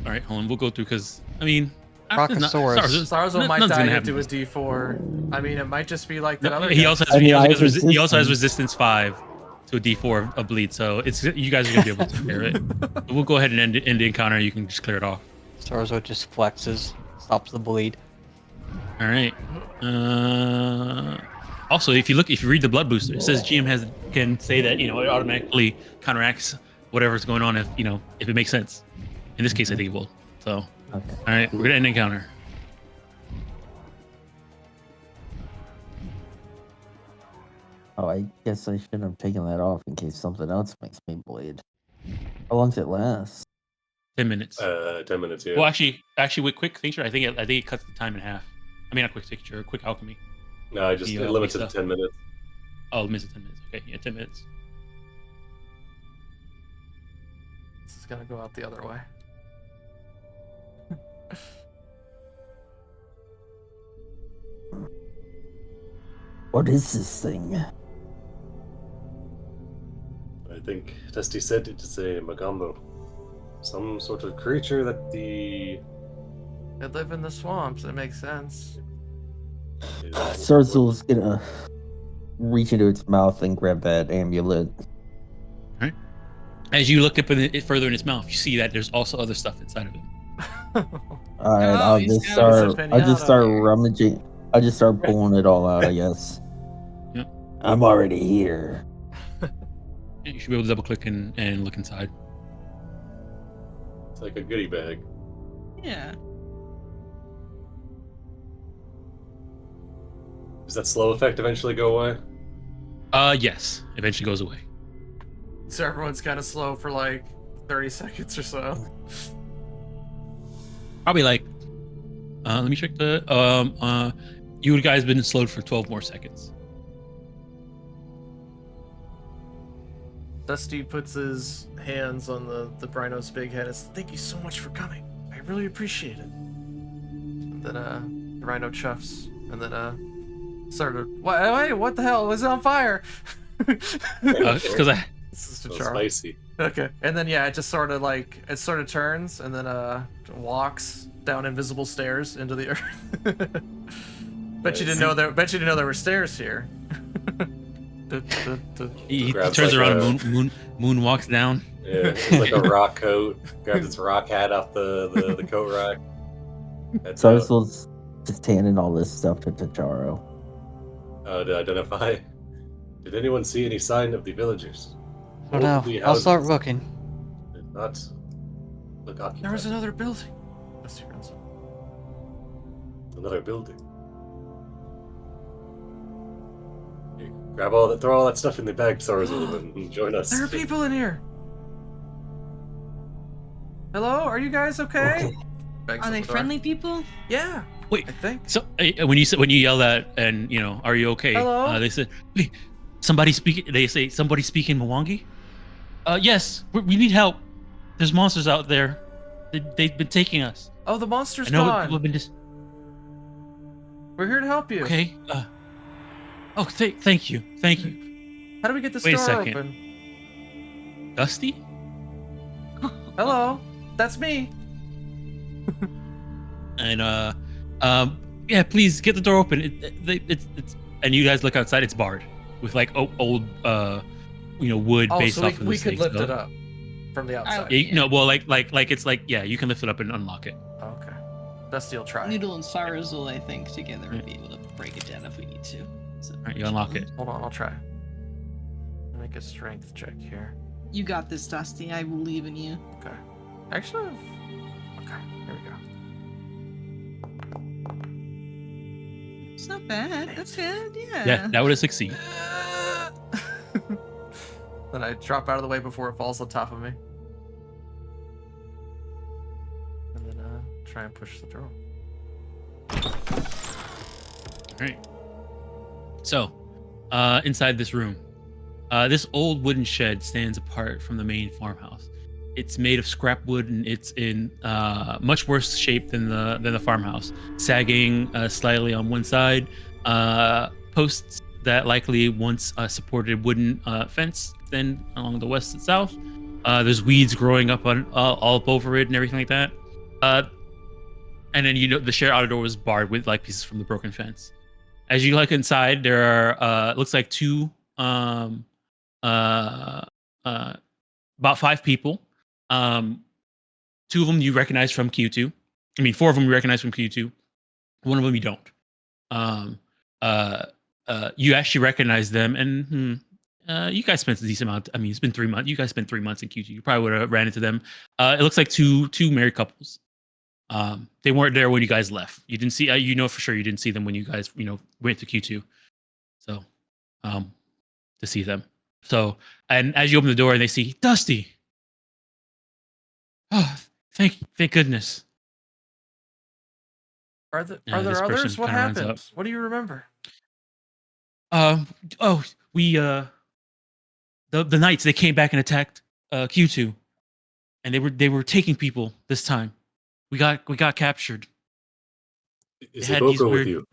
right, hold on. We'll go through because I mean, Brachiosaurus. Sarzo might nothing's die gonna into a happen. D4. I mean, it might just be like that other He guy. also I mean, I have he also has resistance. resistance 5 to a D4 of bleed, so it's you guys are gonna be able to take care of it. We'll go ahead and end the encounter. You can just clear it off. Sarzo just flexes, stops the bleed. All right. Also, if you read the blood booster, it says GM can say that it automatically counteracts whatever's going on if it makes sense. In this case, I think it will. So, all Okay. right, we're gonna end the encounter. Oh, I guess I shouldn't have taken that off in case something else makes me bleed. How long does it last? 10 minutes. 10 minutes, yeah. Well, actually, with quick tincture, I think it cuts the time in half. I mean, not quick tincture, quick alchemy. No, I just it limits it to Lisa. 10 minutes. Oh, it misses 10 minutes. Okay, yeah, 10 minutes. This is gonna go out the other way. What is this thing? I think Dusty said it's a Magaambya. Some sort of creature that They live in the swamps. It makes sense. Sarzo's gonna reach into its mouth and grab that amulet. As you look up further in its mouth, you see that there's also other stuff inside of it. Alright, Oh, I'll he's just got his start. I'll just pinata start here. rummaging. I'll just start pulling it all out. I guess. Yep. I'm already here. You should be able to double click and look inside. It's like a goodie bag. Yeah. Does that slow effect eventually go away? Yes, eventually goes away. So everyone's kind of slow for like 30 seconds or so. Probably like, let me check the you guys been slowed for 12 more seconds. Dusty puts his hands on the Brino's big head and says, "Thank you so much for coming. I really appreciate it." And then the Rhino chuffs and then started. Wait, what the hell? Was it on fire? Because I This is So Tacharo. spicy. Okay, and then yeah, it just sort of turns and then walks down invisible stairs into the earth. Bet you didn't know there were stairs here. he Grabs turns like around a- and moon walks down. Yeah, it's like a rock coat. Grabs its rock hat off the coat rack. That's Sarzo's just handing all this stuff to Tacharo. to identify. Did anyone see any sign of the villagers? I don't know. The I'll start houses looking. did not look occupied. There was another building. Dusty runs. Another building. Here, throw all that stuff in the bag, Sarzo, and join us. There are people in here. Hello, are you guys okay? Bangs Are on they the door. friendly people? Yeah, Wait, I think. so when you yell that and are you okay? Hello? They said, wait, somebody speak. They say somebody speaking Mwangi. Yes, we need help. There's monsters out there. They've been taking us. Oh, the monster's I know gone. people have been just We're here to help you. okay. Thank you. How do we get this Wait a door second. open? Dusty? Hello, that's me. And yeah, please get the door open. It's and you guys look outside. It's barred. with like old wood Oh, based so off of we this could thing. lift So- it up from the outside. Yeah, no, well, like it's like you can lift it up and unlock it. Okay. Dusty will try. Noodle and Cyrus will, I think, together will be able to break it down if we need to. So, All right, you unlock it. Hold on, I'll try. Make a strength check here. You got this, Dusty. I believe in you. Okay. Actually, okay. Here we go. It's not bad. That's good. Yeah. Yeah, that would have succeeded. Then I drop out of the way before it falls on top of me. And then try and push the door. All right. So, inside this room, this old wooden shed stands apart from the main farmhouse. It's made of scrap wood and it's in much worse shape than the farmhouse, sagging slightly on one side. Posts that likely once supported wooden fence then along the west and south. There's weeds growing up on all up over it and everything like that. And then the shared outer door was barred with like pieces from the broken fence. As you look inside, there are looks like about 5 people. 2 of them you recognize from Kiutu. I mean, 4 of them you recognize from Kiutu. 1 of them you don't. You actually recognize them, and you guys spent a decent amount. I mean, it's been 3 months. You guys spent 3 months in Kiutu. You probably would have ran into them. It looks like two married couples. They weren't there when you guys left. You didn't see. For sure you didn't see them when you guys went to Q2. So, to see them. So, and as you open the door and they see Dusty. Oh, thank goodness. Are there this others? person What kinda runs happened? up. What do you remember? We the knights, they came back and attacked Q2, and they were taking people this time. We got captured. Is They had these Iboko with weird you?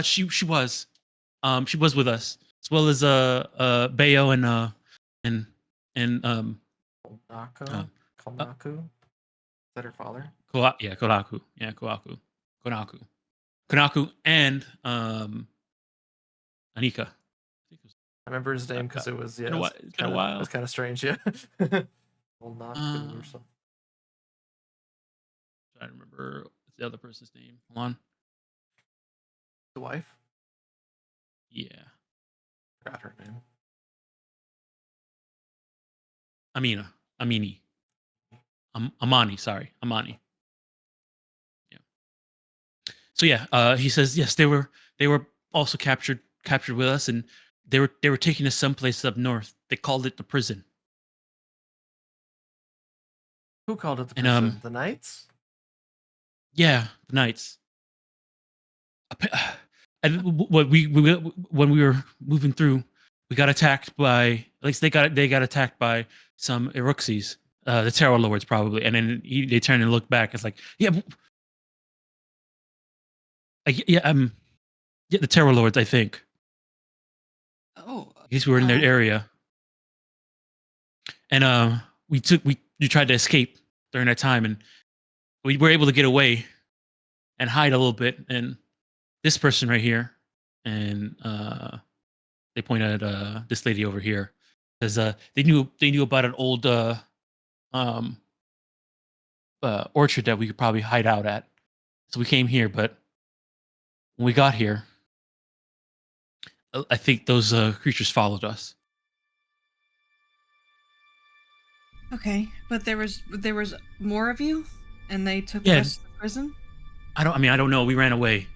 She was with us, as well as Bayo and Konako? Konaku? Is that her father? Konaku, and Anika. I remember his name because it was been a while- it's been a while. It was kind of strange, yeah. Konaku or something. I don't remember what's the other person's name. Hold on. The wife? Yeah. Forgot her name. Amini. Amani. Sorry, Amani. Yeah. So yeah, he says yes. They were also captured with us, and they were taking us someplace up north. They called it the prison. Who called it the And, prison? The Knights? Yeah, the knights. And when we were moving through, we got attacked by, at least they got attacked by some Iruxes, the Terror Lords probably. And then they turned and looked back. It's like, yeah, the Terror Lords, I think. Oh. I guess we were in their area. And we tried to escape during that time, and we were able to get away and hide a little bit. And this person right here, and they point at this lady over here, because they knew about an old orchard that we could probably hide out at. So we came here, but when we got here, I think those creatures followed us. Okay, but there was more of you, and they took Yeah. us to the prison. I don't know. We ran away.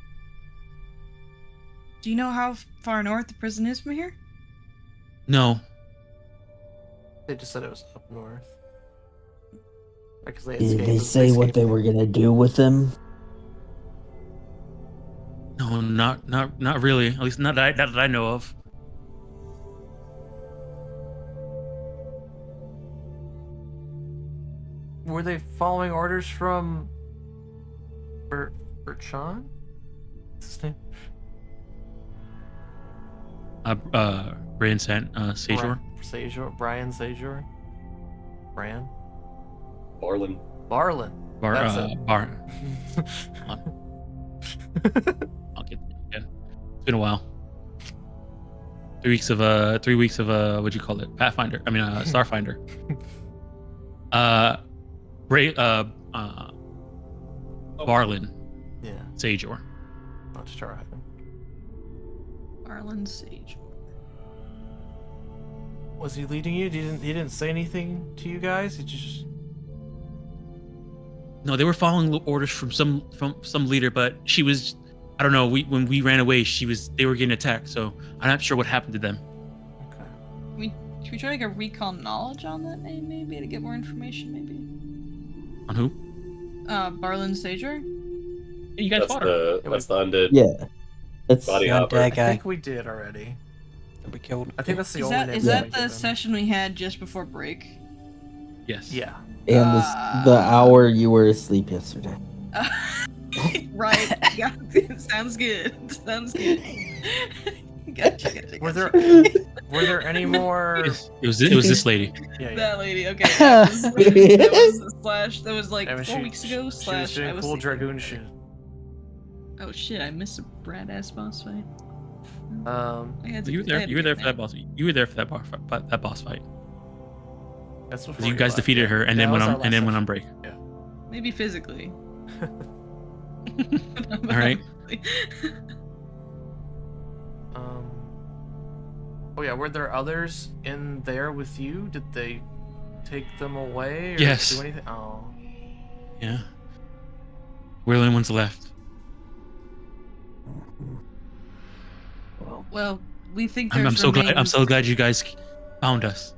Do you know how far north the prison is from here? No. They just said it was up north. Because Did they say what they were gonna do with them? No, not really. At least not that I know of. Were they following orders from Berchan? What's his name? Brian Sajor. Brian Sajor. Bran? Barlin. Barlin. That's it. I'll get it again. It's been a while. 3 weeks of what'd you call it? Pathfinder. I mean, Starfinder. Barlin, Yeah. Sajor. Not sure. Arlen Sage. Was he leading you? He didn't say anything to you guys? Did you just? No, they were following orders from some leader, but she was, I don't know. When we ran away, they were getting attacked. So I'm not sure what happened to them. Okay. Should we try to get recon knowledge on that name, maybe, to get more information, maybe? On who? Barlin Sager? You guys fought her. That's the undead Yeah. That's body Yeah, hopper. that I guy think we did already. that we killed. I think that's the Is only that name is we that haven't the given. session we had just before break? Yes. Yeah. and the hour you were asleep yesterday. Right. Yeah. Sounds good. Sounds good. Gotcha. Were there any more? It was this lady. Yeah. That lady. Okay. That was slash. That was like I mean, 4 weeks ago. She was Slash. doing cool dragoon shit. Oh shit! I missed a brad ass boss fight. I had to, You were there. I had You were to there get for that boss. You were there for that boss fight. That's 'Cause before you guys left, defeated yeah. her, and Yeah, then that went was our on last and then went on session. break. Yeah. Maybe physically. All right. Oh yeah, were there others in there with you? Did they take them away or Yes. do anything? Oh. Yeah. We're the only ones left. Well, we think I'm there's so glad. I'm remains- so glad you guys found us.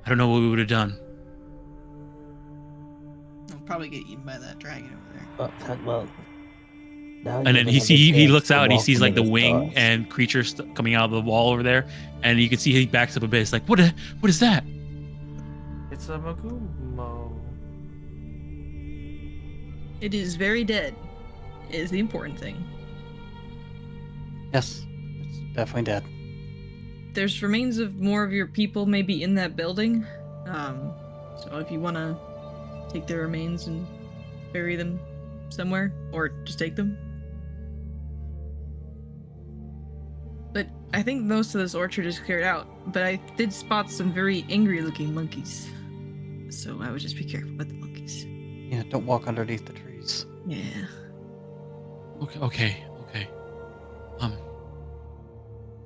I don't know what we would have done. We'll probably get eaten by that dragon over there. Well, now And you then have he another chance looks to out and he walk sees like into the this wing box. and creatures coming out of the wall over there, and you can see he backs up a bit. It's like, what is that? It's a Magaambya. It is very dead. Is the important thing. Yes, it's definitely dead. There's remains of more of your people maybe in that building. So if you want to take their remains and bury them somewhere, or just take them. But I think most of this orchard is cleared out. But I did spot some very angry-looking monkeys. So I would just be careful with the monkeys. Yeah, don't walk underneath the trees. Yeah. Okay.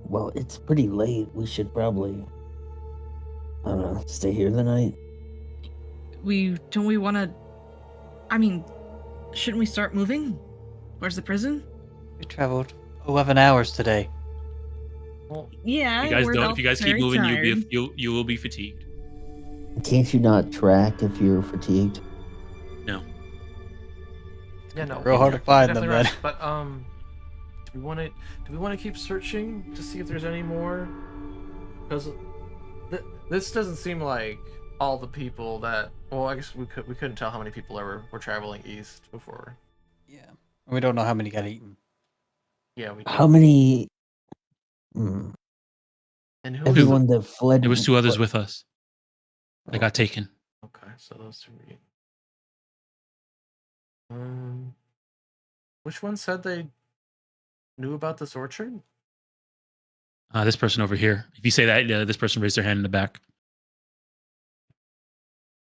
Well, it's pretty late. We should probably, I don't know, stay here the night. Don't we want to? I mean, shouldn't we start moving? Where's the prison? We traveled 11 hours today. Well, Yeah, If you we're if you guys keep very moving, tired. you will be fatigued. Can't you not track if you're fatigued? No. yeah, no. Real hard to find them, definitely man. rest, But do we want to keep searching to see if there's any more? Because this doesn't seem like all the people that. Well, I guess we couldn't tell how many people were traveling east before. Yeah. We don't know how many got eaten. Yeah, we. How many? And who? Everyone that fled. There was 2 others with us that got taken. Okay, so those 3. Which one said they knew about this orchard? This person over here. If you say that, this person raised their hand in the back.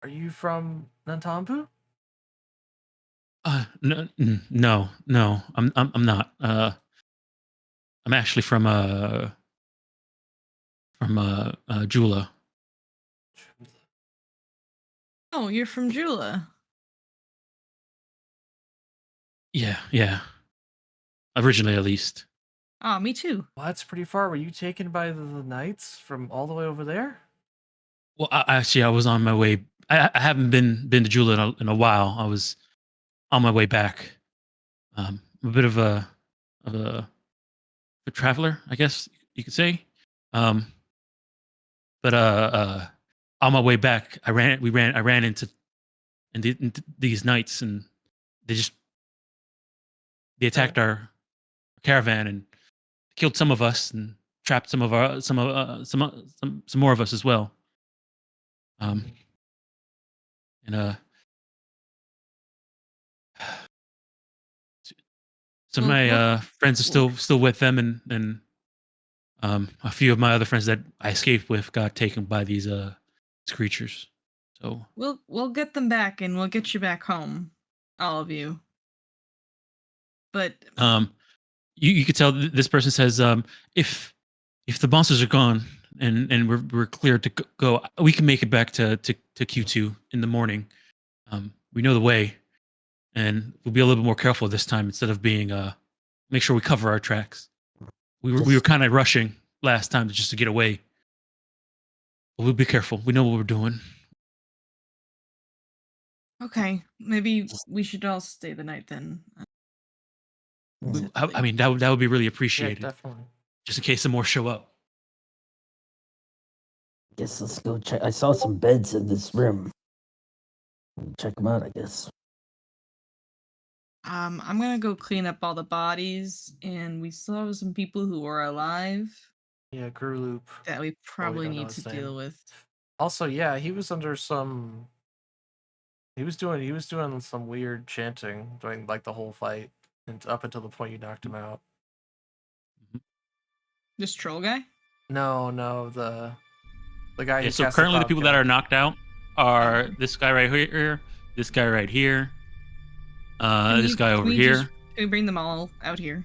Are you from Nantambu? No. I'm not. I'm actually from Jula. Oh, you're from Jula. Yeah. Originally, at least. Ah, me too. Well, that's pretty far. Were you taken by the knights from all the way over there? Well, I was on my way. I haven't been to Jula in a while. I was on my way back. A bit of a traveler, I guess you could say. But on my way back, I ran into these knights, and they attacked our caravan and killed some of us and trapped some more of us as well. And some of my friends are still with them, and A few of my other friends that I escaped with got taken by these creatures. So We'll get them back, and we'll get you back home, all of you. But you could tell this person says, if the monsters are gone and we're clear to go, we can make it back to Q2 in the morning. We know the way, and we'll be a little bit more careful this time instead of being make sure we cover our tracks. We were kind of rushing last time just to get away. But we'll be careful. We know what we're doing. okay, maybe we should all stay the night then. I mean, that would be really Yeah, appreciated, definitely. just in case some more show up. Guess let's go check. I saw some beds in this room. Check them out, I guess. I'm gonna go clean up all the bodies, and we still have some people who are alive Yeah, Gruloop. that we probably don't know need to his deal name. with. Also, yeah, he was under some. He was doing some weird chanting during like the whole fight, and up until the point you knocked him out. This troll guy? No, the guy who Yeah, so cast the currently the cloud people that kill. are knocked out are this guy right here, this guy right here, this guy over here. Can we bring them all out here?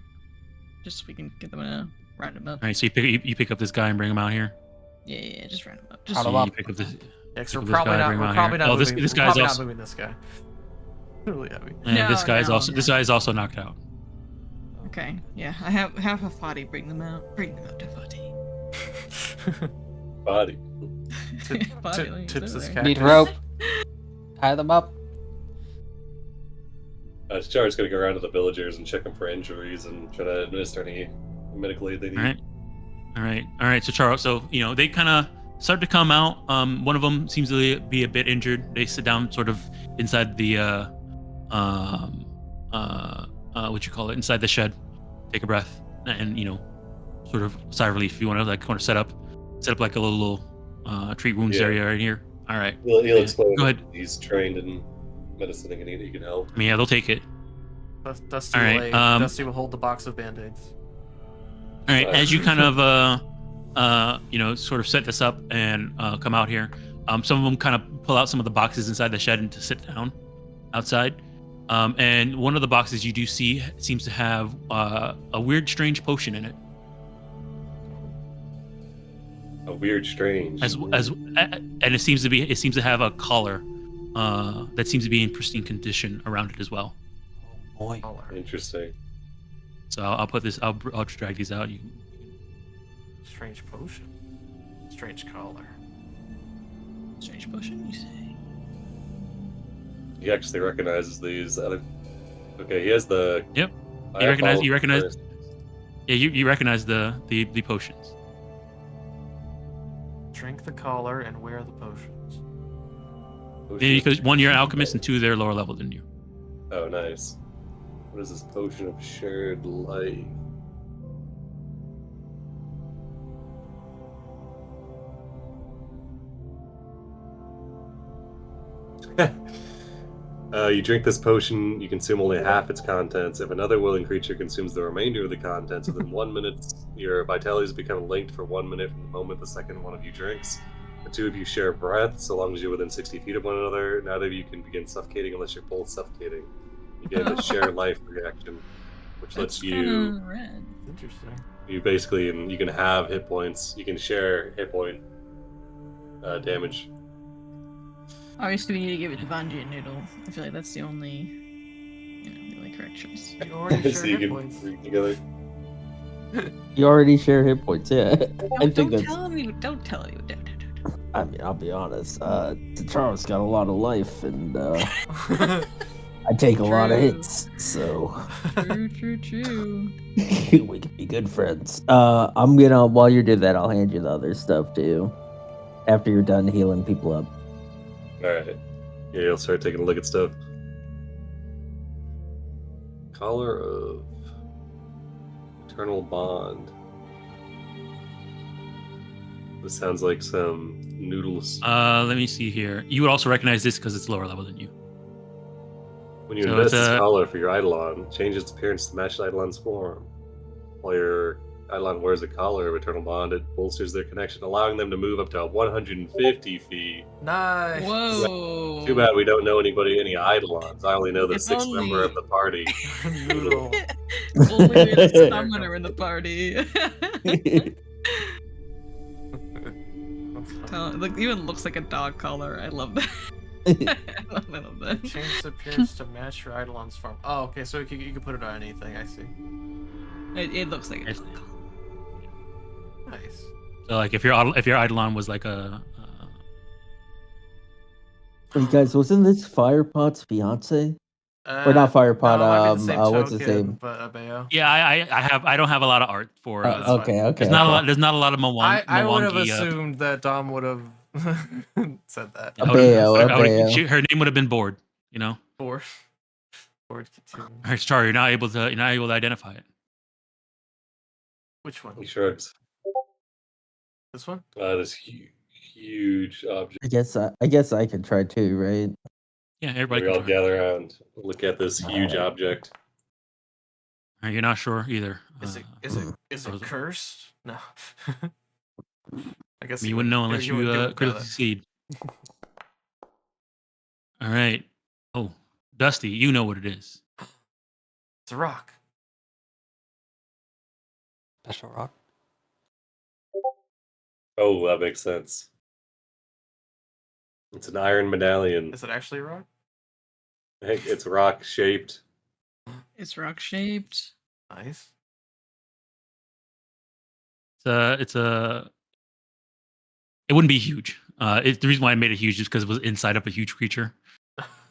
Just so we can get them in a round them up. All right, so you pick up this guy and bring him out here. Yeah, just round them up. Round 'em So up. you pick up this. Yeah, 'cause pick we're up this probably guy, not. bring him We're out probably here. not Oh, moving. this We're guy's probably also. not moving this guy. Really heavy. And this guy's No, also. no. This guy's also knocked out. Okay, yeah, I have a Fadi. Bring them out to Fadi. Body. Fadi, let me Tips sit his there. cat. Need rope. Tie them up. Char's gonna go around to the villagers and check them for injuries and try to administer any medical aid they need. All right. So Charles, so they kind of start to come out. One of them seems to be a bit injured. They sit down, sort of inside the what you call it, inside the shed, take a breath, and sort of sigh of relief. If you want to kind of set up like a little treat wounds Yeah. area right here. All right. He'll Yeah. explain. Go ahead. He's trained in medicine and he can help. I mean, yeah, they'll take it. Dusty, All right, Dusty will hold the box of band-aids. All right, as you kind of sort of set this up and come out here, some of them kind of pull out some of the boxes inside the shed and to sit down outside. And one of the boxes you do see seems to have a weird, strange potion in it. A weird, strange. And it seems to have a collar that seems to be in pristine condition around it as well. Boy. Interesting. So I'll put this. I'll drag these out. Strange potion. Strange collar. Strange potion, you say? He actually recognizes these other. Okay, he has the. Yep. I You recognize. followed You recognize. first. Yeah, you recognize the potions. Drink the collar and wear the potions. Yeah, because one, you're an alchemist, and two, they're lower level than you. Oh, nice. What is this potion of shared life? You drink this potion, you consume only half its contents. If another willing creature consumes the remainder of the contents within 1 minute, your vitalities become linked for 1 minute from the moment the second one of you drinks. The two of you share breath, so long as you're within 60 feet of one another. Neither of you can begin suffocating unless you're both suffocating. You get a share life reaction, which lets you. Red. Interesting. You basically you can have hit points. You can share hit point damage. Obviously, we need to give it to Vanji and Noodle. I feel like that's the only correct choice. You already So share you hit can points. read together. You already share hit points, yeah. I think Don't that's. tell anyone. Don't tell anyone. Don't. I mean, I'll be honest. Charles got a lot of life, and I take a lot of True. hits, so True. we can be good friends. I'm gonna while you're doing that, I'll hand you the other stuff too. After you're done healing people up. Alright. Yeah, you'll start taking a look at stuff. Collar of Eternal Bond. This sounds like some noodles. Let me see here. You would also recognize this because it's lower level than you. When you so invest it's this a- collar for your Eidolon, change its appearance to match the Eidolon's form. While your Eidolon wears a collar of eternal bond. It bolsters their connection, allowing them to move up to 150 feet. Nice. Whoa. Too bad we don't know any Eidolons. I only know the If sixth member only. of the party. Noodle. Only we had a summoner in the party. Look, even looks like a dog collar. I love that. I love that. Change its appearance to match your Eidolon's form. Oh, okay, so you can put it on anything, I see. It looks like a dog collar. Nice. So like if your Eidolon was like a Wait, guys, wasn't this Firepot's fiance? Or not Firepot, No, it might be the same what's his token, name? but Abeo. yeah, I don't have a lot of art for That's fine. Okay. there's not a lot of I would have Mwangi, assumed that Dom would have said that. Abeo. her name would have been bored, you know. Board Kiutu. Her star, you're not able to identify it. Which one? He shrugs. This one? This huge object. I guess I can try too, right? Yeah, everybody We can all try. gather around, look at this huge Alright. object. You're not sure either. Is it those- cursed? No. I guess you wouldn't know unless you wouldn't know critically that. succeed. All right. Oh, Dusty, you know what it is. It's a rock. Special rock. Oh, that makes sense. It's an iron medallion. Is it actually a rock? I think it's rock shaped. It's rock shaped. Nice. It wouldn't be huge. The reason why I made it huge is because it was inside of a huge creature.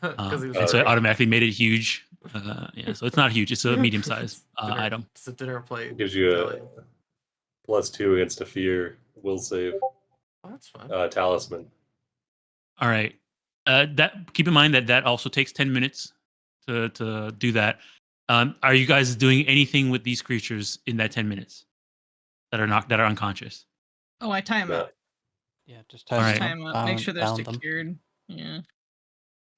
'Cause he was And so it Okay. automatically made it huge. Yeah, so it's not huge. It's a medium sized item. It's a dinner plate. Gives you jelly. a +2 against a fear will save. Oh, that's fine. Talisman. All right. That keep in mind that also takes 10 minutes to do that. Are you guys doing anything with these creatures in that 10 minutes that are unconscious? Oh, I tie him Yeah. up. Yeah, just All right. Tie him up. Make sure they're bound them. secured. Yeah.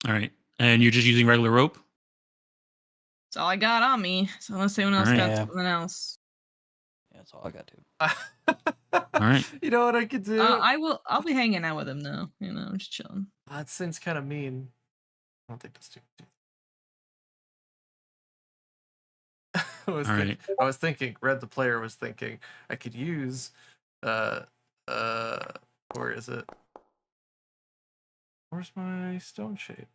All right. And you're just using regular rope? That's all I got on me. So unless anyone else Alright. got Yeah. something else. Yeah, that's all I got to. All right. You know what I could do? I'll be hanging out with him though. You know, just chilling. That seems kind of mean. I don't think that's too. I was thinking. Red the player was thinking. I could use, where is it? Where's my stone shape?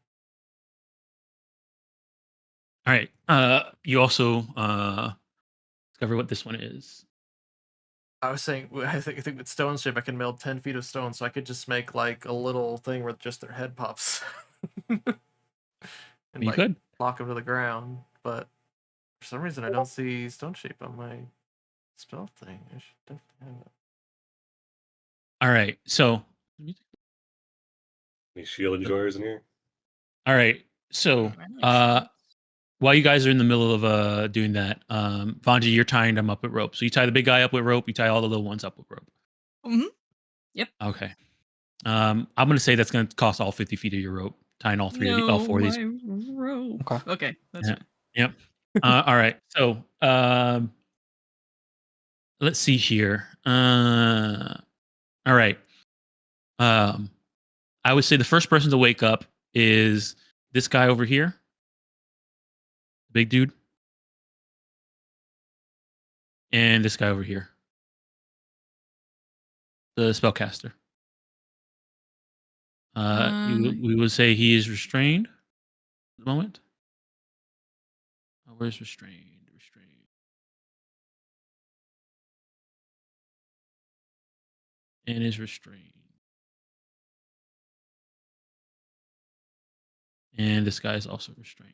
All right. You also discover what this one is. I was saying, I think with stone shape, I can meld 10 feet of stone, so I could just make like a little thing where just their head pops. And You like, could. lock them to the ground, but for some reason I don't see stone shape on my spell thing. I should definitely have it. All right. So, Any shield enjoyers in here? all right. So, while you guys are in the middle of doing that, Vanji, you're tying them up with rope. So you tie the big guy up with rope. You tie all the little ones up with rope. Mhm. Yep. Okay. I'm gonna say that's gonna cost all 50 feet of your rope, tying all four of these. Rope. Okay, that's Yeah. fine. Yep. All right. So let's see here. All right. I would say the first person to wake up is this guy over here. Big dude. And this guy over here. The spellcaster. We would say he is restrained at the moment. Where's restrained? And is restrained. And this guy is also restrained.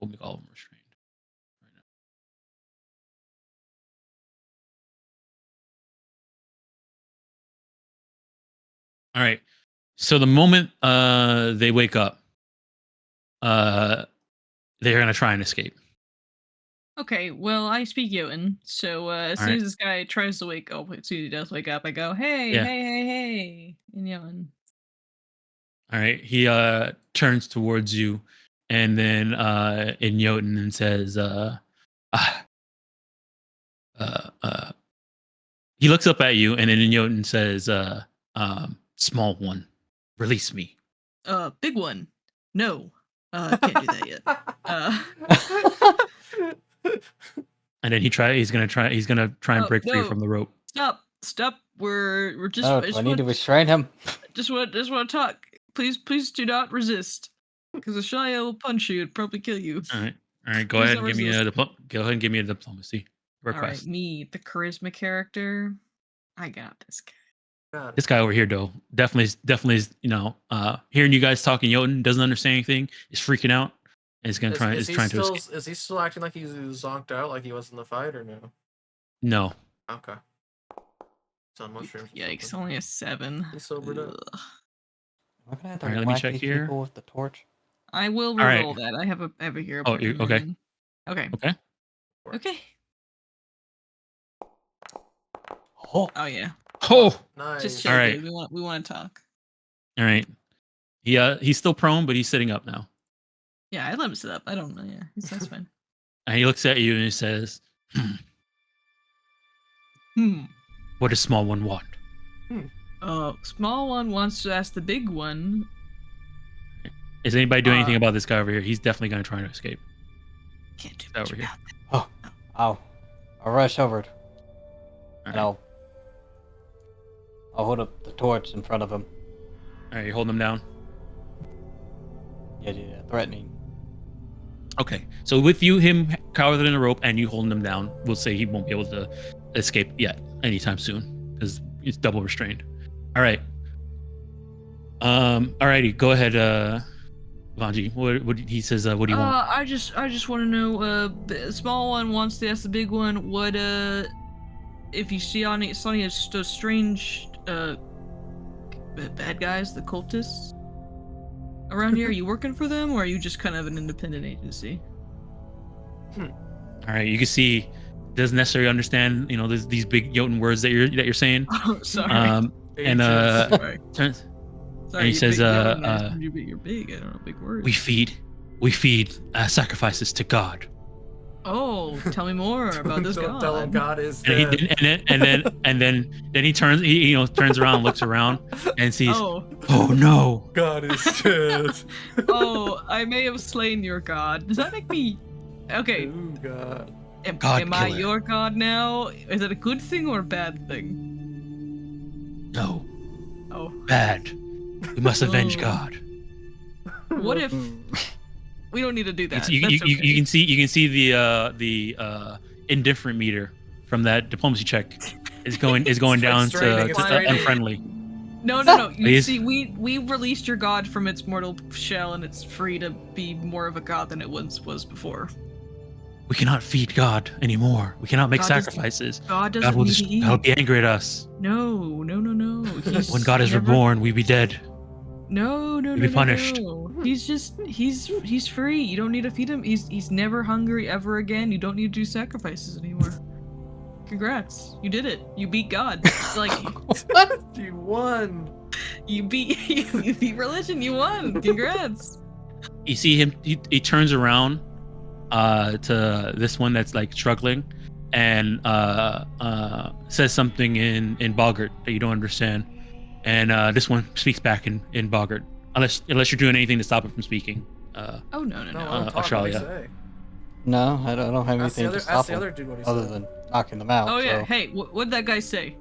We'll make all of them restrained right now. All right. So the moment they wake up, they're gonna try and escape. Okay, well, I speak Jotun, so as soon as this guy tries to wake up, as soon as he does wake up, I go, hey, Yeah. hey, in Jotun. All right. He turns towards you and then in Jotun and says, he looks up at you, and then in Jotun says, small one, release me. Big one. No. Can't do that yet. And then he's gonna try and break free no. from the rope. Stop. We're just Oh, do I need to restrain him? Just want to talk. Please do not resist. Because Ashaya will punch you and probably kill you. All right. Go ahead and give me a diplomacy request. All right, me, the charisma character. I got this guy. This guy over here, though, definitely, hearing you guys talking Jotun, doesn't understand anything, is freaking out, and is trying to escape. Is he still acting like he's zonked out, like he was in the fight, or no? No. Okay. It's on mushrooms. Yikes! Only a 7. He's sobered up. Am I gonna have to Alright, let me check here. people with the torch? I will roll that. I have a hero. Oh, point okay. Okay. Okay. Oh, yeah. Oh. Nice. Just All right. we want to talk. All right. He's still prone, but he's sitting up now. Yeah, I let him sit up. I don't know. Yeah, that's fine. And he looks at you and he says, What does small one want? Small one wants to ask the big one. Is anybody doing anything about this guy over here? He's definitely going to try to escape. Can't do much over here. I'll rush over it. All And right. I'll hold up the torch in front of him. All right, you're holding him down. Yeah, threatening. Okay, so with him cowered in a rope, and you holding him down, we'll say he won't be able to escape yet anytime soon because he's double restrained. All right. Alrighty, go ahead, Vanji. What he says? What do you want? I just want to know. The small one wants to ask the big one. What if you see any those strange bad guys, the cultists around here? Are you working for them, or are you just kind of an independent agency? All right, you can see doesn't necessarily understand, these big Jotun words that you're saying. Oh, sorry. And Sorry. turns. Sorry, And he says, you're big. I don't know, big words. We feed sacrifices to God. Oh, tell me more about this Don't god. tell him God is dead. And then he turns turns around, looks around, and sees. Oh No! God is dead. Oh, I may have slain your god. Does that make me okay? Ooh, God. Am I killer. your god now? Is it a good thing or a bad thing? No, Oh, bad. We must avenge Oh. God. what if we don't need to do that? You That's okay. can see the indifferent meter from that diplomacy check is going down straining, it's to straining. unfriendly. No. You Please? see, we released your god from its mortal shell, and it's free to be more of a god than it once was before. We cannot feed God anymore. We cannot make God doesn't- sacrifices. God doesn't God will need to eat. God will be angry at us. No. When God is reborn, we be dead. No. We'll be punished. No. He's free. You don't need to feed him. He's never hungry ever again. You don't need to do sacrifices anymore. Congrats. You did it. You beat God. Like You won. you beat religion. You won. Congrats. You see him. He turns around to this one that's like struggling, and says something in boggart that you don't understand. And this one speaks back in boggart, unless you're doing anything to stop it from speaking. Oh no. No, I don't talk. What do you Australia. say? No, I don't have Ask anything to stop the him other dude what he other said. than knocking them out. Oh yeah. so- Hey, what'd that guy say?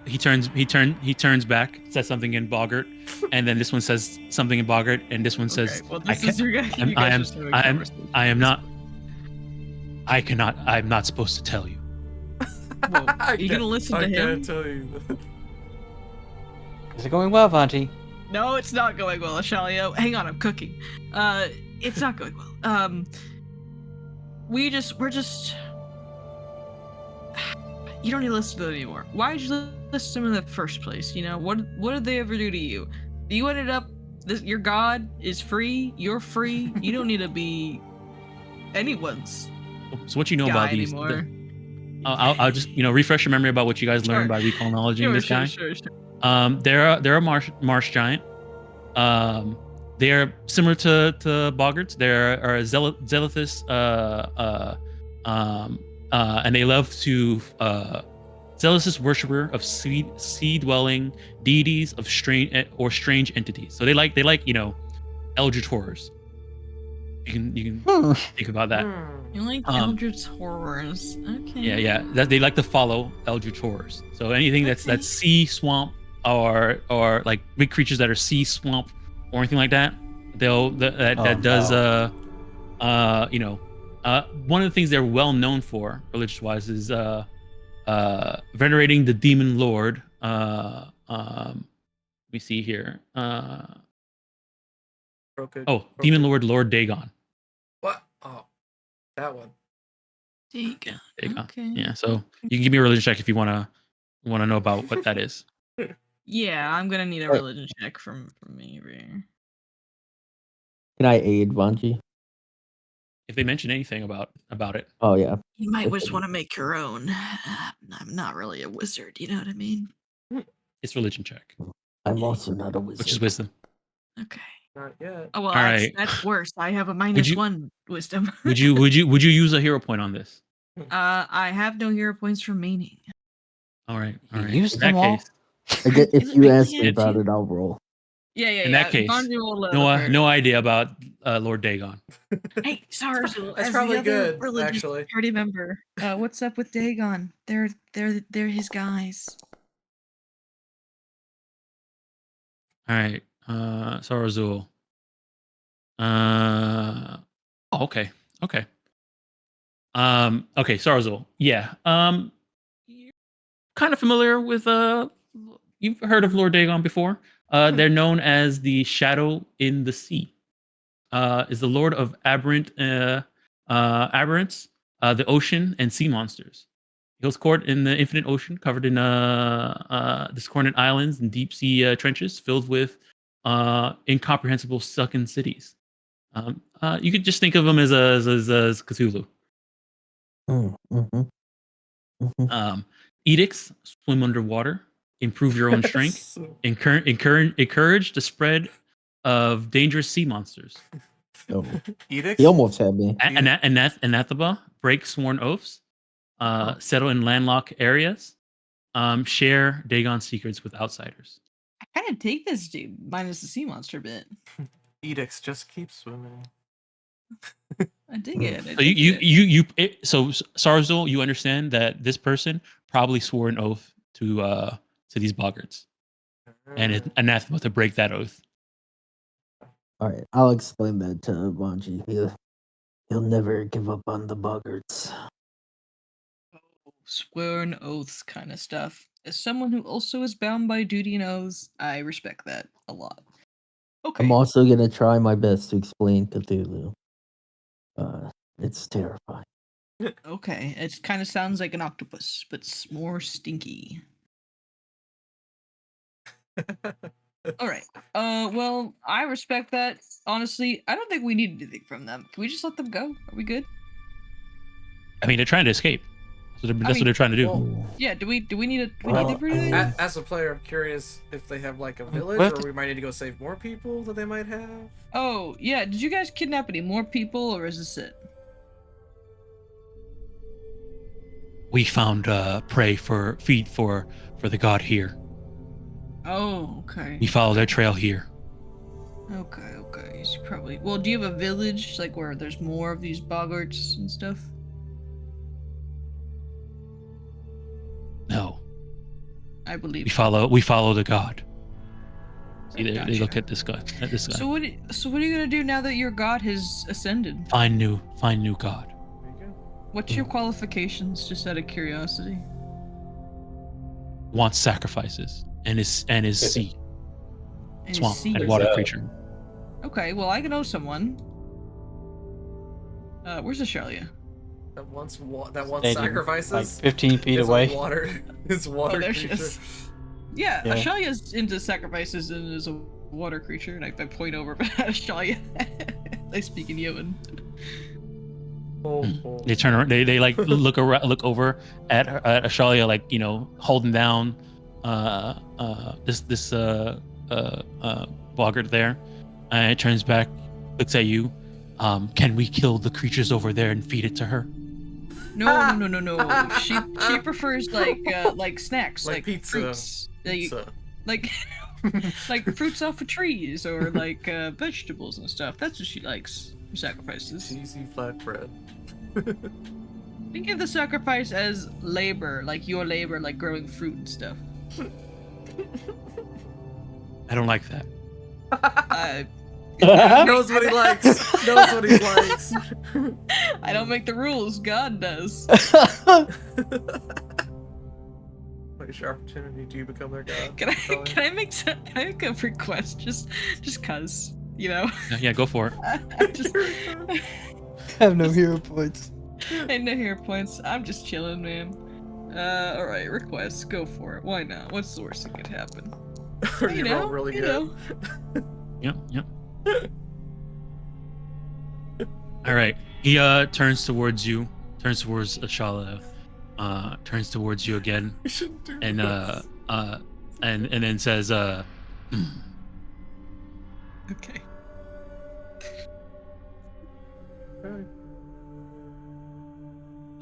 He turns back, says something in boggart, and then this one says something in boggart, and this one says, Okay, well, I this is your guy. You guys are just having a conversation. I'm not supposed to tell you. Whoa, are you gonna listen to I him? can't tell you. Is it going well, Vanti? No, it's not going well, Ashalio. Hang on, I'm cooking. It's not going well. We're just. You don't need to listen to them anymore. Why did you listen to them in the first place? What did they ever do to you? You ended up. Your god is free. You're free. You don't need to be anyone's So what you know guy about these? anymore. I'll just refresh your memory about what you guys learned by recall knowledging this guy. Sure. They're a marsh giant. They're similar to boggarts. They're zealous, and they love to zealous worshiper of sea dwelling deities of strange entities. So they like eldritch horrors. You can think about that. You like Eldritch horrors? Okay. Yeah. They like to follow eldritch horrors. So anything that's sea, swamp, or like big creatures that are sea, swamp, or anything like that, does one of the things they're well known for religious wise is venerating the demon lord. Let me see here. Demon Lord Dagon. What? Oh, that one. Dagon. Okay. Yeah, so you can give me a religion check if you wanna know about what that is. Yeah, I'm gonna need a religion check from me over here. Can I aid Vanji? If they mention anything about it. Oh yeah. You might just want to make your own. I'm not really a wizard, you know what I mean? It's religion check. I'm also not a wizard. Which is wisdom. Okay. Not yet. Oh well, All right. that's worse. I have a -1 wisdom. would you use a hero point on this? I have no hero points remaining. All right. Use In them that all. case, If you ask me can't about do- it, I'll roll. Yeah. in that case, Bonzi will let her. no idea about Lord Dagon. Hey, Sarzo, That's as probably the other good, religious actually. party member. What's up with Dagon? They're his guys. All right. Sarazul. Okay. Okay, Sarazul. Yeah. You're kind of familiar with you've heard of Lord Dagon before. They're known as the Shadow in the Sea. Is the Lord of aberrants, the ocean and sea monsters. He holds court in the infinite ocean, covered in discordant islands and deep sea trenches filled with incomprehensible sunken cities. You could just think of him as Cthulhu. Edicts: swim underwater, improve your own strength, encourage the spread of dangerous sea monsters. Oh. Edicts? He almost had me. Anathema: break sworn oaths, settle in landlocked areas, share Dagon's secrets with outsiders. I kind of take this dude minus the sea monster bit. Edicts: just keep swimming. I dig it. So Sarzul, you understand that this person probably swore an oath to these boggarts, and it's anathema to break that oath. All right, I'll explain that to Vanji. He'll never give up on the boggarts. Sworn oaths kind of stuff. As someone who also is bound by duty and oaths, I respect that a lot. Okay. I'm also gonna try my best to explain Cthulhu. It's terrifying. Okay, it kind of sounds like an octopus, but more stinky. All right. Well, I respect that. Honestly, I don't think we need anything from them. Can we just let them go? Are we good? I mean, they're trying to escape. That's what they're trying to do. Well, yeah. Do we need need them for I mean, anything? As a player, I'm curious if they have like a village, What? or we might need to go save more people that they might have. Oh, yeah. Did you guys kidnap any more people, or is this it? We found prey for feed for the god here. Oh, okay. We follow their trail here. Okay. You should probably. Well, do you have a village like where there's more of these boggarts and stuff? No, I believe. we follow the god. See, they Gotcha. look at this guy. So what are you gonna do now that your god has ascended? Find new god. There you go. What's your qualifications, just out of curiosity? Wants sacrifices and is sea, And swamp, see- and water that? creature. Okay, well I know someone. Where's Ashalia? That once Stayed sacrifices. like 15 feet is away. A water. Is water Oh, there she creature. is. Yeah, Yeah. Ashalia's into sacrifices and is a water creature, and I point over at Ashalia. They speak in Yemen. Oh. They turn around. They like look over at Ashalia, like holding down this boggart there. It turns back, looks at you. Can we kill the creatures over there and feed it to her? No. She prefers like snacks, Like like pizza. fruits, Pizza. like fruits off of trees or like vegetables and stuff. That's what she likes for sacrifices. Cheesy flatbread. Think of the sacrifice as labor, like your labor, like growing fruit and stuff. I don't like that. Knows what he likes. Knows what he likes. I don't make the rules. God does. What's your opportunity? Do you become their god? Can I make a request? Just cause, you know. Yeah, go for it. I have no hero points. I have no hero points. I'm just chilling, man. All right, request. Go for it. Why not? What's the worst that could happen? Or you roll really good. Yep. All right. He turns towards you, turns towards Ashala, turns towards you again, We shouldn't do and this. and then says, Okay.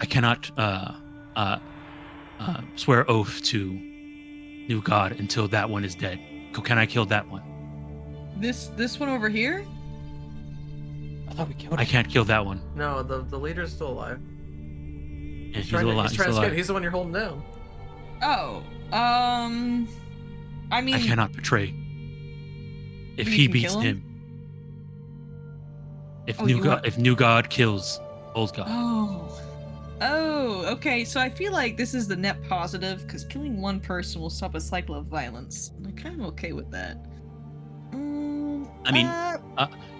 I cannot swear oath to new god until that one is dead. Can I kill that one? This one over here? I thought we killed I him. can't kill that one. No, the leader's still alive. And he's Trying to- alive. He's He's trying to alive. escape. He's the one you're holding down. Oh, I mean, I cannot betray. If You he can beats kill him? him, if Oh, you new god kills old god. Oh, okay. So I feel like this is the net positive because killing one person will stop a cycle of violence. I'm kind of okay with that. I mean,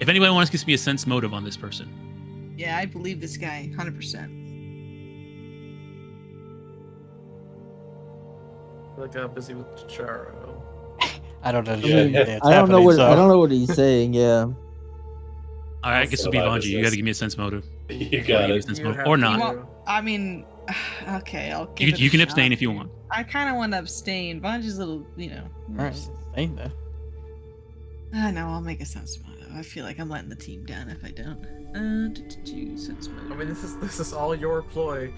if anybody wants to give me a sense motive on this person, yeah, I believe this guy 100%. Like busy with Charo. I don't understand. Yeah. It's I don't know happening, what so. I don't know what he's saying. Yeah. all right, I guess it'll be Survive Vanji. You got this. to give me a sense motive. You got Give me a it. sense You motive. have Or to- not. I mean, okay, I'll give it a You can shot abstain if you here. want. I kind of want to abstain. Vanji's a little, you know. Alright, staying there. No, I'll make a sense motive. I feel like I'm letting the team down if I don't. Sense motive. I mean, this is all your ploy.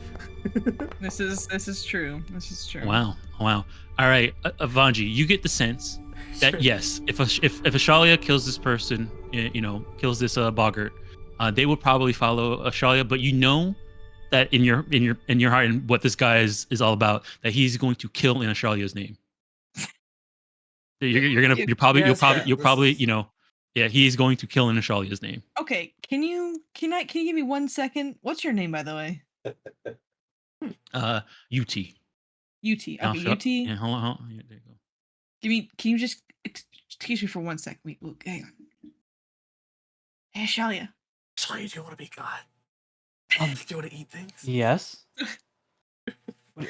This is true. This is true. Wow. All right, Vanji, you get the sense that yes, if Ashalia kills this person, kills this boggart, they will probably follow Ashalia. But you know that in your heart and what this guy is all about, that he's going to kill in Ashalia's name. You'll probably he's going to kill in Ashalia's name. Okay, can you give me 1 second? What's your name, by the way? UT. UT. Okay, UT. Yeah, hold on. Yeah, there you go. Can you just excuse me for 1 second? Wait, look, hang on. Hey, Shalia. Shalia, do you want to be God? Um, Do you want to eat things? Yes.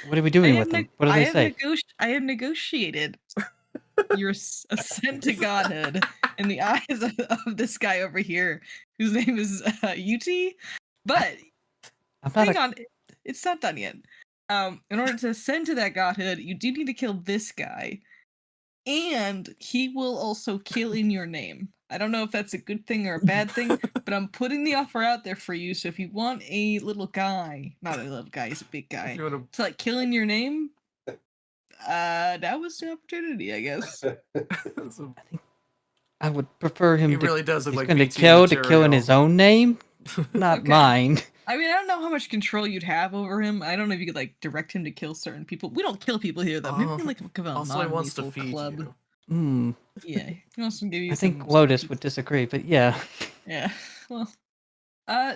What are we doing with them? What do they say? I have negotiated your ascent to godhood in the eyes of this guy over here, whose name is UT. But hang on, it's not done yet. In order to ascend to that godhood, you do need to kill this guy, and he will also kill in your name. I don't know if that's a good thing or a bad thing, but I'm putting the offer out there for you. So if you want a little guy, not a little guy, he's a big guy, to like kill in your name, that was the opportunity, I guess. I would prefer him He to. really does look He's like going to BT kill material. in his own name, not Okay. mine. I mean, I don't know how much control you'd have over him. I don't know if you could like direct him to kill certain people. We don't kill people here, though. Maybe we can, like a Also, he wants to non-lethal feed club. you. Yeah, he wants to give you. I think some Lotus pizza. would disagree, but yeah. Yeah. Well.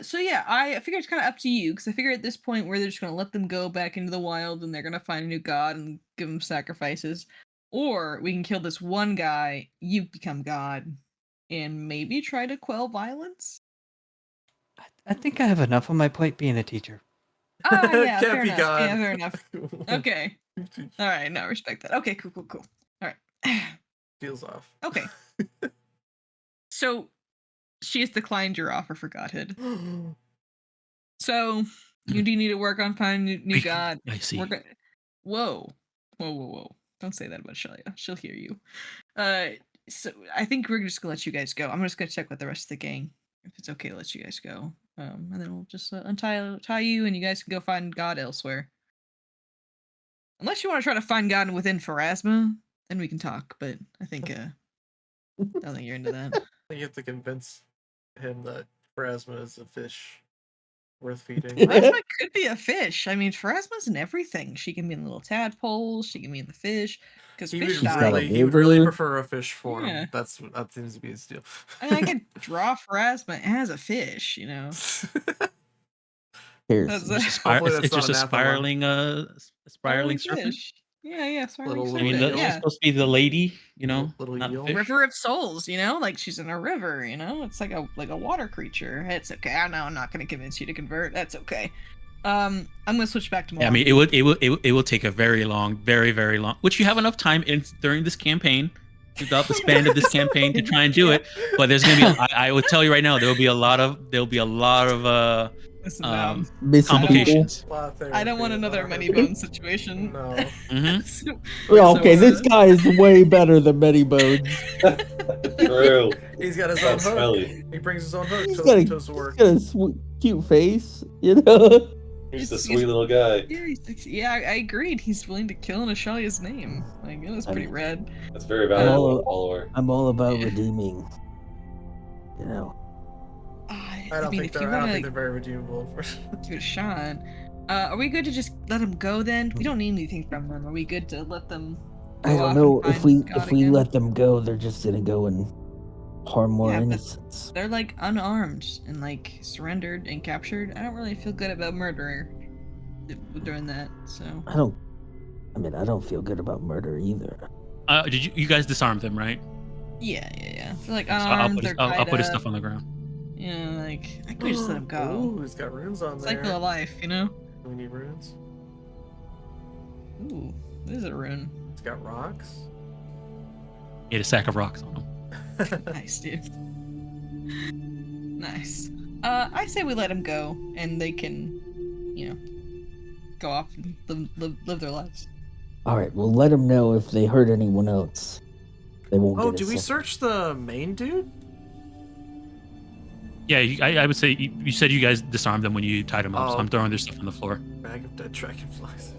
So yeah, I figure it's kind of up to you because I figure at this point where they're just gonna let them go back into the wild and they're gonna find a new god and give them sacrifices, or we can kill this one guy, you become god, and maybe try to quell violence. I think I have enough on my plate being a teacher. Ah, yeah, Can't fair be enough. God. Yeah, fair enough. Okay. All right, no, respect that. Okay, cool. All right. Feels off. Okay. So she has declined your offer for godhood. So you do need to work on finding a new god. I see. Whoa. Don't say that about Shelia. She'll hear you. So I think we're just gonna let you guys go. I'm just gonna check with the rest of the gang if it's okay to let you guys go. And then we'll just tie you, and you guys can go find God elsewhere. Unless you want to try to find God within Pharasma, then we can talk. But I think I don't think you're into that. You have to convince him that Pharasma is a fish worth feeding. Pharasma could be a fish. I mean, Pharasma's in everything. She can be in little tadpoles. She can be in the fish. Because He fish would die. he would really liver. prefer a fish form. Yeah. That seems to be his deal. I mean, I could draw Pharasma as a fish, you know. Here's That's It's just, Hopefully that's it's just a not anathema. spiraling serpent. fish. Yeah, spiraling Little- I mean, serpent. she's Yeah. supposed to be the lady, you know, Little not the eel. fish. River of souls, you know, like she's in a river, you know. It's like a water creature. It's okay. I know I'm not going to convince you to convert. That's okay. I'm going to switch back to Mwangi. Yeah, I mean, it will take a very long, very long, which you have enough time during this campaign, throughout the span of this campaign to try and do it. But there's gonna be, I will tell you right now, there'll be a lot of Listen, no, missing complications. I don't want another many bone situation. No. Mhm. Well, okay, this guy is way better than Many Bones. True. He's got his own That's hook. smelly. He brings his own hook. He's So got a, it does he's work. got a cute face, you know. He's a It's- sweet little guy. Yeah, I agreed. He's willing to kill in Ashalia's name. Like, it was pretty rad. That's very valuable Oh. to follower. I'm all about Yeah. redeeming. You know. I don't mean, think if you they're want to they're very redeemable. give it a shot, are we good to just let him go then? We don't need anything from them. Are we good to let them? I go don't off know and if find we God again? let them go, they're just gonna go and harm more Yeah, but- innocents. They're like unarmed and like surrendered and captured. I don't really feel good about murdering during that. So I don't feel good about murder either. Did you guys disarm them, right? yeah. They're like So unarmed. They're I'll tied put his up. stuff on the ground. You know, like I could just let him go. Ooh, he's got runes on there. Cycle of life, you know. Do we need runes? Ooh, there's a rune. He's got rocks. He had a sack of rocks on him. Nice, dude. Nice. I say we let him go, and they can, you know, go off and live their lives. All right, well, let them know if they hurt anyone else. They won't. Oh, get do us we in. search the main dude? Yeah, I would say you said you guys disarmed them when you tied them up, so Oh. I'm throwing their stuff on the floor. Bag of dead dragonflies.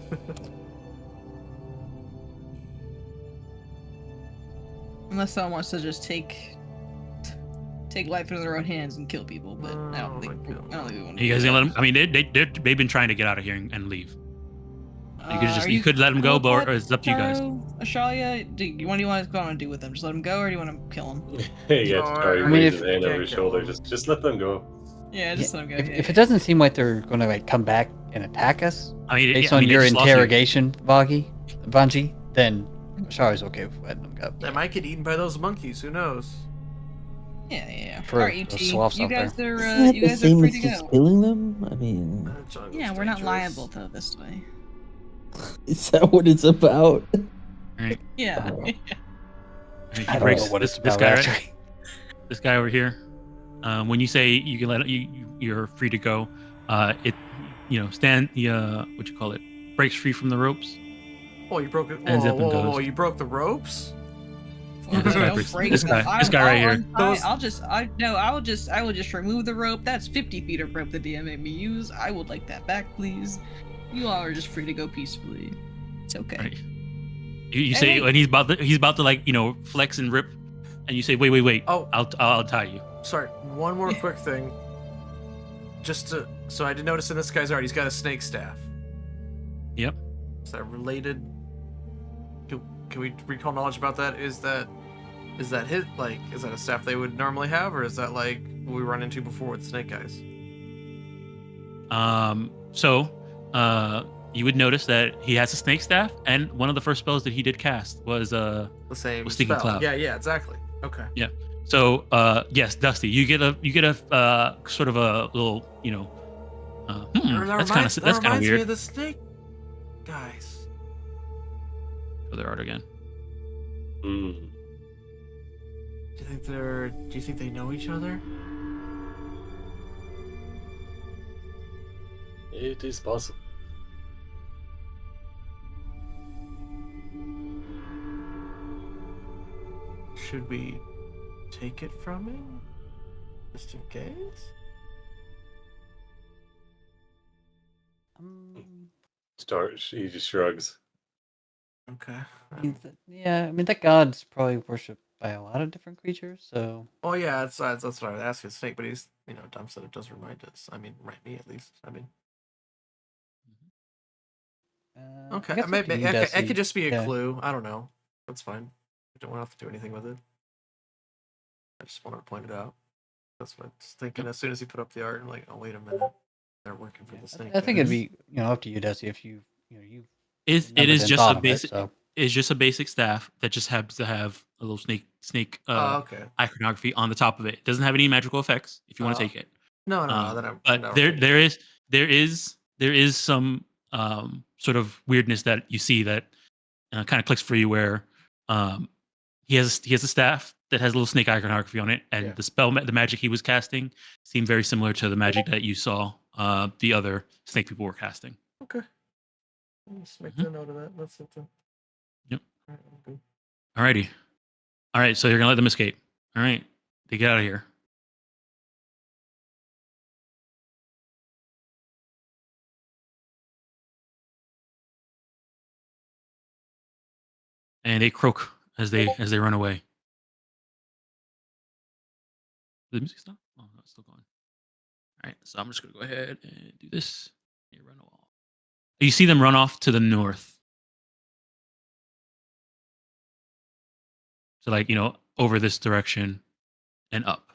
Unless someone wants to just take life into their own hands and kill people, but I don't think we want to. You guys gonna let them? I mean, they've been trying to get out of here and leave. You could let them go, but it's up to you guys. Ashalia, what do you want to go on and do with them? Just let them go, or do you want to kill them? Yeah, Sorry. Charlie I mean, waves if- his hand over Can't his kill shoulder. him. Just let them go. Yeah, just let them go. If it doesn't seem like they're going to like come back and attack us I mean, based I on mean, they your just lost you. interrogation, Vanji, then Shari's okay with letting them go. They might get eaten by those monkeys. Who knows? Yeah. For Alright, the UT, sloughs you out guys there. are Isn't that you the guys are same free as to just go. killing them? I mean, Jungle's Yeah, we're not dangerous. liable though this way. is that what it's about? Right. Yeah. Oh. He I don't breaks know what this, it's this about, guy, right? actually. This guy over here. When you say you can you're free to go. It, stand the what you call it, breaks free from the ropes. Oh, you broke it. Ends up and Whoa, goes. you broke the ropes? Yeah, this guy Don't breaks- break this them. guy- this guy right here. I will just remove the rope. That's 50 feet of rope the DM made me use. I would like that back, please. You all are just free to go peacefully. It's okay. Right. You say, Hey. and he's about to like flex and rip, and you say, wait. Oh. I'll tie you. Sorry, one more quick thing. So I did notice in this guy's art, he's got a snake staff. Yep. Is that related? Can we recall knowledge about that? Is that is that a staff they would normally have, or is that like what we run into before with snake guys? You would notice that he has a snake staff, and one of the first spells that he did cast was The same With Stinking spell. Cloud. Yeah, exactly. Okay. So yes, Dusty, you get a sort of a little that's kind of reminds me weird. of the snake guys. For their art again. Hmm. Do you think they know each other? It is possible. should we take it from him? Just in case? He just shrugs. Okay. I mean, yeah, I mean that god's probably worshipped by a lot of different creatures, so Oh yeah, that's what I was asking Snake, but he's Dom said it does remind us. I mean, remind me at least. I mean, I okay, guess up maybe to you, it Desi. could just be a Yeah. clue. I don't know. That's fine. We don't have to do anything with it. I just wanted to point it out. That's what I was thinking. As soon as he put up the art, I'm like, oh wait a minute, they're working for the Snake. I think it'd guys. be Mm-hmm. up to you, Desi, if you you It remembered is and just a thought of it. basic. So It's just a basic staff that just happens to have a little snake Okay. iconography on the top of it. It doesn't have any magical effects if you want to take it. No, then I'm. But no, there is some sort of weirdness that you see that kind of clicks for you, where he has a staff that has a little snake iconography on it, and Yeah. the magic he was casting seemed very similar to the magic that you saw the other snake people were casting. Okay. Let's make a note of that. That's it then. Yep. All right, I'm good. Alrighty. All right, so you're gonna let them escape. All right, they get out of here. And they croak as they run away. Did the music stop? Oh no, it's still going. All right, so I'm just gonna go ahead and do this. You run off. You see them run off to the north. So like over this direction and up.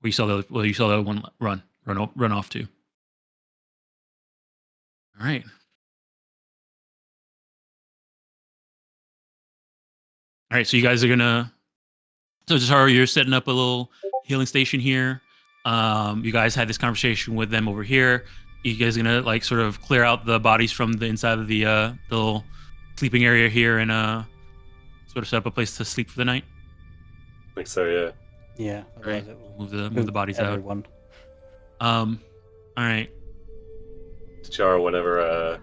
Where you saw the other one run off to. All right. All right, so you guys are gonna. So Zaharu, you're setting up a little healing station here. You guys had this conversation with them over here. You guys gonna like sort of clear out the bodies from the inside of the little sleeping area here and sort of set up a place to sleep for the night. I think so, yeah. yeah, All right, otherwise it will move the spook bodies everyone. out. All right. Char, whenever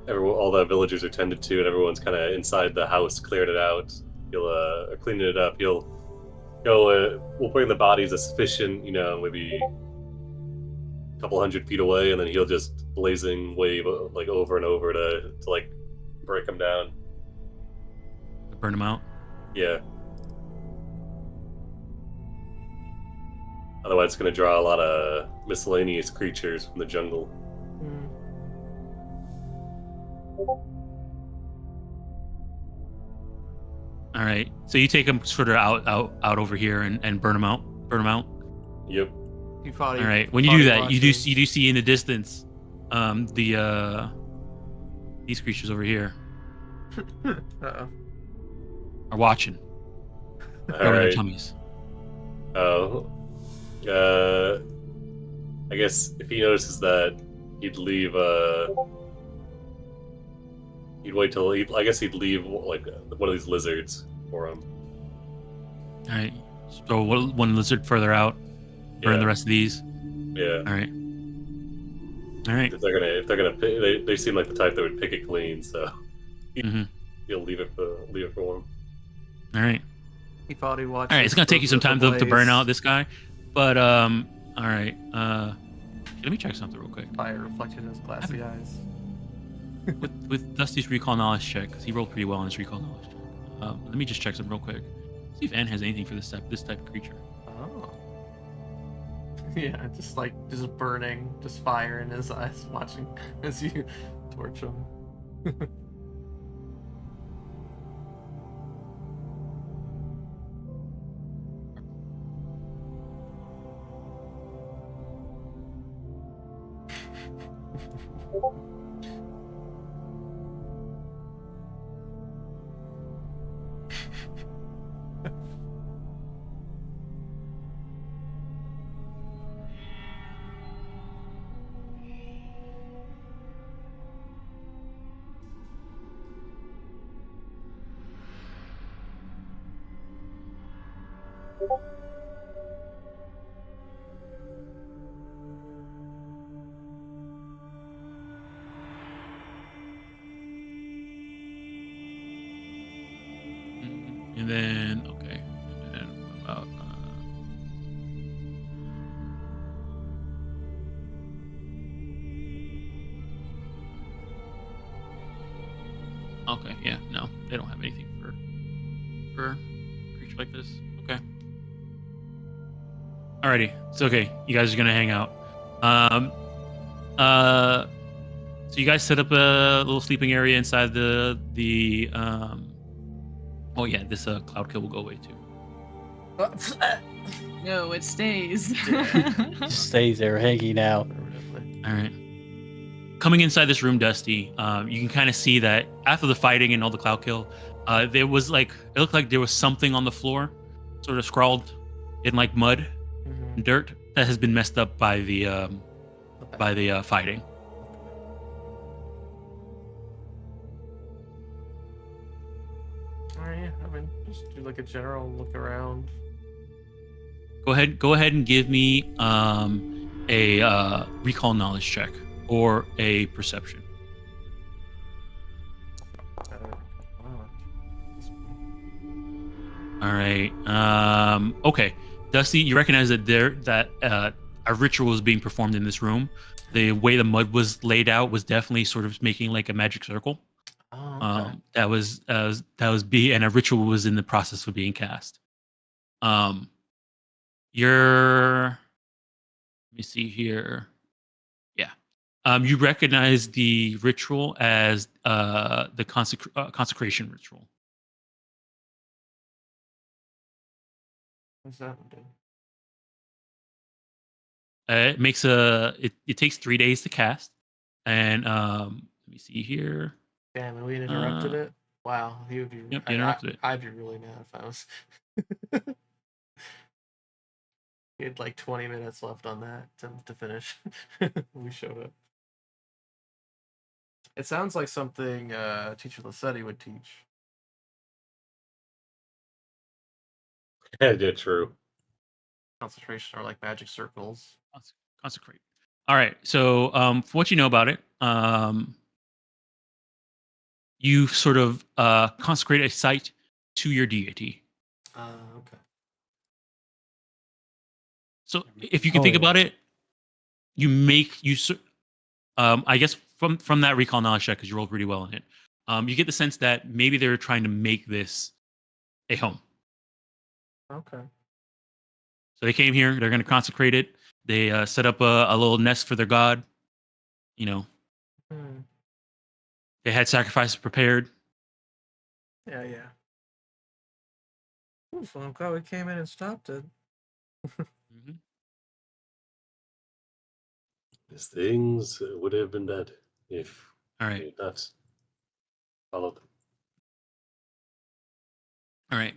all the villagers are tended to and everyone's kind of inside the house, cleared it out, he'll cleaning it up. He'll go. We'll bring the bodies a sufficient, maybe a couple 100 feet away, and then he'll just blazing wave like over and over to like break them down. Burn them out. Yeah. Otherwise, it's going to draw a lot of miscellaneous creatures from the jungle. All right. So you take them sort of out over here and burn them out. Burn them out. Yep. All right. When you do that, you do see in the distance, these creatures over here Uh-oh. are watching. All Rubbing their right. tummies. Oh. I guess if he notices that, he'd leave. He'd wait till I guess he'd leave like one of these lizards for him. All right. So one lizard further out. Burn the rest of these. Yeah. All right. All right. If they're gonna they seem like the type that would pick it clean, so he'll leave it for him. All right. He thought he watched. All right. It's gonna take you some time to burn out this guy, but all right. Let me check something real quick. Fire reflected in his glassy eyes. with Dusty's recall knowledge check, because he rolled pretty well on his recall knowledge check. Let me just check something real quick. See if Ann has anything for this type of creature. Oh. Yeah, just burning, just fire in his eyes, watching as you torch him. And then okay. Okay, yeah, no, they don't have anything for a creature like this. Okay. Alrighty, it's okay. You guys are gonna hang out. So you guys set up a little sleeping area inside the. Oh yeah, this cloud kill will go away too. No, it stays. Just stays there hanging out. All right. Coming inside this room, Dusty, you can kind of see that after the fighting and all the cloud kill, there was like it looked like there was something on the floor, sort of scrawled in like mud and dirt that has been messed up by the fighting. Oh yeah, I mean, just do like a general look around. Go ahead and give me a recall knowledge check or a perception. All right. Okay, Dusty, you recognize that a ritual was being performed in this room. The way the mud was laid out was definitely sort of making like a magic circle. Oh, okay. That was and a ritual was in the process of being cast. Let me see here. Yeah. You recognize the ritual as the consecration ritual. What's that one do? It takes 3 days to cast, and let me see here. Damn, and we interrupted it. Wow, he would be. Yep, you interrupted it. I'd be really mad if I was. He had like 20 minutes left on that to finish. We showed up. It sounds like something Teacher Lassetti would teach. Yeah, true. Concentration or like magic circles. Consecrate. All right. So, from what you know about it, you sort of consecrate a site to your deity. Okay. So, if you can think about it, I guess from that recall knowledge check, because you rolled really well on it, you get the sense that maybe they're trying to make this a home. Okay. So they came here. They're going to consecrate it. They set up a little nest for their god. You know, they had sacrifices prepared. Yeah. Ooh, so I'm glad we came in and stopped it. Mm-hmm. These things would have been dead if All we right. had not followed them. All right.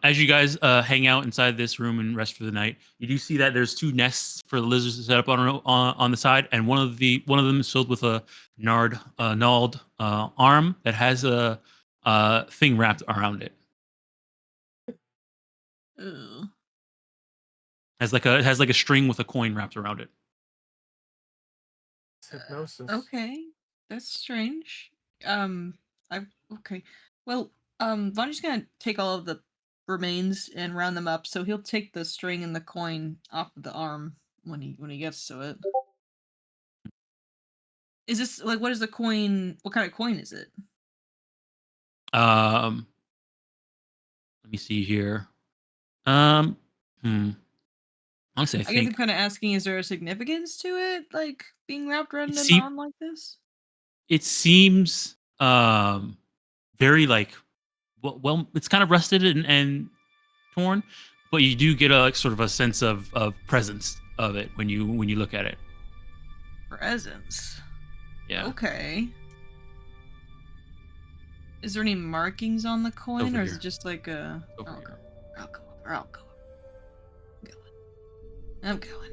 As you guys hang out inside this room and rest for the night, you do see that there's 2 nests for the lizards to set up on the side, and one of them is filled with a gnarled arm that has a thing wrapped around it. Ooh. It has like a string with a coin wrapped around it. Hypnosis. Okay, that's strange. Okay. Well, Vonnie's gonna take all of the remains and round them up, so he'll take the string and the coin off of the arm when he gets to it. Is this like what is the coin? What kind of coin is it? Let me see here. Honestly, I I guess I'm think kind of asking: is there a significance to it, like being wrapped around an see- arm like this? it seems very like well it's kind of rusted and torn, but you do get a like sort of a sense of presence of it when you look at it. Presents. Yeah. Okay. Is there any markings on the coin, Over or is here. it just like a? Over I'll here. go over. I'm going.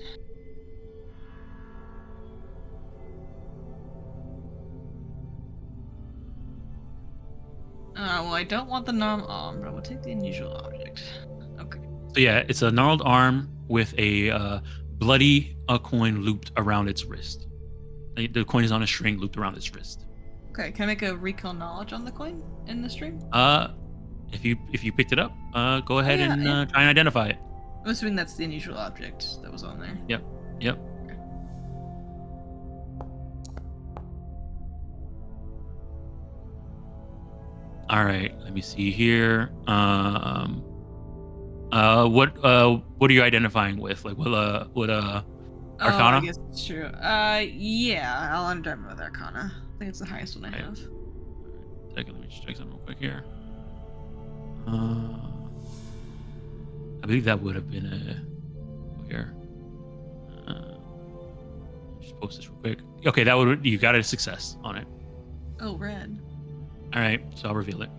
Well, I don't want the normal arm, but I will take the unusual object. Okay. So yeah, it's a gnarled arm with a bloody coin looped around its wrist. The coin is on a string looped around its wrist. Okay, can I make a recall knowledge on the coin in the string? If you picked it up, go ahead yeah, and yeah. try and identify it. I'm assuming that's the unusual object that was on there. Yep. All right, let me see here. What are you identifying with? Like what Oh, Arcana? I guess it's true. Yeah, I'll identify with Arcana. I think it's the highest one I Okay. have. Second, let me just check something real quick here. I believe that would have been a here. Just post this real quick. Okay, that would you got a success on it. Oh, red. All right, so I'll reveal it.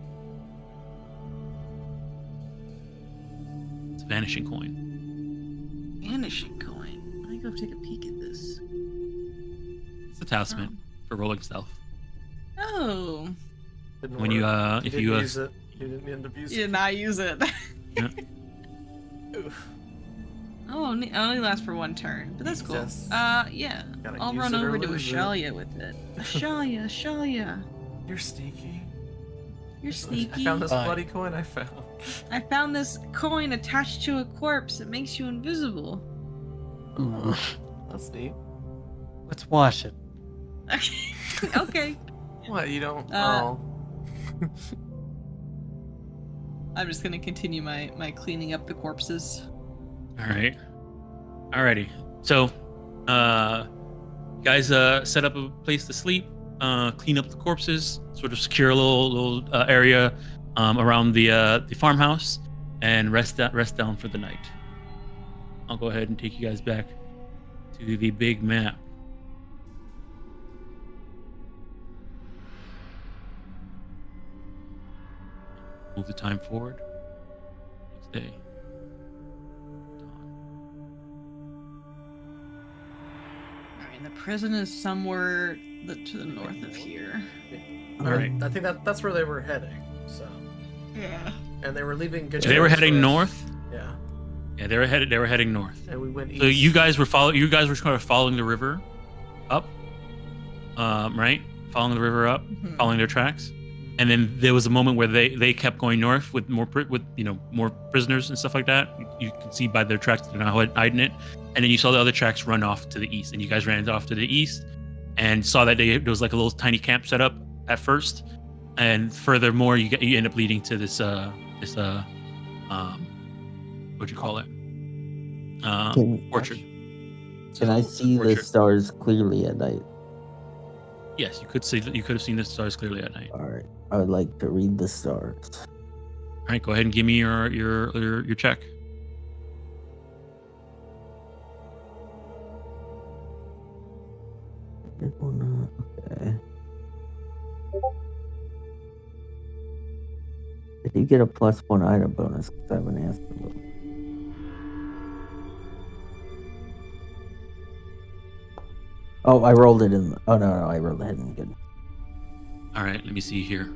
It's a vanishing coin. Vanishing coin. Let me go take a peek at this. It's a talisman for rolling stealth. Oh. Didn't When you work. if didn't you use it, you didn't end up You using did not use it. Yeah. Oof. Oh, only lasts for 1 turn, but that's cool. Just Yeah. gotta I'll use run it or over to lose it. Ashalia with it. Ashalia. You're sneaky. You're sneaky. I found this Fine. bloody coin I found. I found this coin attached to a corpse. It makes you invisible. Mm. That's neat. Let's wash it. Okay. What, you don't? I'm just gonna continue my cleaning up the corpses. All right. Alrighty. So, guys, set up a place to sleep. Clean up the corpses. Sort of secure a little area around the farmhouse, and rest down for the night. I'll go ahead and take you guys back to the big map. Move the time forward. Next day. Alright, the prison is somewhere to the north of here. All right. I think that's where they were heading. So, Yeah. and they were leaving good. So they were news heading for us. north. Yeah, Yeah, they were heading north. and we went east. So you guys were kind of following the river up, right? Following the river up, Mhm. following their tracks, and then there was a moment where they kept going north with more prisoners and stuff like that. You can see by their tracks they're not hiding it, and then you saw the other tracks run off to the east, and you guys ran off to the east, and saw that there was like a little tiny camp set up at first, and furthermore you end up leading to this what'd you call it? Orchard. Can I see the Orchard. stars clearly at night? Yes, you could have seen the stars clearly at night. All right. I would like to read the stars. All right, go ahead and give me your check. Okay. Did you get a +1 item bonus? Because I haven't asked about it. Oh, I rolled it in. Oh, no, I rolled it in. Good. All right, let me see here.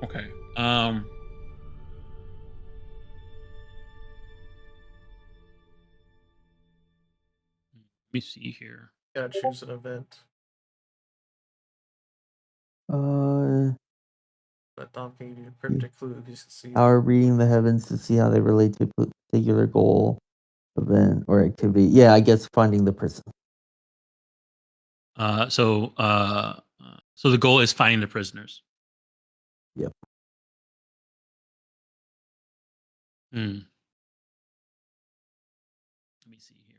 Okay. Let me see here. Gotta choose an event. But Dom can give you a cryptic clue. You can see. Our reading the heavens to see how they relate to a particular goal, event, or activity. Yeah, I guess finding the person. So the goal is finding the prisoners. Yep. Let me see here.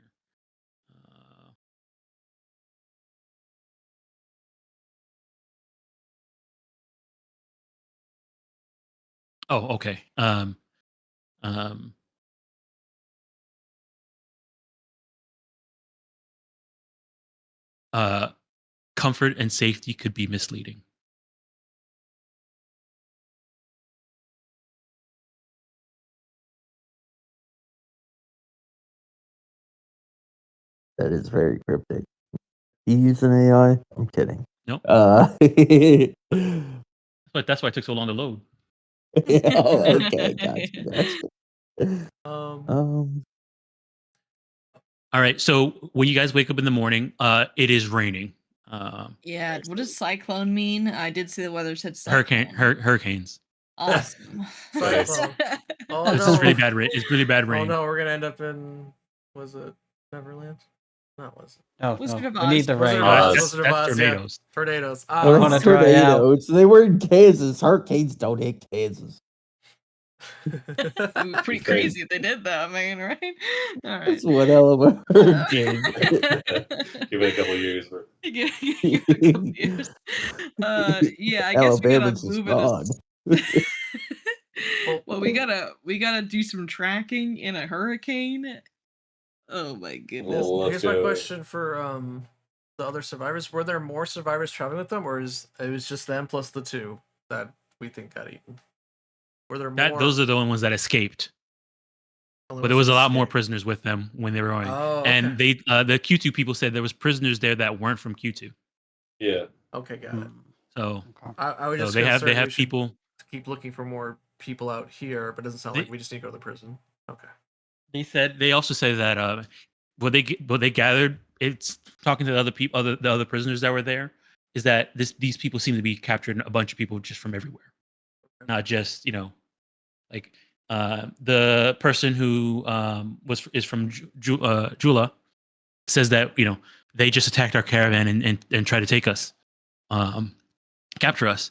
Oh, okay. Comfort and safety could be misleading. That is very cryptic. You use an AI? I'm kidding. Nope. Yeah, But that's why it took so long to load. oh, okay, gotcha. All right. So when you guys wake up in the morning, it is raining. Yeah, what does cyclone mean? I did see the weather said cyclone. Hurricanes. Awesome. Cyclone. Oh It's no! really bad. It's really bad Oh rain. no, we're gonna end up in. Was it Neverland? That was No, Wizard no. of We Oz. need the Wizard rain. of Oz. Oz. Wizard of That's Oz. Yeah. tornadoes. Tornadoes. I Those wanna dry out. tornadoes. They were in Kansas. Hurricanes don't hit Kansas. It would be pretty Okay. crazy if they did that, man, right? All right. That's one hell of a hurricane. Give it a couple years. Give it a couple years. Yeah, I guess we gotta Alabama's just move gone. it. Well, we gotta do some tracking in a hurricane. Oh my goodness. Well, let's Here's my go. question for the other survivors. Were there more survivors traveling with them, or it was just them plus the 2 that we think got eaten? Were there more? Those are the only ones that escaped. only But there ones was that a lot more escaped? prisoners with them when they were going. Oh, And okay. they, the Kiutu people said there was prisoners there that weren't from Kiutu. Yeah. Okay, got it. So, Okay. I was so just they have concerned we should people. keep looking for more people out here, but it doesn't sound They- like we just need to go to the prison. Okay. They also say that what they gathered, it's talking to the other people, the other prisoners that were there, is that these people seem to be capturing a bunch of people just from everywhere, not just like the person who is from Jula says that they just attacked our caravan and tried to take us, capture us.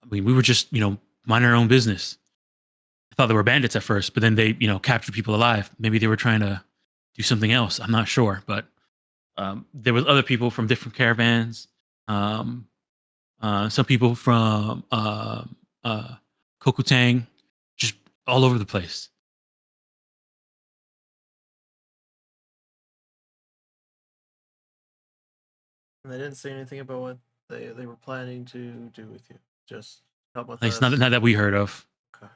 I mean, we were just minding our own business. I thought they were bandits at first, but then they captured people alive. Maybe they were trying to do something else. I'm not sure, but there was other people from different caravans. Some people from Kokutang, just all over the place. And they didn't say anything about what they were planning to do with you. Just help with At least us. not that we heard of. Okay.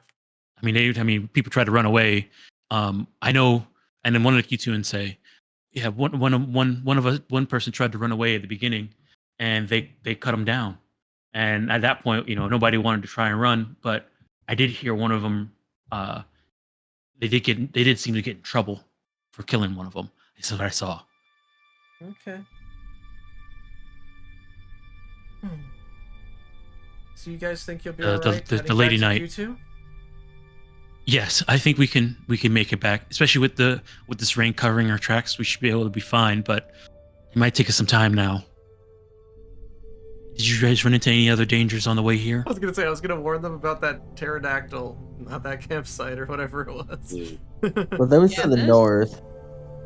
I mean, people tried to run away. I know, and then one of the Kiutuans say, yeah, one person tried to run away at the beginning, and they cut him down. And at that point, nobody wanted to try and run. But I did hear one of them. They did seem to get in trouble for killing one of them. This is what I saw. Okay. So you guys think you'll be The- alright? the heading Lady back to Knight. Q2? Yes, I think we can make it back, especially with this rain covering our tracks. We should be able to be fine, but it might take us some time now. Did you guys run into any other dangers on the way here? I was gonna warn them about that pterodactyl, not that campsite or whatever it was. But that was Yeah, to the there's- north.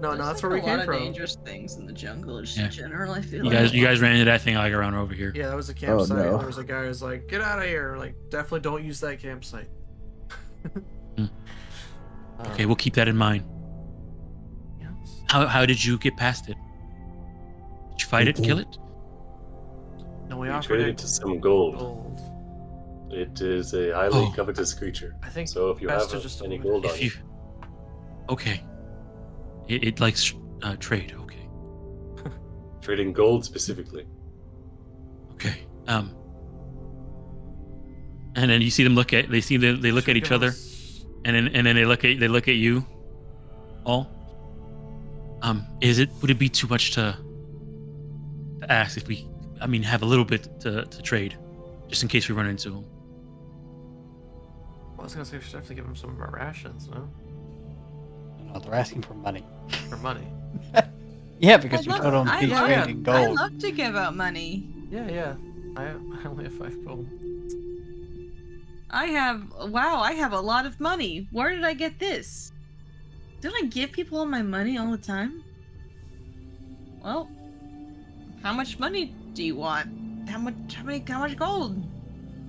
No, that's where we a lot came of from. dangerous things in the jungle, just Yeah. in general. I feel You like. guys ran into that thing like around over here. Yeah, that was a campsite. no. And there was a guy who was like, "Get out of here!" Like, definitely don't use that campsite. Okay, we'll keep that in mind. Yes. How did you get past it? Did you fight it, kill it? No, we We offered traded it to some gold. gold. It is a highly Oh. covetous creature. I think So if you best have to just any eliminate gold on If you, you, okay, it likes trade. Okay, trading gold specifically. okay. And then you see them look at they look at each other, and then they look at you. All. Would it be too much to ask if we? I mean, have a little bit to trade, just in case we run into them. I was gonna say we should definitely give him some of our rations, no? No, they're asking for money. For money. Yeah, because I'd we love- told them I'd be love- trading I gold. love to give out money. Yeah. I only have 5 gold. I have a lot of money. Where did I get this? Didn't I give people all my money all the time? Well, how much money do you want? How much gold?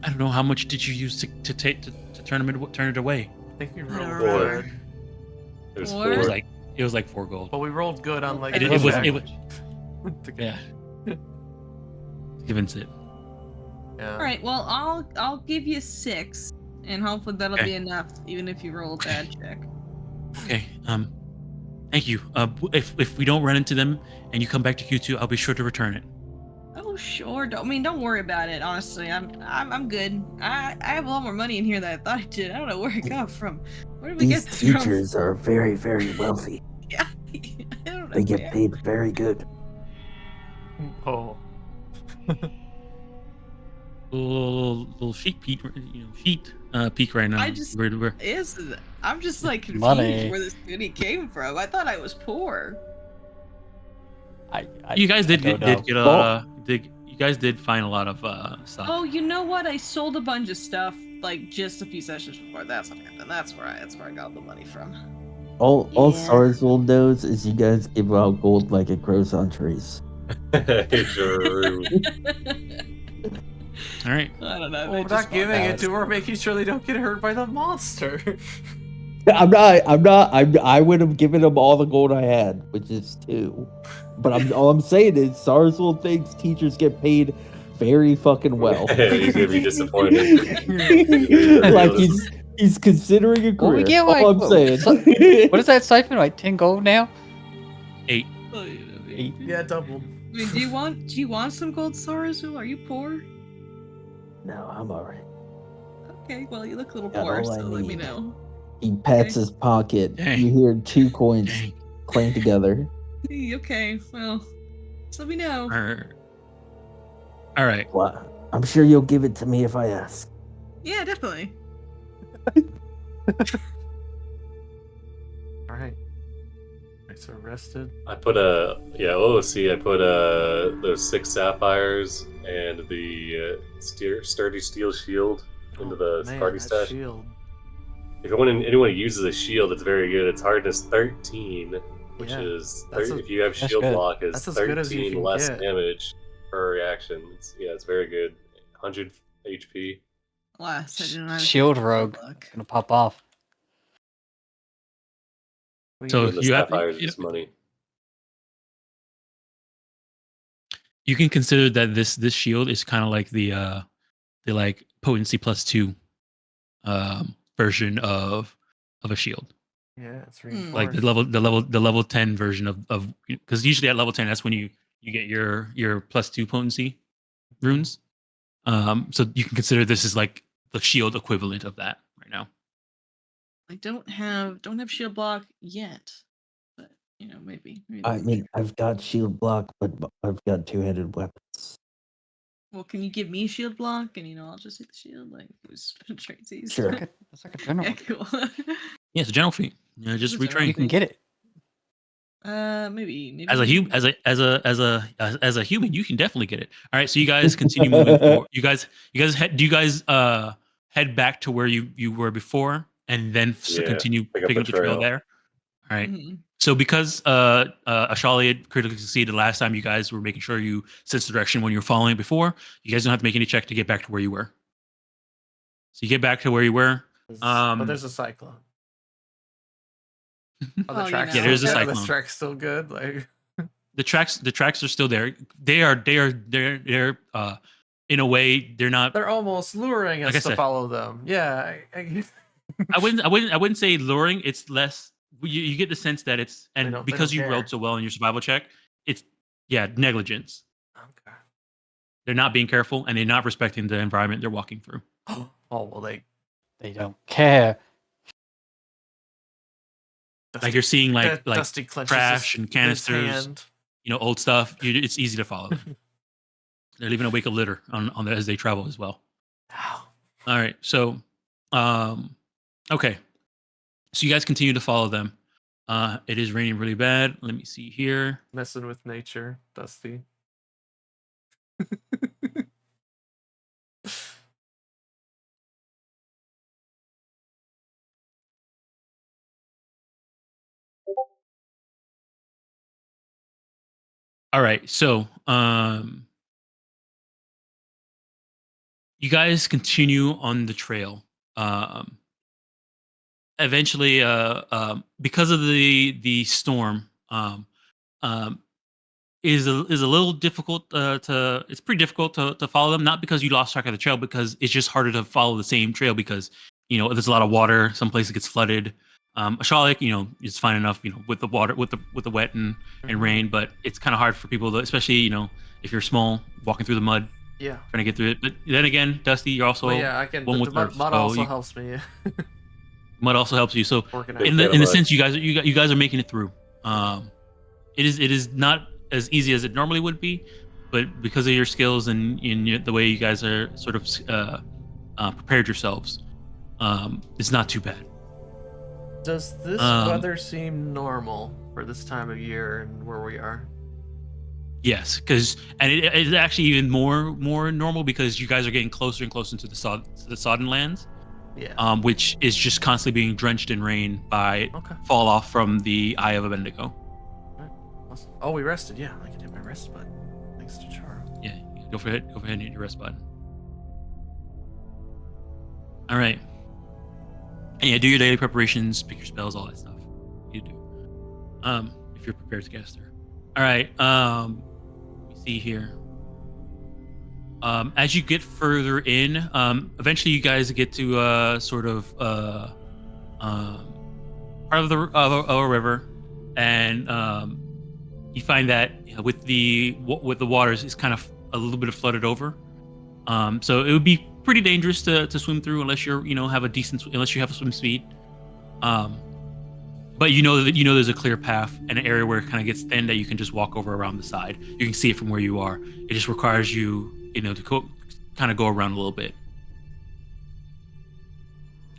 I don't know how much did you use to turn it away. I think we I rolled don't Four. good. There's Four? It was four. like 4 gold. But we rolled good on like It the was- check. it was- To get- Yeah. Given's it. yeah. All right. Well, I'll give you 6, and hopefully that'll Okay. be enough, even if you roll a bad check. Okay. Thank you. If we don't run into them and you come back to Q2, I'll be sure to return it. Oh sure. Don't worry about it. Honestly, I'm good. I have a lot more money in here than I thought I did. I don't know where it got from. Where did we These get this from? teachers are very, very wealthy. Yeah. I don't know. They get paid very good. Oh. Little feet peek, peek right now. I just- We're I'm just like confused Money. where this money came from. I thought I was poor. You guys did don't get know. a lot of, you guys did find a lot of stuff. Oh, you know what? I sold a bunch of stuff like just a few sessions before. That's what happened. That's where I got the money from. All Yeah. Sarswell knows is you guys give out gold like it grows on trees. True. All right. I don't know. Well, we're not giving it to her. We're making sure they don't get hurt by the monster. I would have given them all the gold I had, which is 2. But all I'm saying is Sarswell thinks teachers get paid very fucking well. He's gonna be disappointed. Like he's considering a career. Well, we get all I'm saying. What is that siphon? Like 10 gold now? 8. Yeah, double. I mean, do you want some gold, Sarazu? Are you poor? No, I'm alright. Okay, well you look a little Got poor, all I so let me need. know. He pats Okay. his pocket. Dang. You hear 2 coins Dang. clang together. Okay, well, just let me know. All right. Well, I'm sure you'll give it to me if I ask. Yeah, definitely. All right. So arrested. I put OOC. I put those 6 sapphires and the sturdy steel shield into the party that stash. shield. If anyone uses a shield, it's very good. It's hardness 13, which Yeah, is that's if you have that's shield good. block, is That's as good as you 13 can less get. damage per reaction. It's very good. 100 HP. Last, I didn't know. Shield rogue. Luck. Gonna pop off. So And the you have sapphires is money. you can consider that this shield is kind of like the like potency +2 version of a shield. Yeah, it's Hmm. reinforced. Like the level 10 version of because usually at level 10 that's when you get your +2 potency runes. So you can consider this is like the shield equivalent of that right now. I don't have shield block yet, but maybe. I later. mean, I've got shield block, but I've got 2-handed weapons. Well, can you give me shield block, and I'll just hit the shield like who's trainsies. Sure. That's like a general. Yeah, cool. Yeah, it's a general feat. Just It's a general retrain. You can get it. Maybe As a human, you can definitely get it. All right, so you guys continue moving forward. Do you guys head back to where you were before and then continue pick up picking the up the trail trail. there? All right. Mhm. So because Ashali had critically succeeded last time, you guys were making sure you sense the direction when you were following it before. You guys don't have to make any check to get back to where you were. So you get back to where you were. But there's a cyclone. Oh, the Oh, tracks. Yeah, there's a still good? cyclone. The track's still good. Like The tracks are still there. They're in a way they're not. they're almost luring us Like I to said. follow them. Yeah. I wouldn't say luring. It's less. You get the sense that it's They and don't because you care. rolled so well in your survival check, it's negligence. Okay. They're not being careful and they're not respecting the environment they're walking through. Oh well, They don't care. Like you're seeing like Dusty clenches trash his- and his canisters, hand. old stuff. It's easy to follow them. They're leaving a wake of litter on as they travel as well. Ow. All right, so okay, so you guys continue to follow them. It is raining really bad. Let me see here. Messing with nature, Dusty. All right, so you guys continue on the trail. Eventually, because of the storm, is a little difficult to. It's pretty difficult to follow them. Not because you lost track of the trail, because it's just harder to follow the same trail because there's a lot of water. Some places it gets flooded. Ashalik, is fine enough, with the water, with the wet and rain, but it's kind of hard for people, especially if you're small, walking through the mud, Yeah. trying to get through it. But then again, Dusty, you're also Well, yeah, I can. one The with mud, Earth, mud so also you- helps me. mud also helps you. So Working Big in out. fan the of mud. sense, you guys are making it through. It is not as easy as it normally would be, but because of your skills and in the way you guys are sort of prepared yourselves, it's not too bad. Does this Um, weather seem normal for this time of year and where we are? Yes, it's actually even more normal because you guys are getting closer and closer to the sodden lands, Yeah. which is just constantly being drenched in rain by Okay. fall off from the Eye of Bendigo. Awesome. Oh, we rested. Yeah, I can hit my rest button. Thanks to Charo. Yeah, go for it. Go ahead and hit your rest button. All right. And yeah, do your daily preparations, pick your spells, all that stuff. You do. If you're prepared to caster. All right. Let me see here. As you get further in, eventually you guys get to sort of part of a river, and you find that with the waters, it's kind of a little bit of flooded over. So it would be pretty dangerous to swim through unless you're unless you have a swim speed. But you know there's a clear path and an area where it kind of gets thin that you can just walk over around the side. You can see it from where you are. It just requires you to kind of go around a little bit.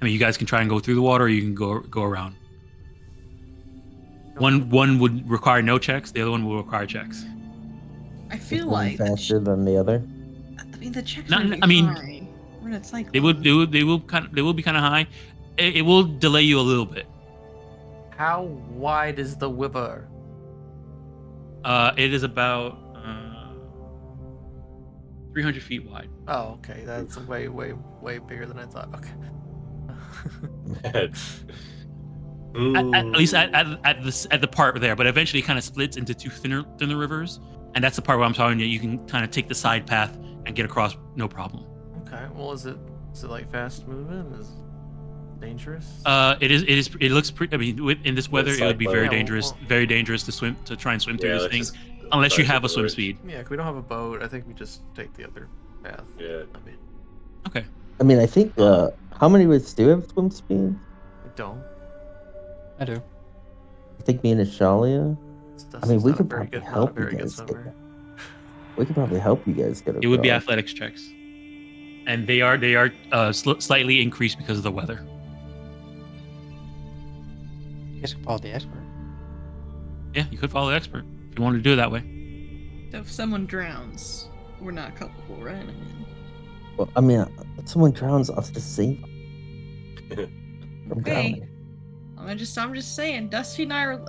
I mean, you guys can try and go through the water, or you can go around. One would require no checks. The other one will require checks. I feel One like faster than the other. I mean the checks Not- are gonna be I mean, high. We're in a cycle. They will be kind of high. It will delay you a little bit. How wide is the river? It is about 300 feet wide. Oh, okay. That's way bigger than I thought. Okay. At least at the part there, but eventually it kind of splits into two thinner rivers, and that's the part where I'm telling you can kind of take the side path and get across no problem. Okay. Well, is it like fast moving? Is it dangerous? It looks pretty. I mean, in this weather, it would be very Yeah, dangerous. well- Very dangerous to try and swim through this let's thing, just unless you try have a to swim bridge. speed. Yeah, if we don't have a boat, I think we just take the other path. Yeah. I mean, Okay. I mean, I think how many of us do have swim speed? we don't. I do. I think me and Ashalia. I mean, we Dustin's could not a probably not a help you very good guys get swimmer. there. We could probably help you guys get across. It would be athletics checks, and they are slightly increased because of the weather. You guys can follow the expert. Yeah, you could follow the expert if you wanted to do it that way. So if someone drowns, we're not culpable, right? I mean, Well, I mean, if someone drowns, I'll just save them. from Okay. drowning. I'm just saying, Dusty and I are.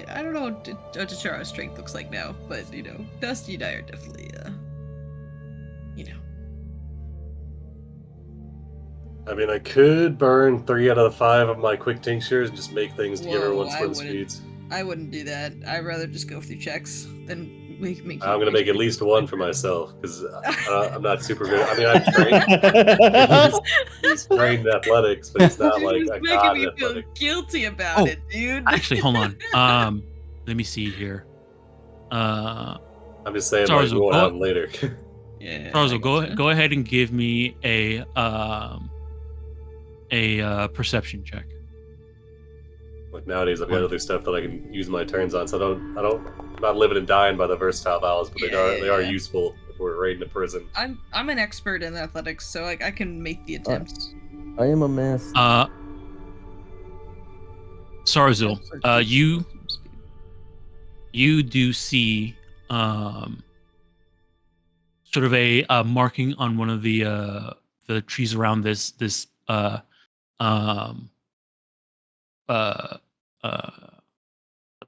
I don't know what Tacharo's strength looks like now, but Dusty and I are definitely, I mean, I could burn 3 out of the 5 of my quick tinctures and just make things to give Whoa, everyone I swim wouldn't. speeds. I wouldn't do that. I'd rather just go through checks than make. I'm gonna make at least one for myself because I'm not super good. I mean, I've trained. He's trained in athletics, but he's not like You're a just god making in me feel athletics. guilty about Oh, it, dude. Actually, hold on. Let me see here. I'm just saying, Charles, like, we won't go- have him later. Yeah. Charles, I go gotcha. go ahead and give me a perception check. Like nowadays, I've got other stuff that I can use my turns on, so I'm not living and dying by the versatile vowels, but they are Yeah. useful if we're raiding a prison. I'm an expert in athletics, so I can make the attempts. I am a mess. Sarzul, you do see sort of a marking on one of the trees around this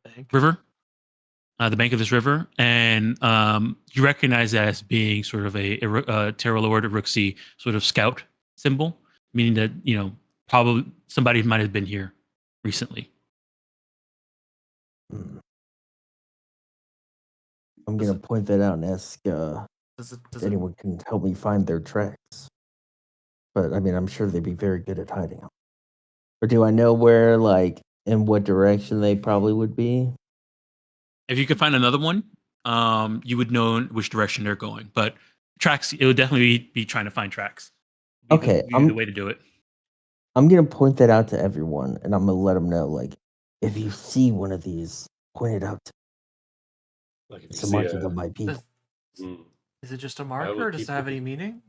Bank. river, the bank of this river, and you recognize that as being sort of a Terra Lord Rooksy sort of scout symbol, meaning that probably somebody might have been here recently. Hmm. I'm gonna point that out and ask Does if it anyone can help me find their tracks. But I mean, I'm sure they'd be very good at hiding them. Or do I know where, like, in what direction they probably would be? If you could find another one, you would know which direction they're going. But tracks, it would definitely be trying to find tracks. Okay, Be the way to do it. I'm gonna point that out to everyone, and I'm gonna let them know, like, if you see one of these, point it out. Like if It's you a see marking of my people. is it just a would marker, or does it keep have any looking. meaning?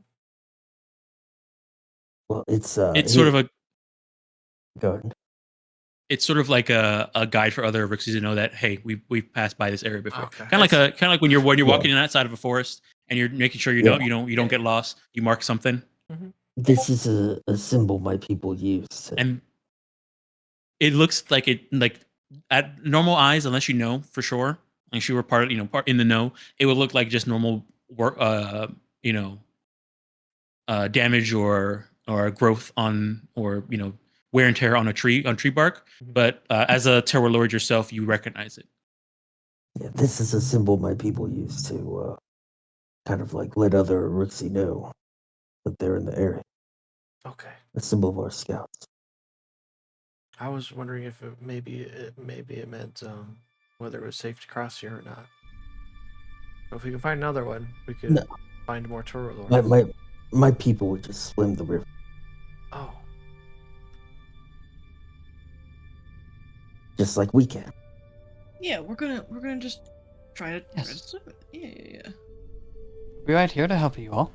Well, it's It's sort of a Go ahead. it's sort of like a guide for other Rixies to know that hey, we've passed by this area before. Okay. Kind of like when you're walking in that side of a forest and you're making sure you Yeah. don't get lost. You mark something, This is a symbol my people use. and it looks like at normal eyes, unless you know for sure, unless you were part in the know, it would look like just normal work, damage or growth on or wear and tear on tree bark. But as a terror lord yourself, you recognize it. Yeah, this is a symbol my people use to kind of like let other Rixie know that they're in the area. Okay. A symbol of our scouts. I was wondering if maybe it meant whether it was safe to cross here or not. So if we can find another one, we could find more Toro Lords. My people would just swim the river. Oh. Just like we can. Yeah, we're gonna just try to swim it. Yeah. We're right here to help you all.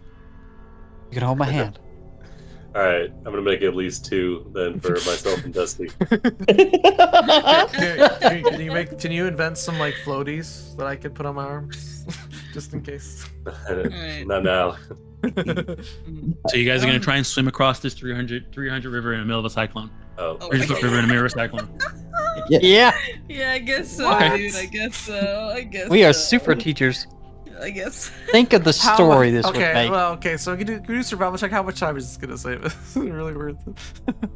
You can hold my hand. All right, I'm gonna make at least 2 then for myself and Dusty. Can you invent some like floaties that I could put on my arms, just in case? Right. Not now. So you guys are gonna try and swim across this 300 river in the middle of a cyclone. Oh, 300 river in the middle of a cyclone. Yeah. Yeah, I guess so, What? dude. I guess so. We are super teachers. I guess. Think of the story this would make. Okay, so can we do survival check? How much time is this gonna save us? Is it really worth it?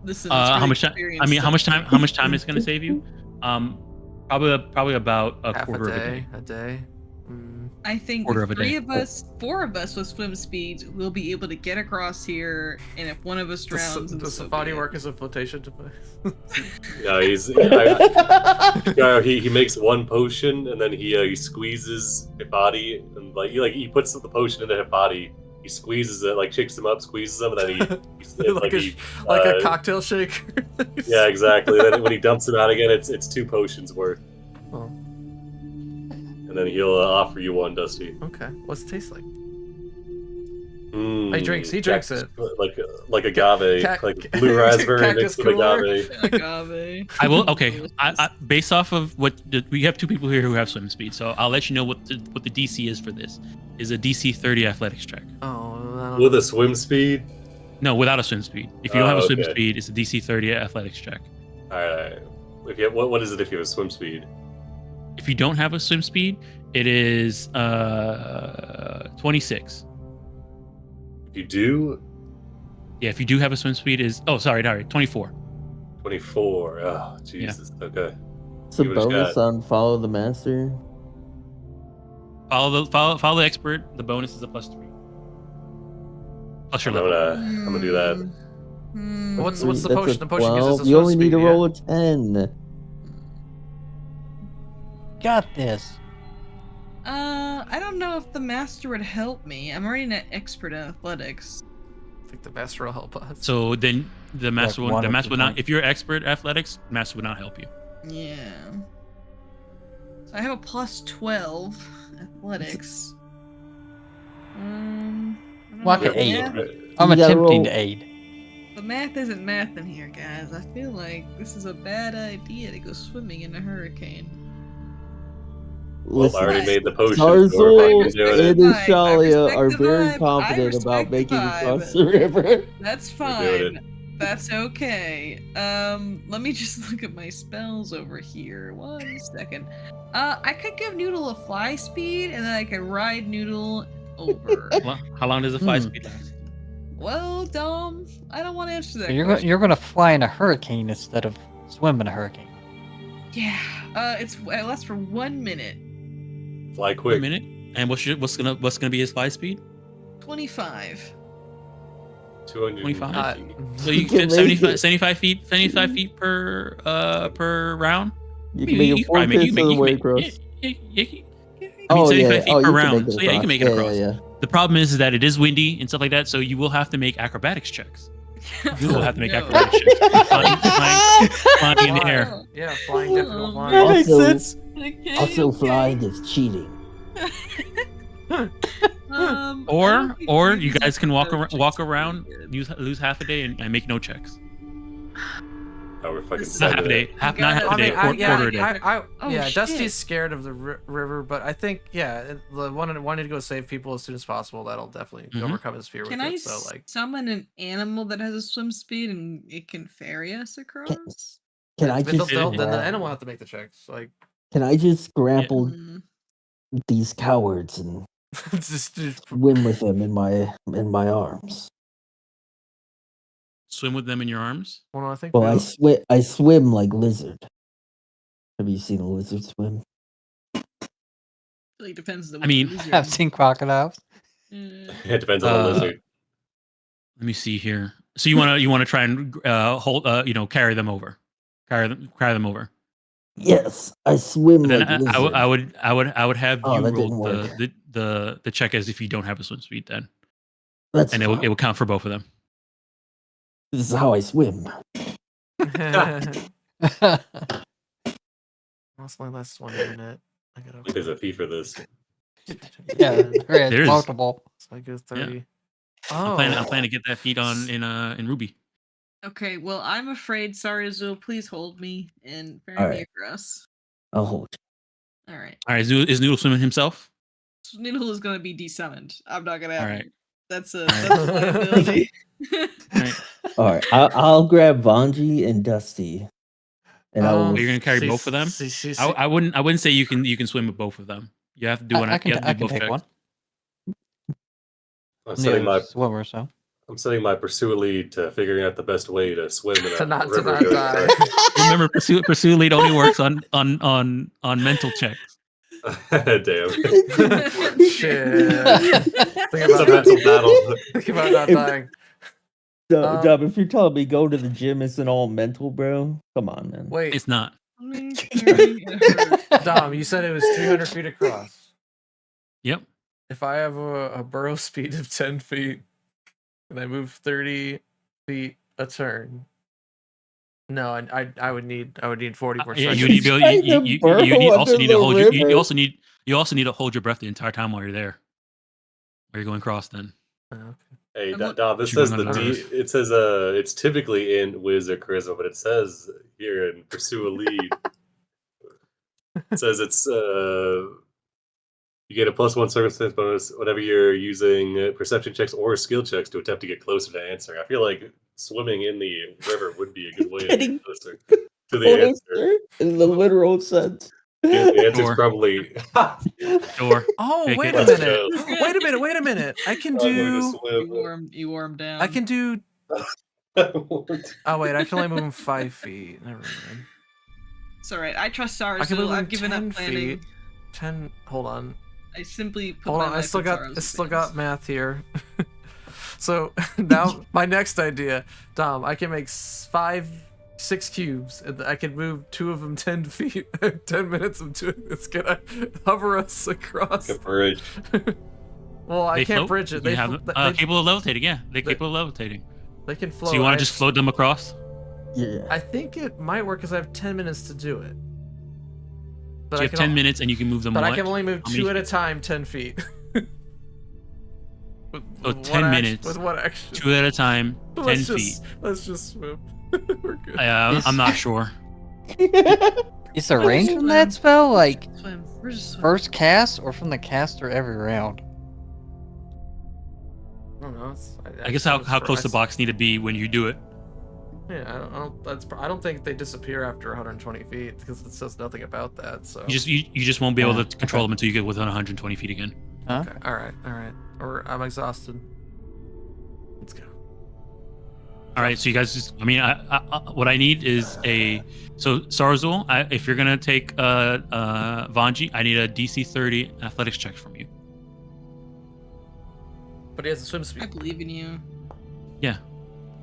Listen, How much time? I mean, how much time? How much time is going to save you? Probably about a Half quarter of a day. A day. I think Quarter of a day. 4 of us with swim speeds will be able to get across here, and if one of us drowns, Does Safari work as a flotation device? No, he makes 1 potion and then he squeezes Hifadi and he puts the potion into Hifadi. He squeezes it, like shakes him up, squeezes him, and then he like a cocktail shaker. Yeah, exactly. Then when he dumps him out again, it's 2 potions worth. Oh. And then he'll offer you 1, Dusty. Okay. What's it taste like? Mm, He drinks it. Like agave, like blue raspberry mixed with agave. Agave. I will. Okay. I based off of we have 2 people here who have swim speed, so I'll let you know what the DC is for this. Is a DC 30 athletics check. Oh. With a swim speed? No, without a swim speed. If you don't have a swim okay. speed, it's a DC 30 athletics check. All right. If you what is it if you have a swim speed? If you don't have a swim speed, it is 26. If you do, Yeah, if you do have a swim speed, is 24. 24. Oh, Jesus. Yeah. Okay. It's a See what it's bonus got. on follow the master. Follow the expert. The bonus is a +3. Plus your level. I'm gonna do that. What's the That's potion? a The potion gives 12. us a You swim only need speed, to yeah? roll a 10. Got this. I don't know if the master would help me. I'm already an expert in athletics. I think the master will help us. So then the master Like will, one the or master two will not. points. If you're expert athletics, the master would not help you. Yeah. So I have a +12 athletics. I don't Well, I know. can aid. Yeah, I'm You gotta attempting roll- to aid. the math isn't math in here, guys. I feel like this is a bad idea to go swimming in a hurricane. Well, I already Listen, made the potion. Tarzul so I I'm respect doing and it. the vibe. I Ishalia respect are the very vibe. I confident respect about the making it vibe. across the river. That's We're doing fine. That's okay. Let me just look at my spells over here. 1 second. I could give Noodle a fly speed, and then I could ride Noodle over. How long does a fly speed last? Well, Dom, I don't want to answer that. So question. you're gonna fly in a hurricane instead of swim in a hurricane. Yeah. It lasts for 1 minute. Fly A quick. minute. And what's gonna be his fly speed? 25. 225. 25? So You you can can make 75 feet per round. You can make it 4 probably fifths of the way across. I mean, 75 feet per you can round. make it So yeah, you can make it across. across. Yeah. The problem is that it is windy and stuff like that, so you will have to make acrobatics checks. You will have to make No. acrobatics checks. Flying in the air. Yeah, flying difficult flying. That makes sense. Okay, Also, okay. flying is cheating. I Or don't think you guys can the walk checks around, would be good. lose half a day and make no checks. Oh, we're fucking This- Not sending half a day. it. Not half a day. Quarter a day. Oh, yeah, shit. Dusty's scared of the river, but I think the one wanting to go save people as soon as possible. That'll definitely Mhm. overcome his fear Can with I it. So like, summon an animal that has a swim speed and it can ferry us across? Can I just then the grab- animal will have to make the checks. Like, Can I just grapple Mm. these cowards and just swim with them in my arms? Swim with them in your arms. well, I think Well, we'll- I swim like lizard. Have you seen a lizard swim? Like depends on I mean, I've seen crocodiles. It depends on the Uh, lizard. Let me see here. So you wanna try and hold carry them over, carry them over. Yes, I swim But then like lizard. I would have Oh, you that roll didn't work. the check as if you don't have a swim speed then, That's and it fine. will count for both of them. This is how I swim. That's my last 1 minute. I gotta. There's a fee for this. Yeah, There it's is. multiple. So I go 30. I'm Oh, planning to get that feed on in Ruby. Okay, well, I'm afraid, Sarizu, please hold me and ferry All me right. across. I'll hold you. All right. All right, is Noodle swimming himself? Noodle is going to be desummoned. I'm not going to All have right. him. That's a Alright. that's a liability. All right. All right, I'll grab Vanji and Dusty, and I will. You're gonna carry both of them? I wouldn't say you can swim with both of them. You have to do one. I can, you have to I do can both take checks. one. I'm setting my Swimmer, so. I'm setting my pursuit lead to figuring out the best way to swim in To a not river. die. Remember, pursue lead only works on mental checks. Damn. Shit. Think It's a about mental battle. Think about not If- dying. Dub, if you're telling me go to the gym isn't all mental, bro, come on, man. Wait, It's not. Me carrying her. Dom, you said it was 300 feet across. Yep. If I have a burrow speed of 10 feet and I move 30 feet a turn, no, I would need 40 more Yeah, seconds. you need to Trying to you burrow also under need to the hold river. you also need to hold your breath the entire time while you're there. Or you're going across then. Okay. Hey, I'm look- Dom, this You're says going the on D. nervous. It says it's typically in Wiz or Charisma, but it says here in Pursue a Lead. It says it's you get a +1 circumstance bonus whenever you're using perception checks or skill checks to attempt to get closer to answering. I feel like swimming in the river would be a good way to Getting get closer to the answer. Closer in the literal sense. Yeah, the answer's Sure. probably Sure. Oh, Take wait it. a Let's minute. go. Wait a minute. I can I'm going to do. You wore him down. I can do. swim. Oh, wait, I can only move him 5 feet. Never mind. It's all right. I trust I can move Sarizu. him I've given 10 up planning. feet. 10. Hold on. I simply put Hold my on. I life still in got. Sarizu's I still hands. got math here. So now my next idea, Dom. I can make 6 cubes, and I can move 2 of them 10 feet. 10 minutes of doing this. Can I hover us across? A bridge. Well, I They can't float? bridge it. You They, have capable of levitating. Yeah, they're capable of levitating. they can float. So you want I- to just float them across? Yeah. I think it might work because I have 10 minutes to do it. But So you have 10 minutes and you can move them. But I what? can only move How many 2 at a feet? time, 10 feet. With- So with 10 one minutes. With one action. 2 at a time, 10 Let's feet. Let's just swim. We're good. I'm not sure. Is there range on that spell? Like, Swim. We're just swim. first cast or from the caster every round? I don't know. I guess how close the box need to be when you do it. Yeah, I don't think they disappear after 120 feet because it says nothing about that. So. You just won't be able Yeah, to control them until you get within 120 feet again. Huh? Okay. All right. I'm exhausted. Let's go. All right, so you guys just, I mean, what I need is so Sarzul, if you're gonna take Vanji, I need a DC 30 athletics check from you. But he has a swim I speed. believe in you. Yeah,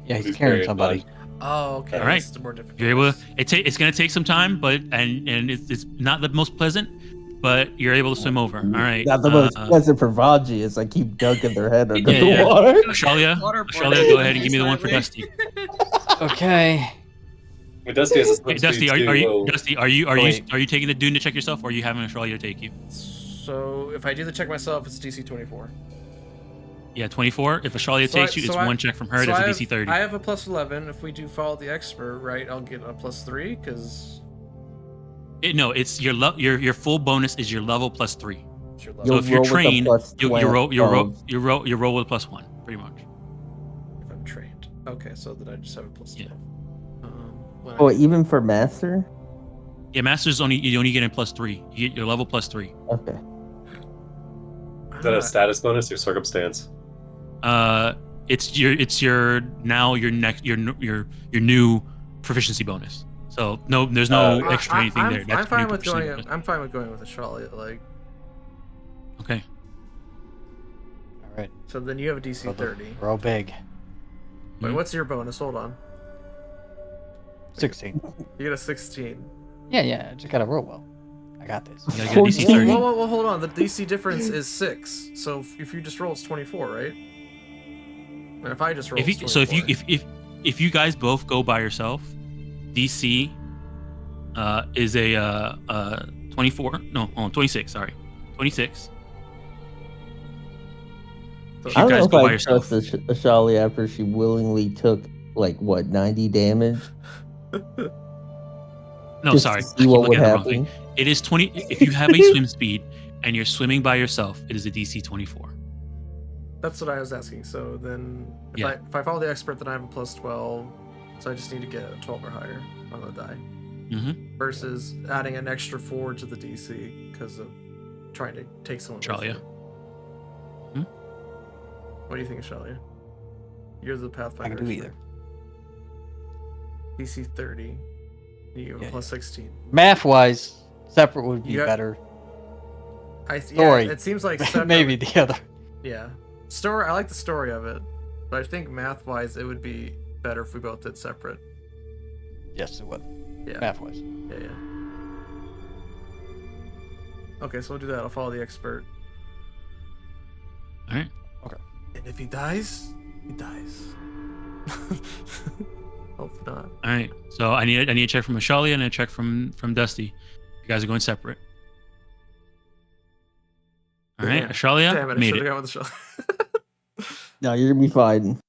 he's Who's carrying carrying somebody. Oh, okay. All right. It's more difficult. You're able to, it's gonna take some time, but and it's not the most pleasant, but you're able to swim over. All right. Not the most pleasant for Vanji is I keep dunking their head under Yeah, the yeah. water. Ashalia, Waterboarding go ahead and give me the one for slightly. Dusty. Okay. But Dusty has a Hey, swim Dusty, speed are too. you Whoa. Dusty? Are you taking the dune to check yourself, or are you having Ashalia take you? So if I do the check myself, it's DC 24. Yeah, 24. If Ashalia takes you, it's one check from her. So That's a DC 30. I have a plus 11. If we do follow the expert, right, I'll get a plus 3 because. No, it's your full bonus is your level plus 3. So You'll if you're roll with a trained, plus you 12. roll with plus 1, pretty much. If I'm trained. Okay, so then I just have a plus 12. Oh, even for master? Yeah, master's you only get in plus 3. You get your level plus 3. Okay. Is that a status bonus or circumstance? It's your new proficiency bonus. So no, there's no extra anything there. That's I'm fine with proficiency going. bonus. I'm fine with going with Ashalia. Like, Okay. All right. so then you have a DC 30. Roll big. Wait, what's your bonus? Hold on. 16. You get a 16. Yeah. I just gotta roll well. I got this. You gotta get a DC 30. Well, hold on. The DC difference is 6. So if you just roll, it's 24, right? And if I just roll, it's 24. If you guys both go by yourself, DC is a 24. No, hold on, 26. Sorry, 26. If I you don't know guys if go by I yourself, trust Ashalia after she willingly took, like, what, 90 damage? no, Just sorry, to I see keep what looking would at the wrong thing. happen. It is 20. If you have a swim speed and you're swimming by yourself, it is a DC 24. That's what I was asking. So then, if I follow the expert, then I have a plus 12. So I just need to get a 12 or higher on the die. Mm-hmm. Versus adding an extra 4 to the DC because of trying to take someone. Ashalia. What do you think, Ashalia? You're the I Pathfinder. can do either. DC 30. You have a plus 16. Math wise, separate would be You got- better. Yeah, it seems like separate. Maybe the other. Yeah. Story. I like the story of it, but I think math wise, it would be better if we both did separate. Yes, it would. Yeah. Math wise. Yeah. Okay, so we'll do that. I'll follow the expert. All right. And if he dies, he dies. Hope not. All right. So I need a check from Ashalia and a check from Dusty. You guys are going separate. All right, Yeah. Ashalia Damn it! I made should have it. gone with the show. No, you're gonna be fine.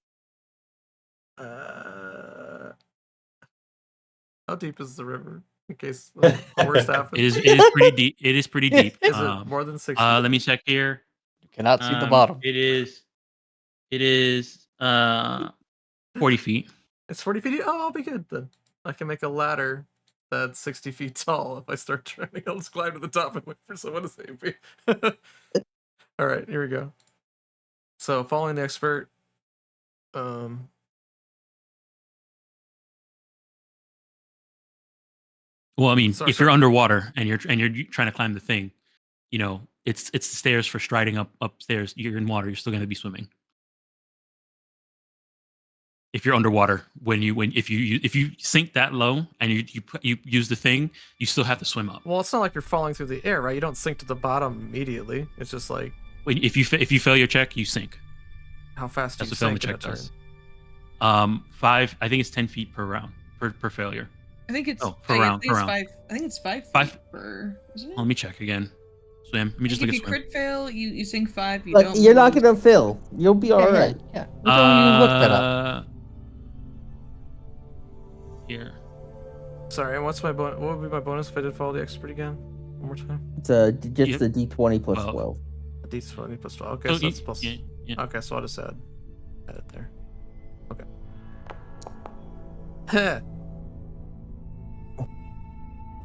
How deep is the river? In case the worst happens. It is pretty deep. It is pretty deep. Is it more than 6? Let me check here. You cannot see the bottom. It is 40 feet. It's 40 feet. Oh, I'll be good then. I can make a ladder that's 60 feet tall. If I start turning, I'll just climb to the top and wait for someone to save me. All right, here we go. So, following the expert. Well, I mean, Sorry, if you're underwater and you're trying to climb the thing, you know, it's the stairs for striding upstairs. You're in water. You're still going to be swimming. If you're underwater, if you sink that low and you use the thing, you still have to swim up. Well, it's not like you're falling through the air, right? You don't sink to the bottom immediately. It's just like If you fail your check, you sink. how fast do That's you what failing the sink in check a does. turn? 5. I think it's 10 feet per round per failure. I think it's per round. I think it's 5 feet 5 per. Isn't it? Let me check again. Swim. Let me just If look you at swim. crit fail, you sink 5. You Like, don't you're not move. gonna fail. You'll be alright. Yeah. We don't even look that up. Here. Sorry, and what's my bonus? What would be my bonus if I did follow the expert again? One more time. It's just a D20 plus 12. A D20 plus 12. Okay, So so that's plus. yeah. Okay, so I'll just add it there. Okay. Heh. Well,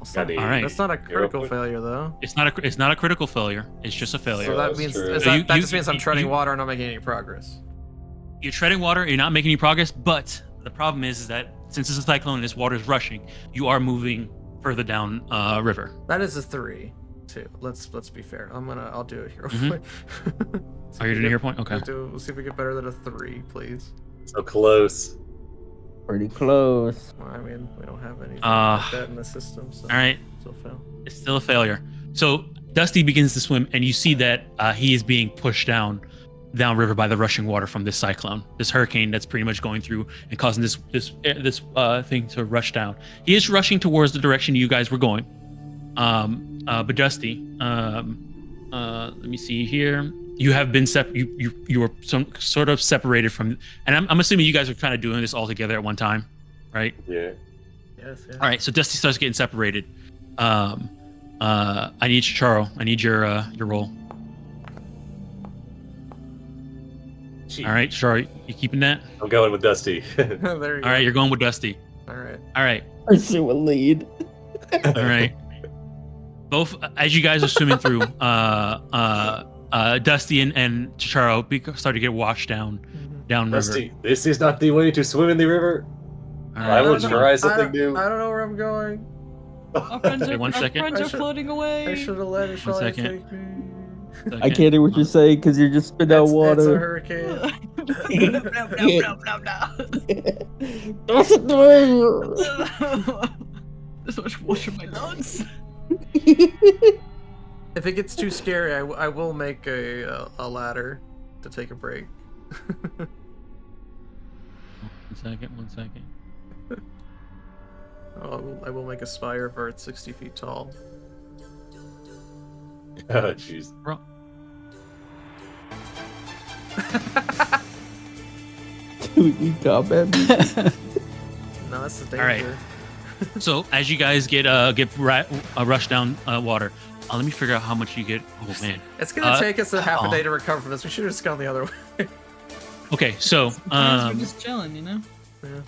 it's not- Got All right. That's not a critical failure, though. It's not a critical failure. It's just a failure. So that that's means true. is So that, you- that you- just means I'm you- treading you- water and not making any progress. You're treading water. You're not making any progress. But the problem is that since it's a cyclone and this water is rushing, you are moving further down river. That is a 3, too. Let's be fair. I'll do it here. Are you doing your point? Okay. We'll see if we get better than a 3, please. So close. Pretty close. Well, I mean, we don't have anything Uh, like that in the system, so All right. still fail. It's still a failure. So Dusty begins to swim, and you see that he is being pushed downriver by the rushing water from this cyclone, this hurricane that's pretty much going through and causing this thing to rush down. He is rushing towards the direction you guys were going. But Dusty, let me see here. you have been you were some sort of separated from, and I'm assuming you guys are kind of doing this all together at one time, right? Yeah. Yes. All right, so Dusty starts getting separated. I need Charo. I need your roll. Gee, All right, Charo, you keeping that? I'm going with Dusty. There you go. All right, you're going with Dusty. All right. All right, Pursue a lead. all right. Both as you guys are swimming through, Dusty and Charo start to get washed down river. Dusty, this is not the way to swim in the river. All I will so- try something new. I don't know where I'm going. Our friends Okay, are, one our second. friends I are should- floating away. I should have let it try to second. take me. I can't hear what you're saying because you're just spitting out It's a water. hurricane. Don't it do There's so much water in my lungs. If it gets too scary, I will make a ladder to take a break. One second. I will make a spire of earth 60 feet tall. Oh, jeez. Bro. Do we need combat? No, that's the danger. All right. So as you guys get rushed down water, let me figure out how much you get. Oh man. It's gonna take us a half a oh. day to recover from this. We should have just gone the other way. Okay, so Sometimes we're just chilling, you know.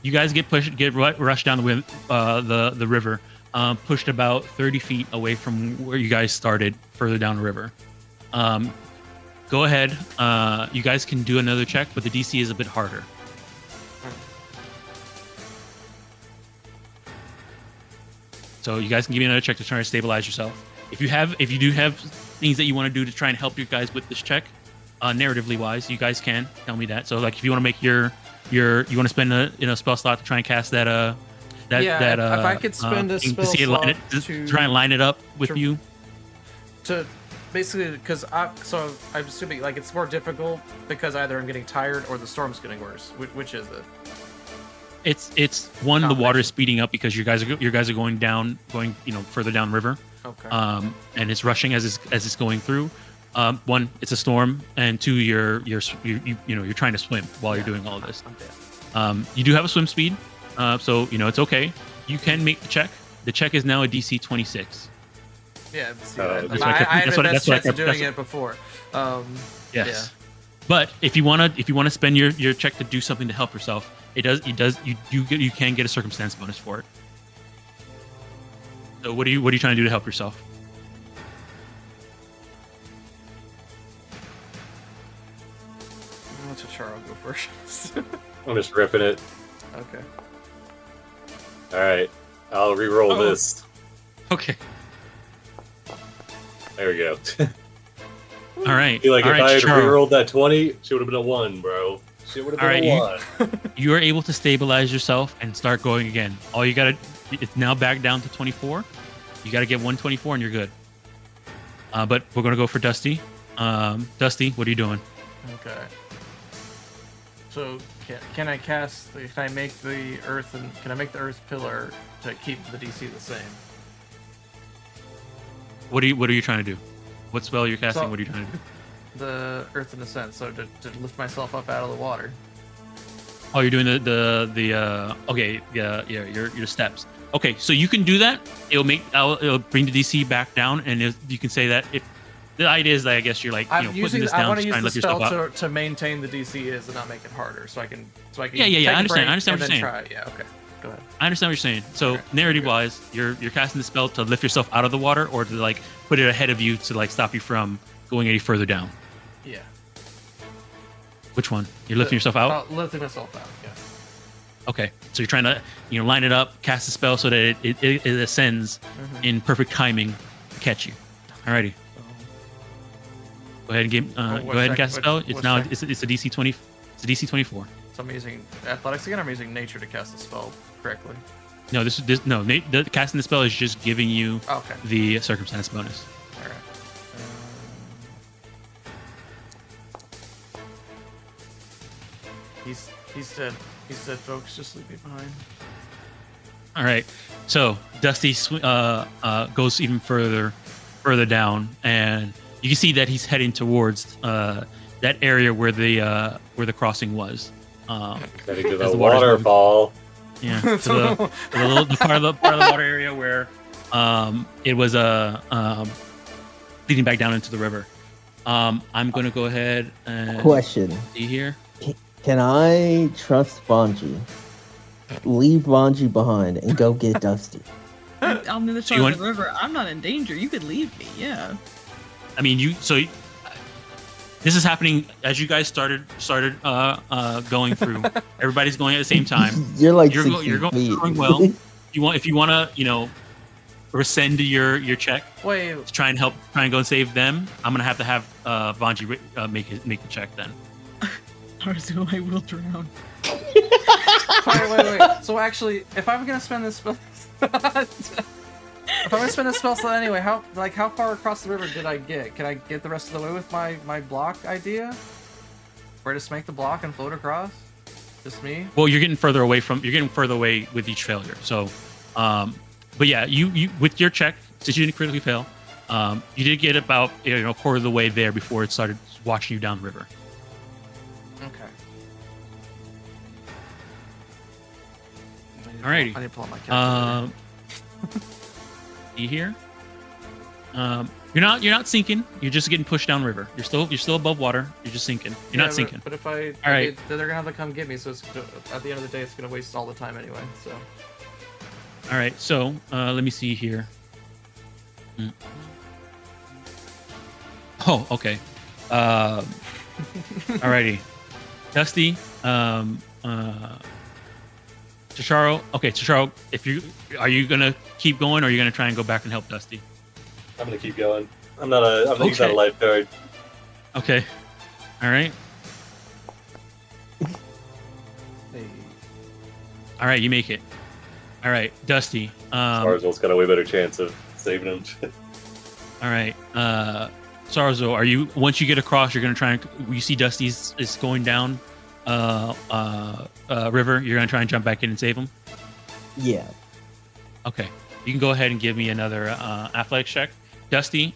you guys get rushed down the river, pushed about 30 feet away from where you guys started, further down the river. Go ahead. You guys can do another check, but the DC is a bit harder. So you guys can give me another check to try to stabilize yourself. If you do have things that you want to do to try and help you guys with this check, narratively wise, you guys can tell me that. So like if you want to make you want to spend a spell slot to try and cast that if I could spend a thing spell to see it slot to try and line it up with to- you. to basically because I'm assuming like it's more difficult because either I'm getting tired or the storm's getting worse. Which is it? It's one, the water Combination. is speeding up because you guys are going further down river. Okay. And it's rushing as it's going through. One, it's a storm, and two, you're trying to swim while you're doing all of this. I'm dead. You do have a swim speed, so it's okay. You can make the check. The check is now a DC 26. Yeah, see, That's what I had that's the what- best that's what I chance of kept- doing it before. Yes. But if you wanna spend your check to do something to help yourself, you can get a circumstance bonus for it. So what are you trying to do to help yourself? I'll let Charo go first. I'm just ripping it. Okay. All right, I'll re-roll Oh. this. Okay. There we go. All right. Feel like All if right, I had Charo. re-rolled that 20, she would have been a 1, bro. She would have All been right, a 1. You are able to stabilize yourself and start going again. All you gotta, it's now back down to 24. You gotta get 124 and you're good. But we're gonna go for Dusty. Dusty, what are you doing? Okay. So can I make the earth pillar to keep the DC the same? What are you trying to do? What spell you're casting? So- What are you trying to do? The earth in ascent, so to lift myself up out of the water. Oh, you're doing your steps. Okay, so you can do that. It'll bring the DC back down, and you can say that if the idea is that I guess you're like I'm putting using. this I down want to to try use and the lift yourself spell up. to maintain the DC is and not make it harder, so I can. Yeah. take I a understand. break I understand and what then you're try. Yeah. Okay. Go ahead. I understand what you're saying. So Okay, narrative good. wise, you're casting the spell to lift yourself out of the water, or to like put it ahead of you to like stop you from going any further down. Yeah. Which one? You're lifting yourself out. Lifting myself out. Yeah. Okay, so you're trying to line it up, cast the spell so that it ascends in perfect timing to catch you. Alrighty, go ahead and cast the spell. It's now it's a DC 20. It's a DC 24. So I'm using athletics again. I'm using nature to cast the spell correctly. No, the casting the spell is just giving you Okay. the circumstance bonus. All right. He's dead. He's dead, folks. Just leave me behind. All right, so Dusty goes even further down, and You can see that he's heading towards that area where the crossing was. Heading to as the water's moving. waterfall. Yeah, to the part of the water area where it was leading back down into the river. I'm gonna go ahead and Question: see here. Can I trust Vanji? Leave Vanji behind and go get Dusty. On the other So side you of want- the river, I'm not in danger. You could leave me, yeah. I mean, this is happening as you guys started going through. Everybody's going at the same time. You're like You're 60 going feet. well. If you want to, rescind your check Wait, to try and go and save them, I'm gonna have to have Vanji make the check then. Arzu, I will drown. wait. So actually, if I'm gonna spend this spell, if I'm gonna spend this spell slot anyway, how far across the river did I get? Can I get the rest of the way with my block idea? Where just make the block and float across? Just me? Well, you're getting further away with each failure. So, but yeah, you with your check, since you didn't critically fail, you did get about a quarter of the way there before it started watching you down the river. Okay. Alrighty. I need to pull out my calculator. See here. You're not sinking. You're just getting pushed down river. You're still above water. You're just sinking. You're not sinking. But if I, All right. they're gonna have to come get me. So at the end of the day, it's gonna waste all the time anyway. So. All right. So let me see here. Oh, okay. Alrighty. Dusty. Chisharo. Okay, Chisharo. Are you gonna keep going, or are you gonna try and go back and help Dusty? I'm gonna keep going. He's not a lifeguard. Okay. All right. Hey. All right. You make it. All right, Dusty. Sarzel's got a way better chance of saving him. All right. Sarzo, are you once you get across, you're gonna try and you see Dusty's is going down river, you're gonna try and jump back in and save him? Yeah. Okay. You can go ahead and give me another athletics check. Dusty,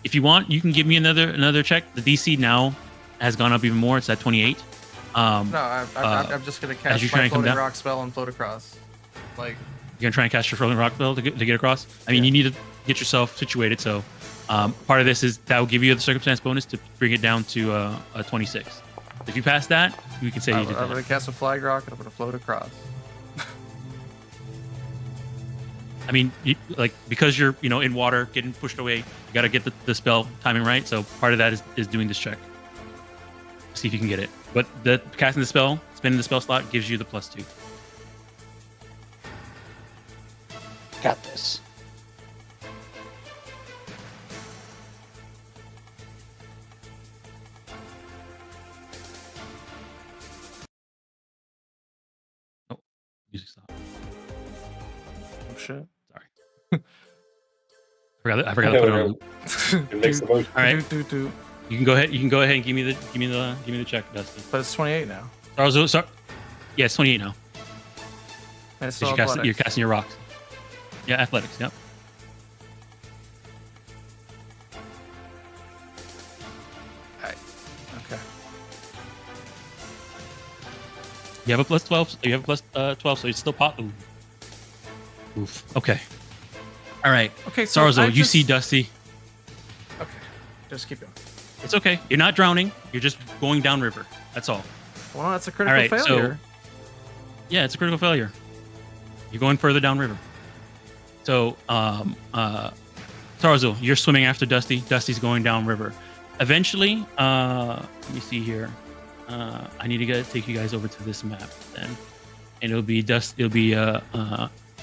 if you want, you can give me another check. The DC now has gone up even more. It's at 28. No, I'm just gonna cast you my try and come floating down? rock spell and float across. Like, You're gonna try and cast your floating rock spell to get across. I mean, you need to get yourself situated. So part of this is that will give you the circumstance bonus to bring it down to a 26. If you pass that, we can say you did I'm that. gonna cast a flag rock and I'm gonna float across. I mean, because you're in water, getting pushed away, you got to get the spell timing right. So part of that is doing this check. See if you can get it. But the casting the spell, spending the spell slot gives you the +2. Got this. Music stop. Oh shit. I forgot to put it on loop. It makes the most. All right. Do. You can go ahead and give me the check, Dusty. But it's 28 now. Sorry. Yeah, it's 28 now. And it's 'Cause still you're athletics. casting your rocks. Yeah, athletics. Yep. Okay. You have a +12. You have a +12, so it's still pot. Ooh. Oof. Okay. All right. Okay, so Sarzo, I you see Dusty. Okay. Just keep going. It's okay. You're not drowning. You're just going downriver. That's all. Well, that's a critical All right, so- failure. Yeah, it's a critical failure. You're going further downriver. So, Sarzo, you're swimming after Dusty. Dusty's going downriver. Eventually, let me see here. I need to take you guys over to this map then, and it'll be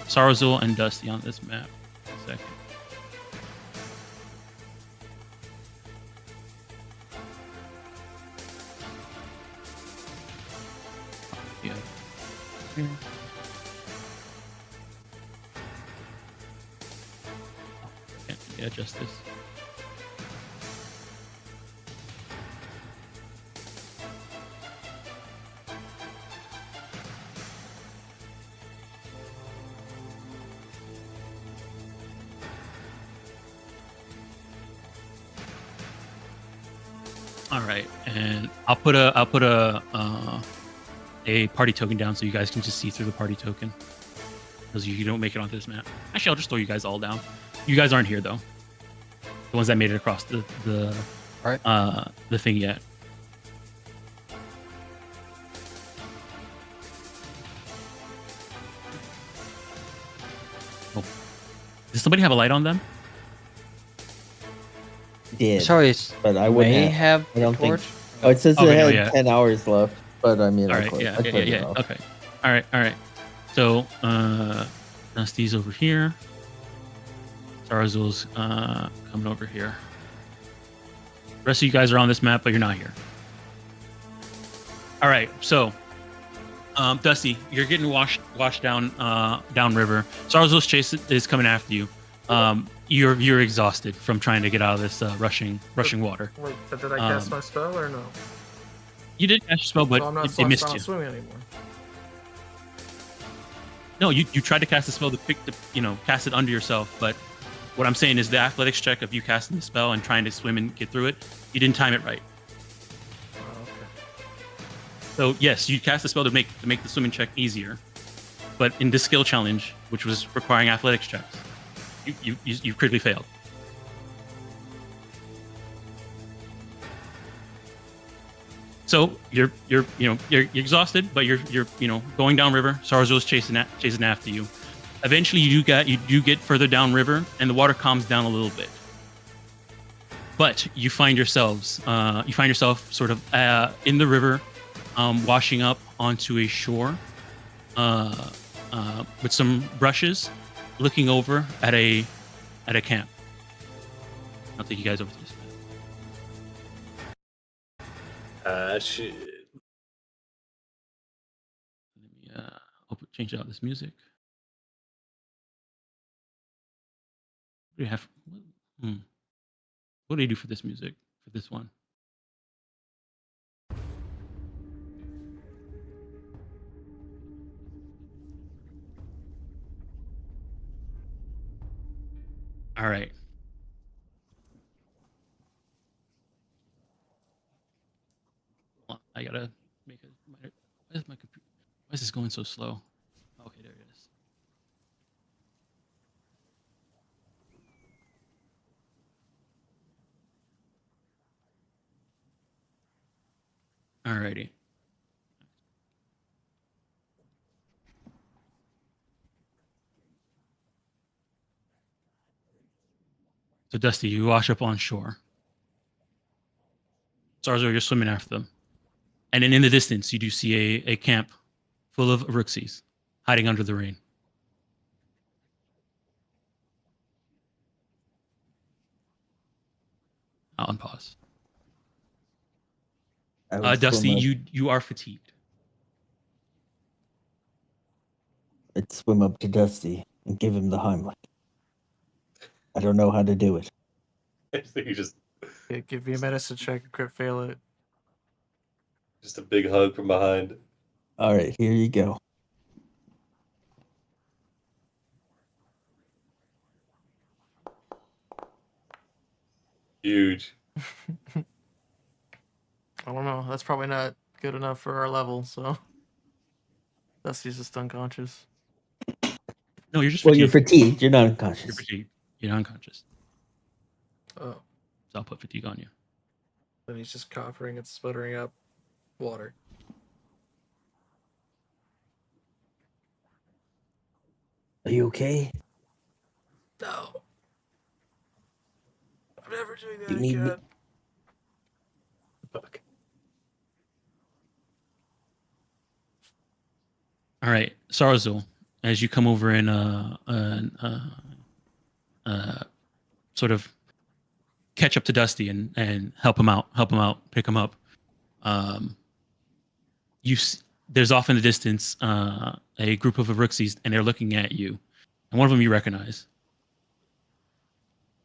Sarzo and Dusty on this map. A second. Yeah. Here. Can't adjust this. All right, and I'll put a party token down so you guys can just see through the party token. Because you don't make it onto this map. Actually, I'll just throw you guys all down. You guys aren't here though. The ones that made it across the thing yet. Oh. Does somebody have a light on them? Did, Sorry, but I wouldn't may have. have I don't think. torch. Oh, it says Okay, it no, had yeah. 10 hours left, but I mean, All I right, turned yeah, it off. okay. All right. So, Dusty's over here. Zarzul's coming over here. The rest of you guys are on this map, but you're not here. All right, so Dusty, you're getting washed down downriver. Zarzul's chase is coming after you. You're exhausted from trying to get out of this rushing water. Wait, but did I cast my spell or no? You did cast your spell, but So I'm not, it missed not you. swimming anymore. No, you tried to cast a spell to cast it under yourself, but what I'm saying is the athletics check of you casting the spell and trying to swim and get through it, you didn't time it right. Oh, okay. So yes, you cast the spell to make the swimming check easier, but in this skill challenge, which was requiring athletics checks, you critically failed. So you're exhausted, but you're going downriver. Zarzul's chasing after you. Eventually, you do get further downriver, and the water calms down a little bit. But you find yourself sort of in the river, washing up onto a shore with some brushes, looking over at a camp. I'll take you guys over to this. Shit. Let me change out this music. What do you have? What do you do for this music? For this one? All right. Well, I gotta make a. Why is my computer? Why is this going so slow? Okay, there it is. Alrighty. So Dusty, you wash up on shore. Zarzul, you're swimming after them. And then in the distance, you do see a camp full of Rooksies hiding under the rain. I'll unpause. Dusty, you are fatigued. I'd swim up to Dusty and give him the Heimlich. I don't know how to do it. You just Yeah, give me a medicine check and crit fail it. a big hug from behind. All right, here you go. Huge. I don't know. That's probably not good enough for our level, so Dusty's just unconscious. No, you're just Well, fatigued. you're fatigued. You're not You're unconscious. fatigued. You're not unconscious. Oh, So I'll put fatigue on you. then he's just coughing and sputtering up water. Are you okay? No. I'm never doing that You need me? again. Fuck. All right, Zarzul, as you come over and sort of catch up to Dusty and help him out, pick him up. There's off in the distance a group of Rooksies, and they're looking at you, and one of them you recognize.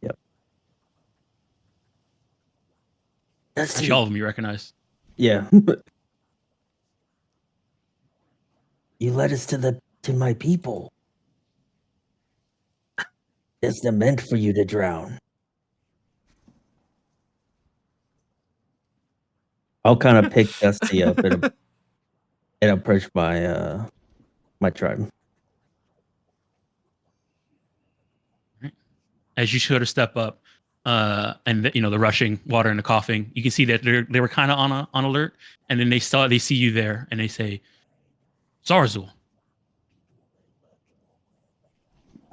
Yep. Actually, all of them you recognize. Yeah. You led us to my people. It's not meant for you to drown. I'll kind of pick Dusty up and approach my my tribe. As you sort of step up, and the rushing water and the coughing, you can see that they were kind of on alert, and then they see you there, and they say, "Zarzul."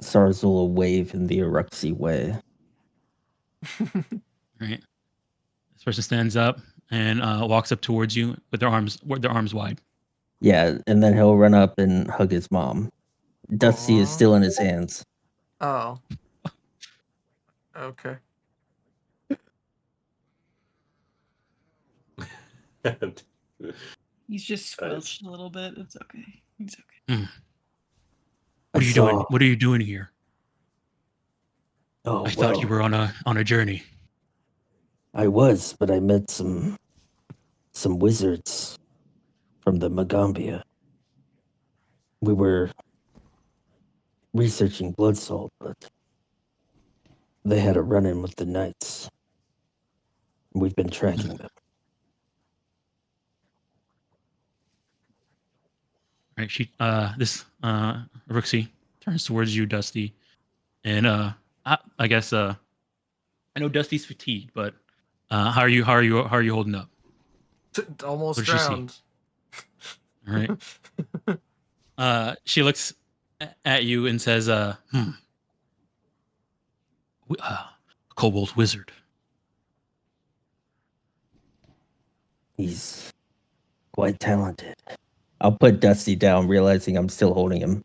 Zarzul will wave in the Eruxi way. Right. This person stands up and walks up towards you with their arms wide. Yeah, and then he'll run up and hug his mom. Dusty is still in his hands. Oh. Okay. He's just squelched a little bit. It's okay. He's okay. Mm. What are you doing? What are you doing here? Oh, I thought you were on a journey. I was, but I met some wizards from the Magaambya. We were researching blood salt, but they had a run-in with the knights. We've been tracking them. Right. Rooksy turns towards you, Dusty, and I guess I know Dusty's fatigued, but how are you holding up? Almost drowned. All right. She looks at you and says, Kobold wizard. He's quite talented. I'll put Dusty down, realizing I'm still holding him.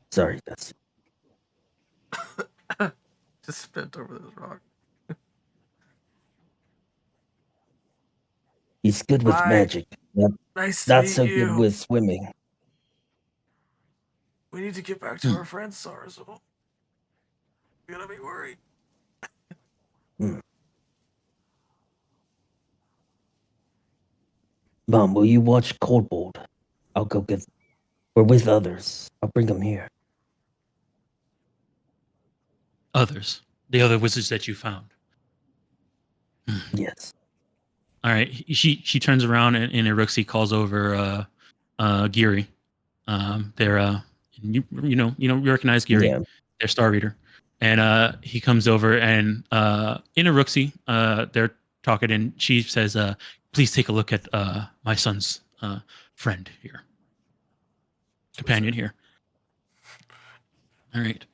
Sorry, Dusty. Just spent over this rock. He's good with magic. Nice to Not meet so you. good with swimming. We need to get back to our friend Zarzul. You're gonna be worried. Mom, will you watch Kobold? I'll go get them. We're with others. I'll bring them here. Others? The other wizards that you found? Yes. All right. She turns around and Iruxi calls over Giri. They're you recognize Giri. Yeah. They're Star Reader. And he comes over and in Iruxi, they're talking and she says, please take a look at my son's friend here. Companion here. All right.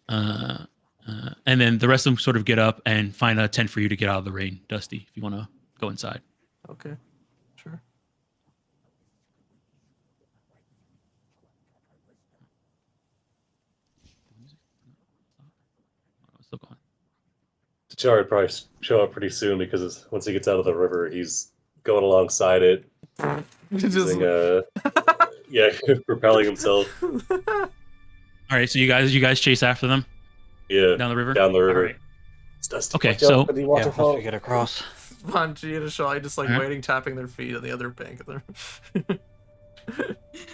And then the rest of them sort of get up and find a tent for you to get out of the rain, Dusty, if you want to go inside. Okay, sure. Still going. T'Challa would probably show up pretty soon because once he gets out of the river, he's going alongside it, using propelling himself. All right, so you guys chase after them. Yeah, down the river. Down the river. All right. It's Dusty. Okay, Watch so out for the waterfall. once we get across. Vanji and Ashali just like Alright. waiting, tapping their feet on the other bank of the.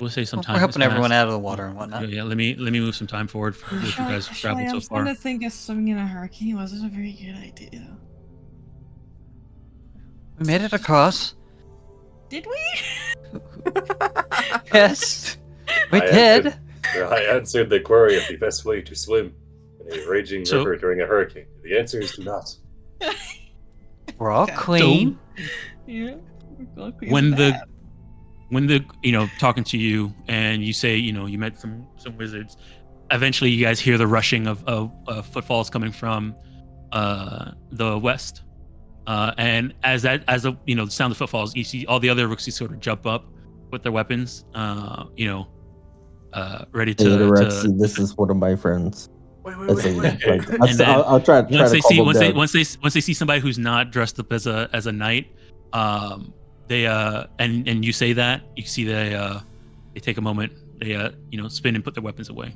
we'll say some time. We're helping has everyone passed. out of the water and whatnot. Yeah, let me move some time forward for what you guys have traveled so I'm far. starting to think of swimming in a hurricane wasn't a very good idea. We made it across. Did we? Yes, we I did. I answered the query of the best way to swim in a raging So- river during a hurricane. The answer is do not. We're all Okay. clean. Yeah. When the talking to you and you say you met some wizards, eventually you guys hear the rushing of footfalls coming from the west, and as the sound of footfalls, you see all the other rookies sort of jump up with their weapons, ready to. This is one of my friends. Wait. And then I'll try once to they calm see him once they down. once they see somebody who's not dressed up as a knight, they and you say that, you see they take a moment, they spin and put their weapons away.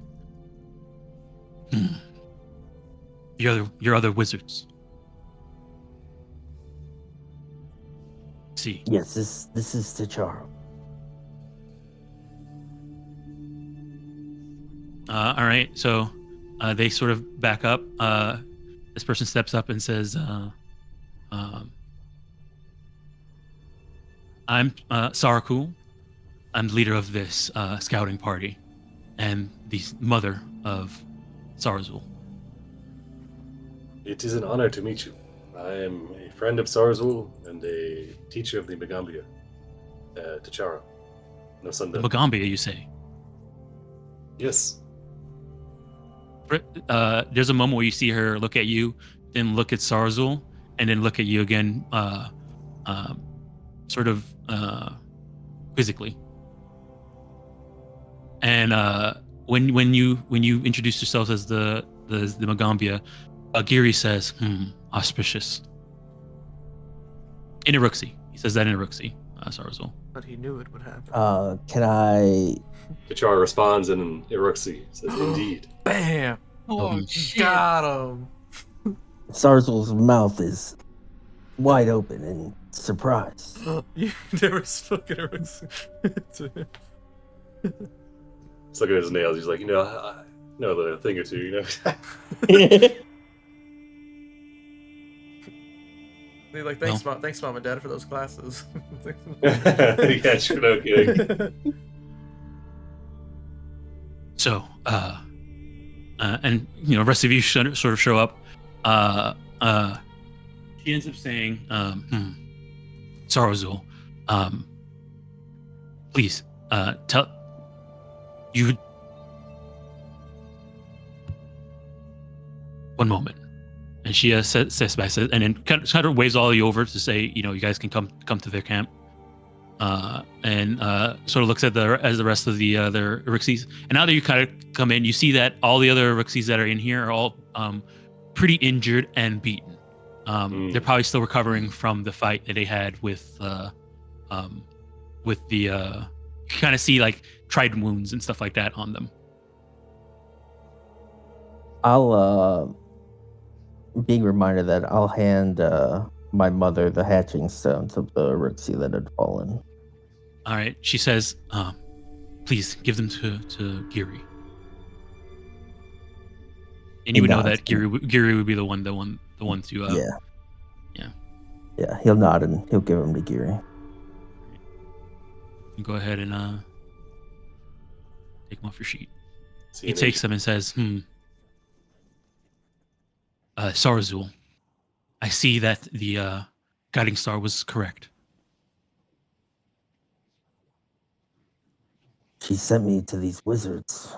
Your other wizards. See. Yes, this is T'Challa. All right, so they sort of back up. This person steps up and says, I'm Saraku. I'm the leader of this scouting party, and the mother of Sarazul. It is an honor to meet you. I am a friend of Sarzul and a teacher of the Magaambya, T'Chara. No The Sunday. Magaambya, you say? Yes. There's a moment where you see her look at you, then look at Sarazul, and then look at you again, sort of quizzically. And when you introduce yourself as the Magaambya, Giri says, auspicious. In Iruxi. He says that in Iruxi, Sarazul. But he knew it would happen. Can I? T'Chara responds in Iruxi. Says, indeed. Bam! Oh, shit. Got him! Sarzul's mouth is wide open in surprise. You never spoken to him. He's looking at his nails. He's like, I know a thing or two, He's like, thanks, mom and dad, for those classes. Yeah, sure, no kidding. So, and the rest of you sort of show up. She ends up saying, Sarazul, please, tell you. One moment. And she says back, and then kind of waves all of you over to say, you guys can come to their camp. And sort of looks at the rest of the other Irixies. And now that you kind of come in, you see that all the other Irixies that are in here are all pretty injured and beaten. They're probably still recovering from the fight that they had with the you kind of see like trident wounds and stuff like that on them. I'll being reminded that I'll hand my mother the hatching stones of the Rixie that had fallen. All right, she says, please give them to Giri. And you would know that Giri would be the one to yeah. He'll nod and he'll give them to Giri. You go ahead and take them off your sheet. He takes them and says, Sarazul, I see that the guiding star was correct. She sent me to these wizards.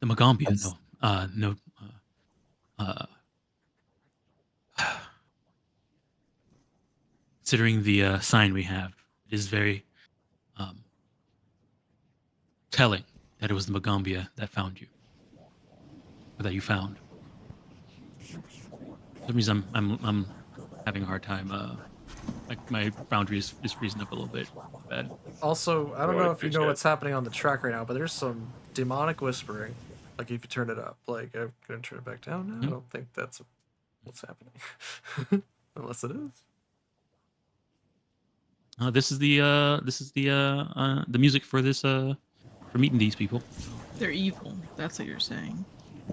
The Magaambya, no. Considering the sign we have, it is very telling that it was the Magaambya that found you. Or that you found. For some reason, I'm having a hard time. Like my boundary is freezing up a little bit. Bad. Also, I don't know if you know what's happening on the track right now, but there's some demonic whispering. Like if you turn it up, like I'm gonna turn it back down now. I don't think that's what's happening, unless it is. This is the music for this for meeting these people. They're evil. That's what you're saying.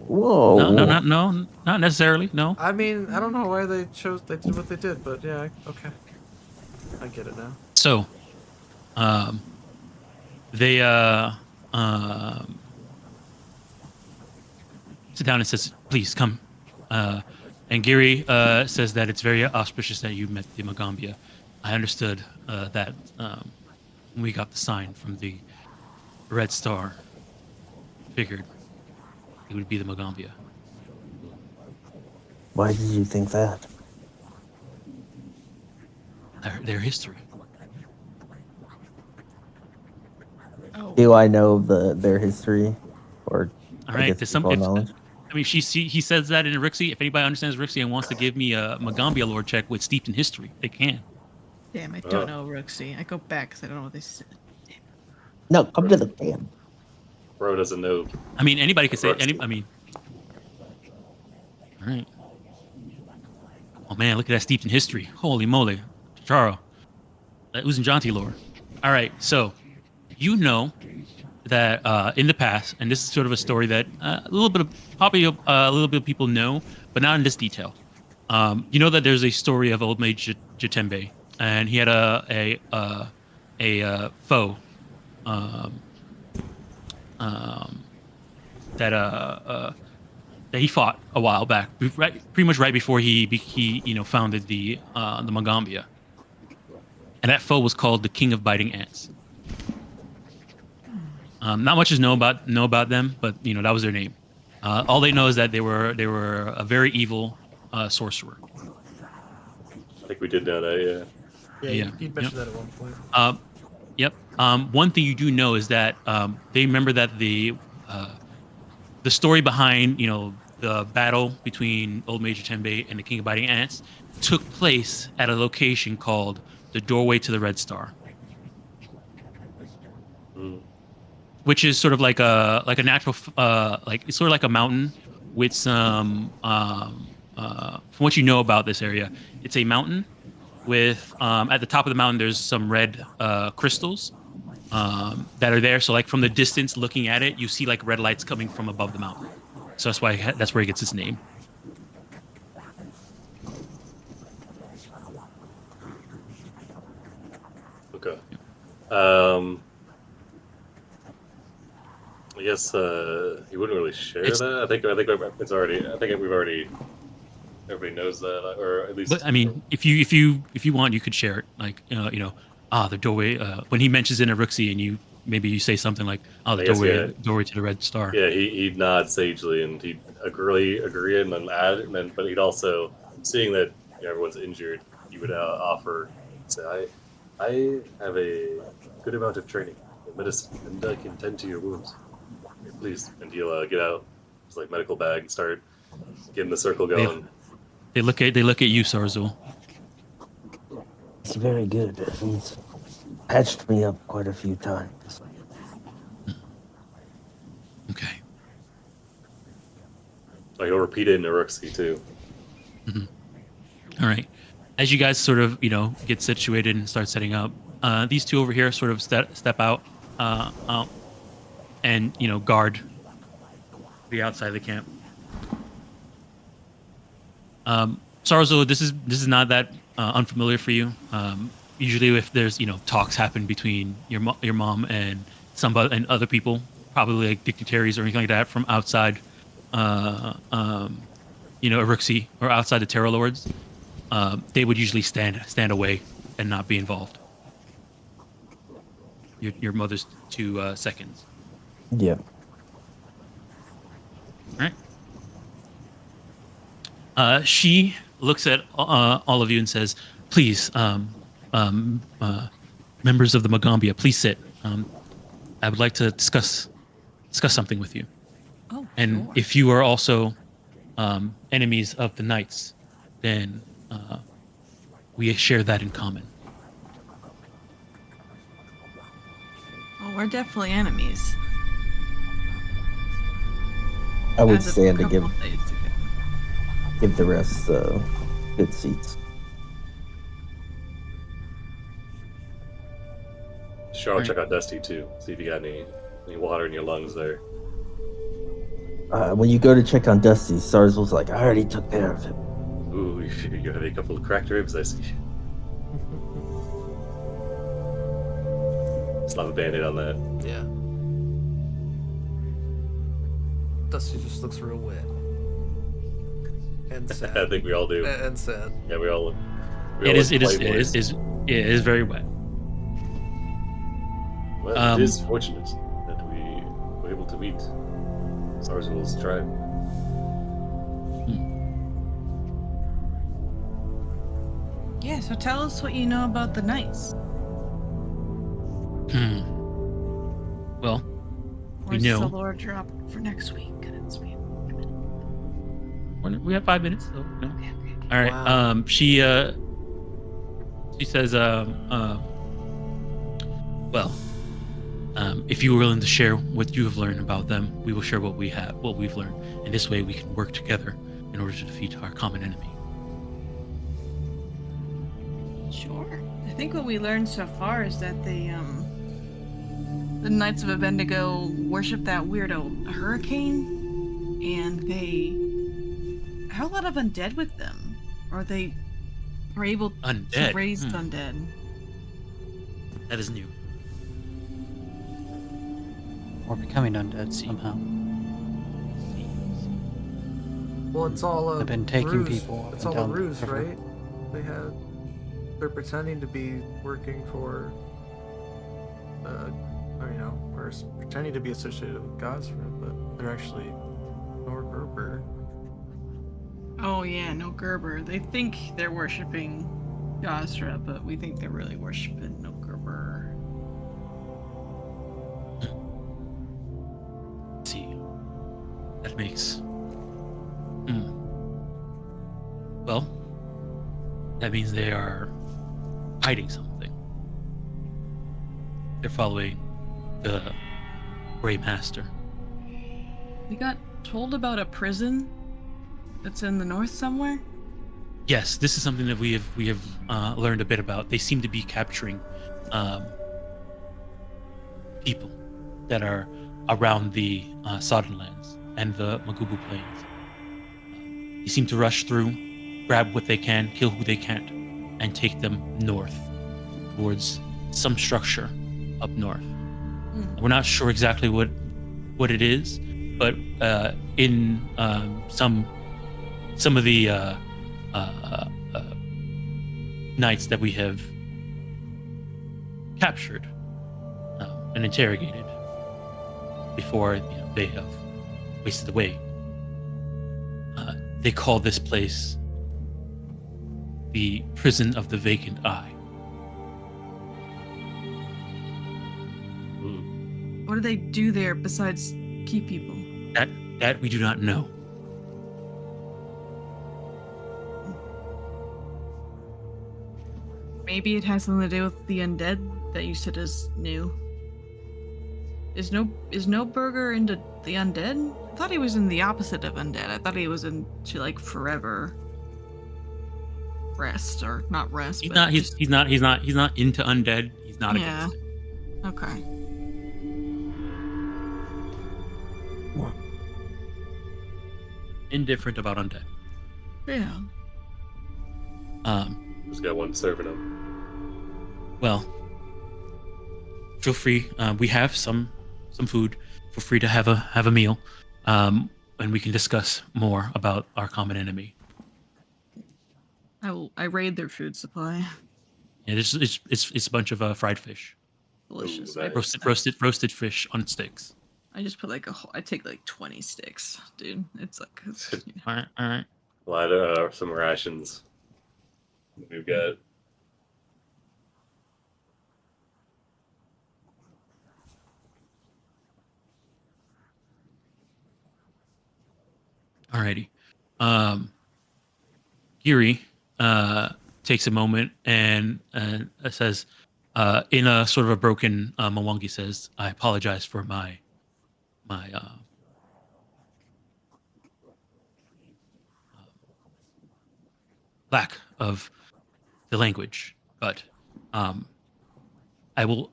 Whoa. No, not necessarily. No. I mean, I don't know why they did what they did, but yeah, okay. I get it now. So, they sit down and says, "Please come." And Giri says that it's very auspicious that you met the Magaambya. I understood that when we got the sign from the Red Star, figured it would be the Magaambya. Why did you think that? Their history. Oh. Do I know their history, or All right. There's some. knowledge? I mean, he says that in Rixie. If anybody understands Rixie and wants to give me a Magaambya lore check with steeped in history, they can. Damn, I don't know Roxy. I go back because I don't know what they said. No, come to the camp. Bro doesn't know. I mean, anybody could say. I mean. All right. Oh man, look at that steeped in history. Holy moly, Charo. That Uzanjanti lore. All right, so you know that in the past, and this is sort of a story that a little bit of people know, but not in this detail. You know that there's a story of Old-Mage Jatembe, and he had a foe um, um, that he fought a while back, pretty much right before he founded the Magaambya, and that foe was called the King of Biting Ants. Not much is know about them, but that was their name. All they know is that they were a very evil sorcerer. I think we did know that. Yeah, Yeah. you mentioned that at one point. Yep. One thing you do know is that they remember that the story behind the battle between Old-Mage Jatembe and the King of Biting Ants took place at a location called the Doorway to the Red Star, which is sort of like a natural it's sort of like a mountain with some from what you know about this area, it's a mountain with at the top of the mountain there's some red crystals that are there. So like from the distance looking at it, you see like red lights coming from above the mountain. So that's where he gets his name. Okay. I guess he wouldn't really share that. I think it's already. I think we've already. Everybody knows that, or at least. But I mean, if you want, you could share it. Like the doorway. When he mentions in a Rooksy, and you say something like, the doorway to the Red Star. Yeah, he'd nod sagely, and he'd agree, and then add, but he'd also, seeing that everyone's injured, he would offer, say, I have a good amount of training in medicine, and I can tend to your wounds. Please, and he'll get out his medical bag and start getting the circle going. They look at you, Sarzul. He's very good. He's patched me up quite a few times. Okay. He'll repeat it in Rooksy too. All right. As you guys sort of get situated and start setting up, these two over here sort of step out and guard the outside of the camp. Sarzul, this is not that unfamiliar for you. Usually, if there's talks happen between your mom and and other people, probably like dignitaries or anything like that from outside, a Rooksy or outside the Terror Lords, they would usually stand away and not be involved. Your mother's 2 seconds. Yeah. All right. She looks at all of you and says, "Please, members of the Magaambya, please sit. I would like to discuss something with you. Oh, And sure. if you are also enemies of the Knights, then we share that in common." Well, we're definitely enemies. I would As of a stand to couple of days ago. give the rest good seats. Sure, I'll check out Dusty too. See if you got any water in your lungs there. When you go to check on Dusty, Sarzul's like, I already took care of him. Ooh, you have a couple of cracked ribs, I see. Slap a band-aid on that. Yeah. Dusty just looks real wet. And sad. I think we all do. And sad. Yeah, we all. It is very wet. Well, it is fortunate that we were able to meet Sarzul's tribe. Yeah, so tell us what you know about the Knights. Well, Where's know. the lore drop for next week? we have 5 minutes. So, Okay. All right. Wow. She says, if you are willing to share what you have learned about them, we will share what we've learned, and this way we can work together in order to defeat our common enemy. Sure. I think what we learned so far is that the Knights of Abednego worship that weirdo hurricane, and they have a lot of undead with them. Or they are able Undead. to raise undead. That is new. Or becoming undead somehow. Well, it's all a I've been taking ruse. people up It's and all a down the ruse, river. right? They're pretending to be working for, or pretending to be associated with Gosford, but they're actually Norgerber. Oh yeah, no Gerber. They think they're worshipping Gosra, but we think they're really worshipping no Gerber. Let's see. That makes. Well, that means they are hiding something. They're following the Grey Master. We got told about a prison that's in the north somewhere. Yes, this is something that we have learned a bit about. They seem to be capturing people that are around the Soddenlands and the Magubu Plains. They seem to rush through, grab what they can, kill who they can't, and take them north towards some structure up north. We're not sure exactly what it is, but in some of the knights that we have captured and interrogated before they have wasted away, they call this place the Prison of the Vacant Eye. What do they do there besides keep people? That we do not know. Maybe it has something to do with the undead that you said is new. Is no burger into the undead? I thought he was in the opposite of undead. I thought he was into like forever rest, or not rest. He's but not. just- He's not into undead. He's not Yeah. against it. Okay. Indifferent about undead. Yeah. Just got one serving him. Well, feel free. We have some food. Feel free to have a meal, and we can discuss more about our common enemy. I raid their food supply. Yeah, it's a bunch of fried fish, Delicious. Ooh, I, nice. roasted fish on sticks. I just put like I take like 20 sticks, dude. It's like All right. Well, I don't know, some rations. We've got. Alrighty. Giri takes a moment and says, in a sort of a broken Mwangi, says, "I apologize for my lack of the language, but I will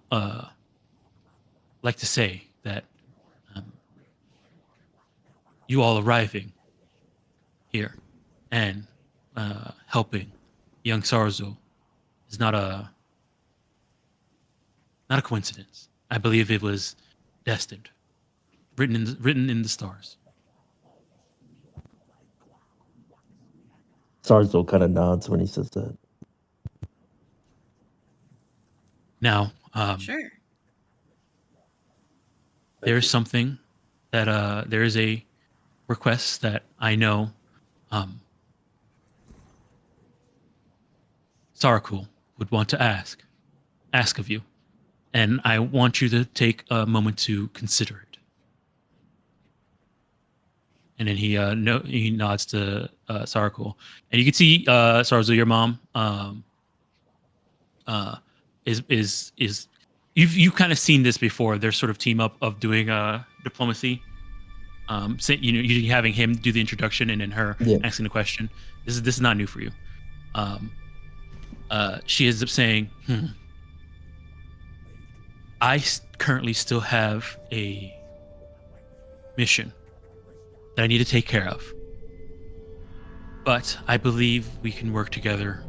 like to say that you all arriving here and helping young Sarzo is not a coincidence. I believe it was destined, written in the stars." Sarzo kind of nods when he says that. Now, sure. there is something that there is a request that I know Sarakul would want to ask of you, and I want you to take a moment to consider it. And then he nods to Sarakul, and you can see Sarzo, your mom, is you've kind of seen this before. Their sort of team up of doing diplomacy. Usually having him do the introduction and then her asking the question. This is not new for you. She ends up saying, I currently still have a mission that I need to take care of. But I believe we can work together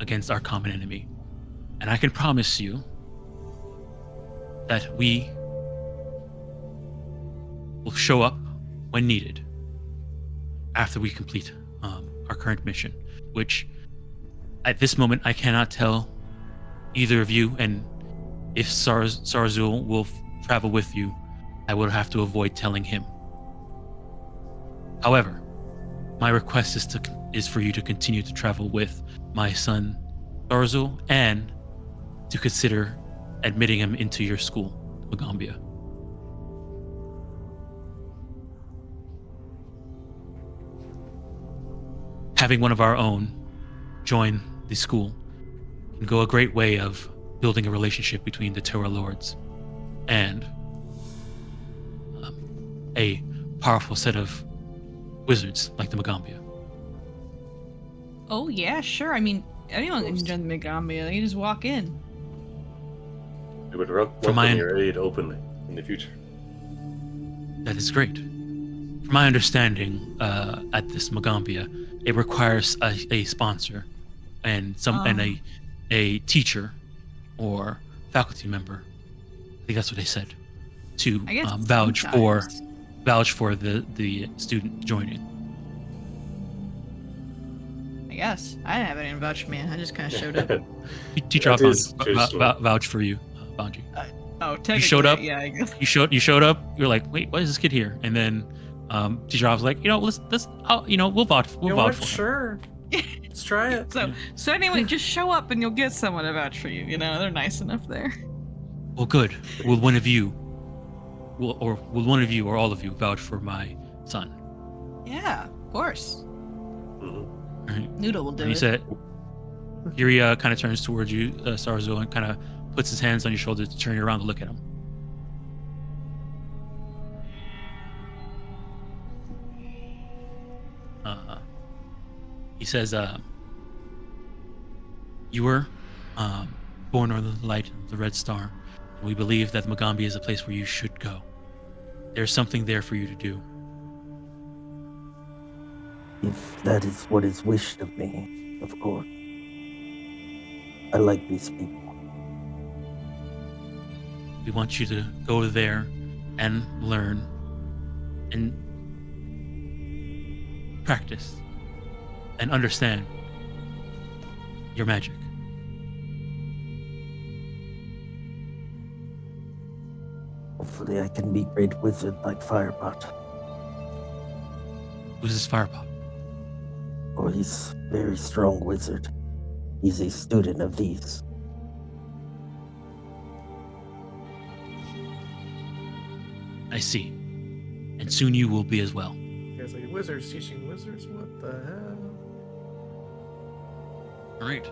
against our common enemy. And I can promise you that we will show up when needed after we complete our current mission, which at this moment I cannot tell either of you, and if Sarzul will travel with you, I will have to avoid telling him. However, my request is for you to continue to travel with my son Sarzul and to consider admitting him into your school, Magaambya. Having one of our own join the school can go a great way of building a relationship between the Terra Lords and a powerful set of wizards like the Magaambya. Oh yeah, sure. I mean, anyone can join the Magaambya. You just walk in. We would welcome your aid openly in the future. That is great. From my understanding, at this Magaambya, it requires a sponsor and a teacher or faculty member. I think that's what they said, to vouch for the student joining. I guess I didn't have anyone vouch for me. I just kind of showed up. Teacher vouch for you, Banji. Oh, technically, You showed up. Yeah, I guess. You showed up. You're like, wait, why is this kid here? And then teacher was like, we'll vouch for him. Sure. Let's try it. So anyway, just show up and you'll get someone to vouch for you. You know, they're nice enough there. Well, good. Will one of you or all of you vouch for my son? Yeah, of course. Mm-hmm. Right. Noodle will do He it. said, Yuri kind of turns towards you, Sarzo, and kind of puts his hands on your shoulder to turn you around to look at him. He says, you were born under the light of the Red Star, and we believe that Magaambya is a place where you should go. There's something there for you to do. If that is what is wished of me, of course. I like these people. We want you to go there and learn and practice and understand your magic. Hopefully I can be great wizard like Firepot. Who's this Firepot? Oh, he's a very strong wizard. He's a student of these. I see. And soon you will be as well. You guys like wizards teaching wizards? What the hell? All right.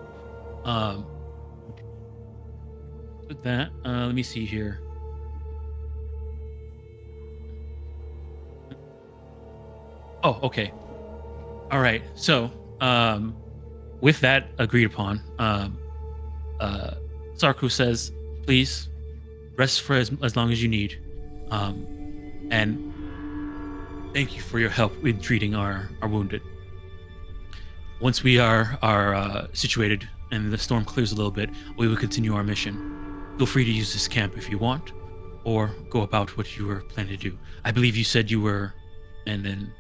With that, let me see here. Oh, okay. All right. So, with that agreed upon, Sarku says, please rest for as long as you need. And thank you for your help in treating our wounded. Once we are situated and the storm clears a little bit, we will continue our mission. Feel free to use this camp if you want, or go about what you were planning to do. I believe you said you were, and then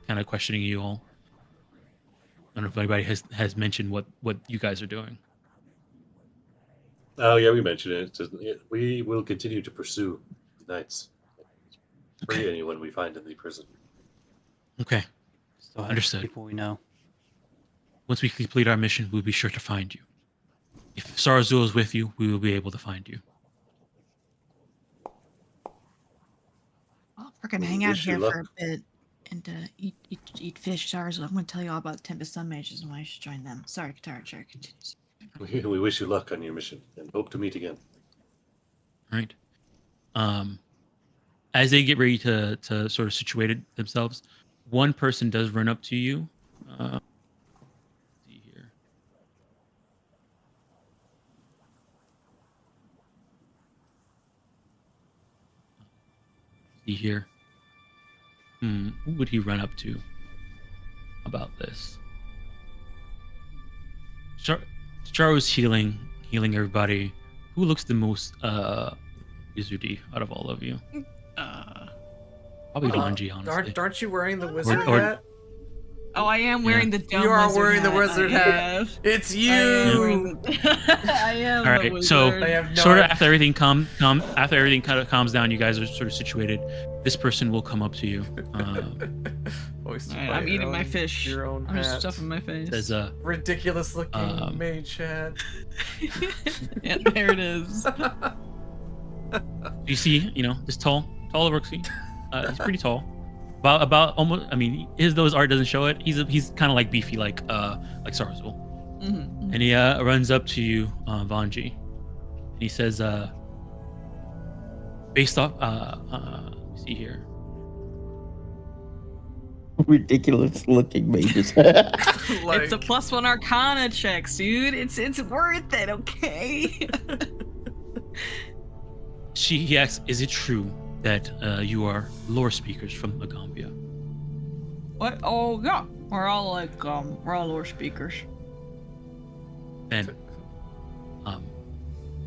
kind of questioning you all. I don't know if anybody has mentioned what you guys are doing. Oh yeah, we mentioned it. We will continue to pursue the knights. Free anyone we find in the prison. Okay. Still have Understood. people we know. Once we complete our mission, we'll be sure to find you. If Sarazul is with you, we will be able to find you. I'll freaking hang out here for a bit and eat fish. Sarzul, I'm going to tell you all about the Tempest Sun Mages and why you should join them. Sorry, Katara. Continues. We wish you luck on your mission and hope to meet again. All right. As they get ready to sort of situate themselves, one person does run up to you. Let's see here. Who would he run up to? about this. Charo's healing everybody. Who looks the most wizardy out of all of you? Probably Vanji, honestly. Aren't you wearing the wizard Or- hat? Oh, I am wearing the dumb You are wizard wearing the hat. wizard I hat. am. It's I am wearing you. I am All the right, wizard. so I have no sort of idea. after everything after everything kind of calms down, you guys are sort of situated. This person will come up to you. Voiced Alright, by I'm your eating my own- fish. Your own I'm just hat. stuffing my face. Says Ridiculous looking mage hat. Yeah, there it is. you see, this tall Rooksy. He's pretty tall. About almost. I mean, those art doesn't show it. He's kind of like beefy, like Sarzul. Mm-hmm. And he runs up to you, Vanji, and he says, based off, see here. Ridiculous looking mages. It's a +1 Arcana check, dude. It's worth it, okay? He asks, is it true that you are lore speakers from Magaambya? What? Oh yeah, we're all lore speakers. Then,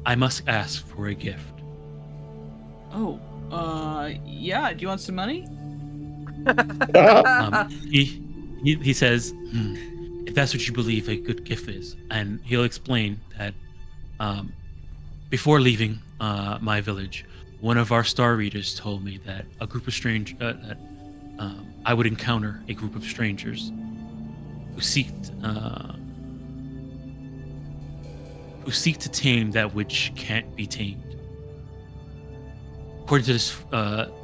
I must ask for a gift. Oh, yeah. Do you want some money? He says, if that's what you believe a good gift is, and he'll explain that before leaving my village, one of our star readers told me that a group of I would encounter a group of strangers who seek to tame that which can't be tamed. According to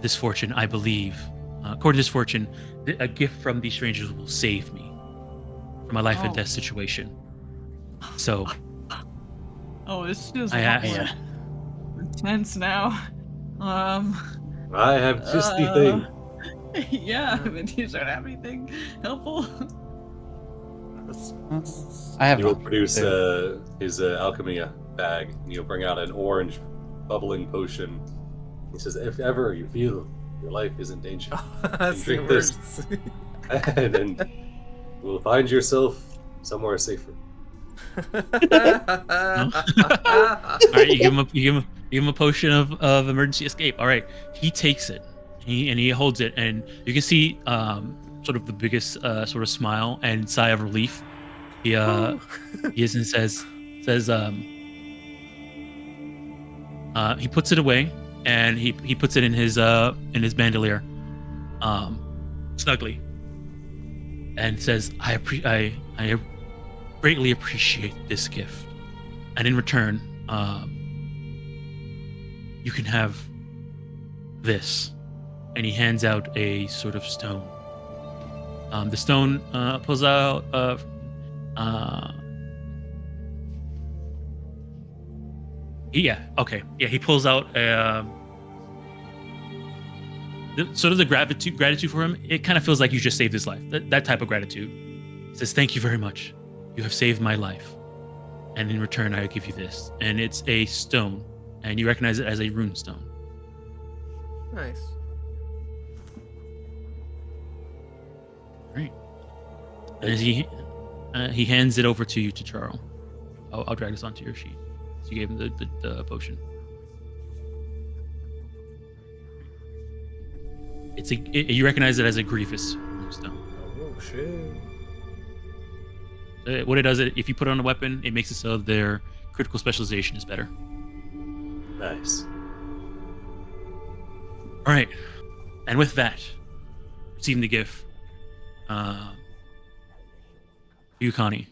this fortune, I believe. According to this fortune, a gift from these strangers will save me from a life and death situation. So, This feels I a lot asked. more intense now. I have just the thing. Yeah, but do you start have anything helpful? I have He will not. produce his alchemy bag, and he'll bring out an orange bubbling potion. He says, if ever you feel your life is in danger, That's the drink this. emergency. and then you will find yourself somewhere safer. All right, you give him a potion of emergency escape. All right, he takes it, and he holds it, and you can see sort of the biggest sort of smile and sigh of relief. He is and says he puts it away, and he puts it in his bandolier, snugly, and says, I greatly appreciate this gift, and in return, you can have this. And he hands out a sort of stone. The stone pulls out he pulls out sort of the gratitude for him. It kind of feels like you just saved his life. That type of gratitude. He says, thank you very much. You have saved my life. And in return, I give you this. And it's a stone. And you recognize it as a rune stone. Nice. Great. And as he hands it over to you, to Charo. I'll drag this onto your sheet. So you gave him the potion. You recognize it as a grievous rune stone. Oh shit. What it does, if you put it on a weapon, it makes it so their critical specialization is better. Nice. All right, and with that, receiving the gift, Connie,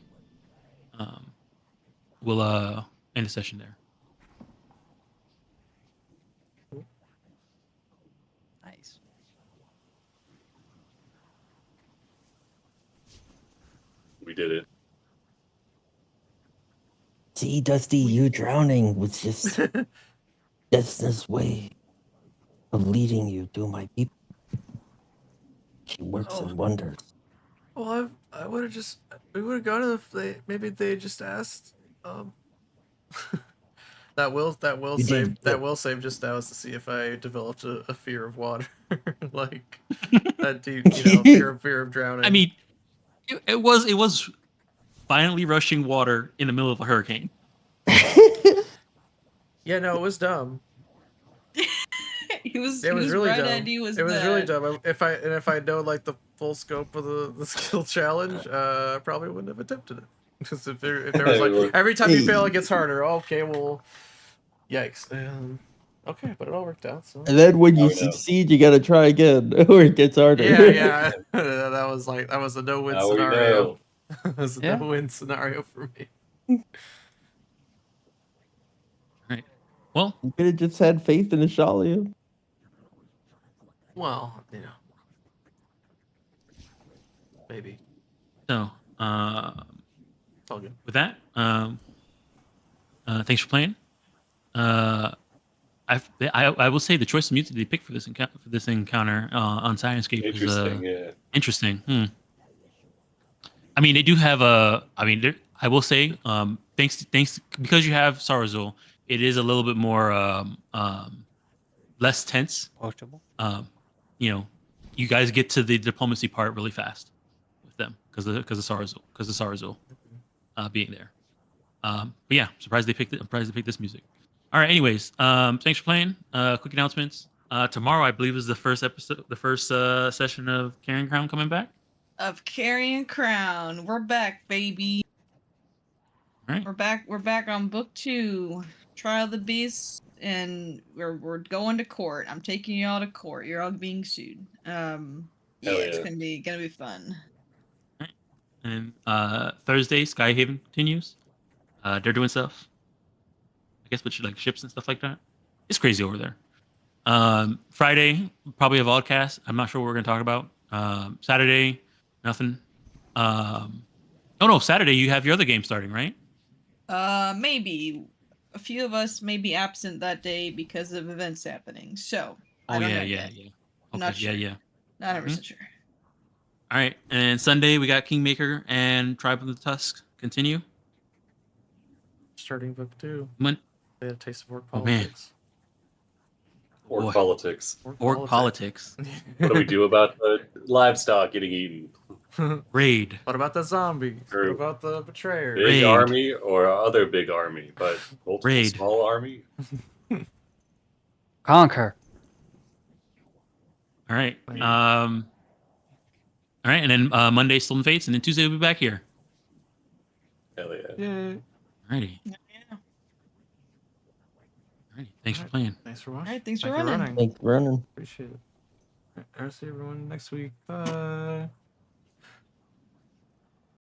we'll end the session there. Nice. We did it. See, Dusty, you drowning was just Destiny's way of leading you to my people. She works in wonders. Well, we would have gone if they just asked. That will save just now is to see if I developed a fear of water, like that dude, fear of drowning. I mean, It was violently rushing water in the middle of a hurricane. Yeah, no, it was dumb. He was It was really right dumb. at you was It was really that. dumb. If I know like the full scope of the skill challenge, I probably wouldn't have attempted it. Because if there was like every time you fail, it gets harder. Okay, well, yikes. Okay, but it all worked out. So And then when you Oh, no. succeed, you gotta try again, or it gets harder. yeah. that was a no-win Now we scenario. know. That was a Yeah. no-win scenario for me. Right. Well, You could have just had faith in Ashalia. Well, maybe. so It's all good. with that, thanks for playing. I will say the choice of music they picked for this encounter on Science-Scape is Interesting, yeah. interesting. I mean, they do have a. I mean, I will say, thanks because you have Sarazul, it is a little bit more less tense. Approachable. You guys get to the diplomacy part really fast with them because of Sarazul being there. But yeah, I'm surprised they picked this music. All right. Anyways, thanks for playing. Quick announcements. Tomorrow, I believe, is the first session of Carrying Crown coming back. Of Carrying Crown. We're back, baby. All right. We're back on book 2. Trial of the Beast, and we're going to court. I'm taking you all to court. You're all being sued. It's yeah. gonna be fun. And Thursday, Skyhaven continues. They're doing stuff. I guess with like ships and stuff like that. It's crazy over there. Friday, probably a vodcast. I'm not sure what we're gonna talk about. Saturday, nothing. Oh no, Saturday you have your other game starting, right? Maybe a few of us may be absent that day because of events happening. So I don't know yet. Okay, Not sure. yeah. Not 100% sure. All right, and Sunday we got Kingmaker and Tribe of the Tusk continue. Starting book 2. When? They had a taste of orc Oh, man. politics. Orc Boy. politics. Orc politics. What do we do about the livestock getting eaten? Raid. What about the zombies? True. What about the betrayers? Big Raid. army or other big army, but multiple Raid. small army? Conquer. All right. All right, and then Monday Stolen Fates, and then Tuesday we'll be back here. Hell yeah. Yay. Alrighty. Yeah. Alrighty. Thanks for playing. Thanks for watching. Alright, thanks for Thank you running. Thanks for running. Appreciate it. I'll see everyone next week. Bye.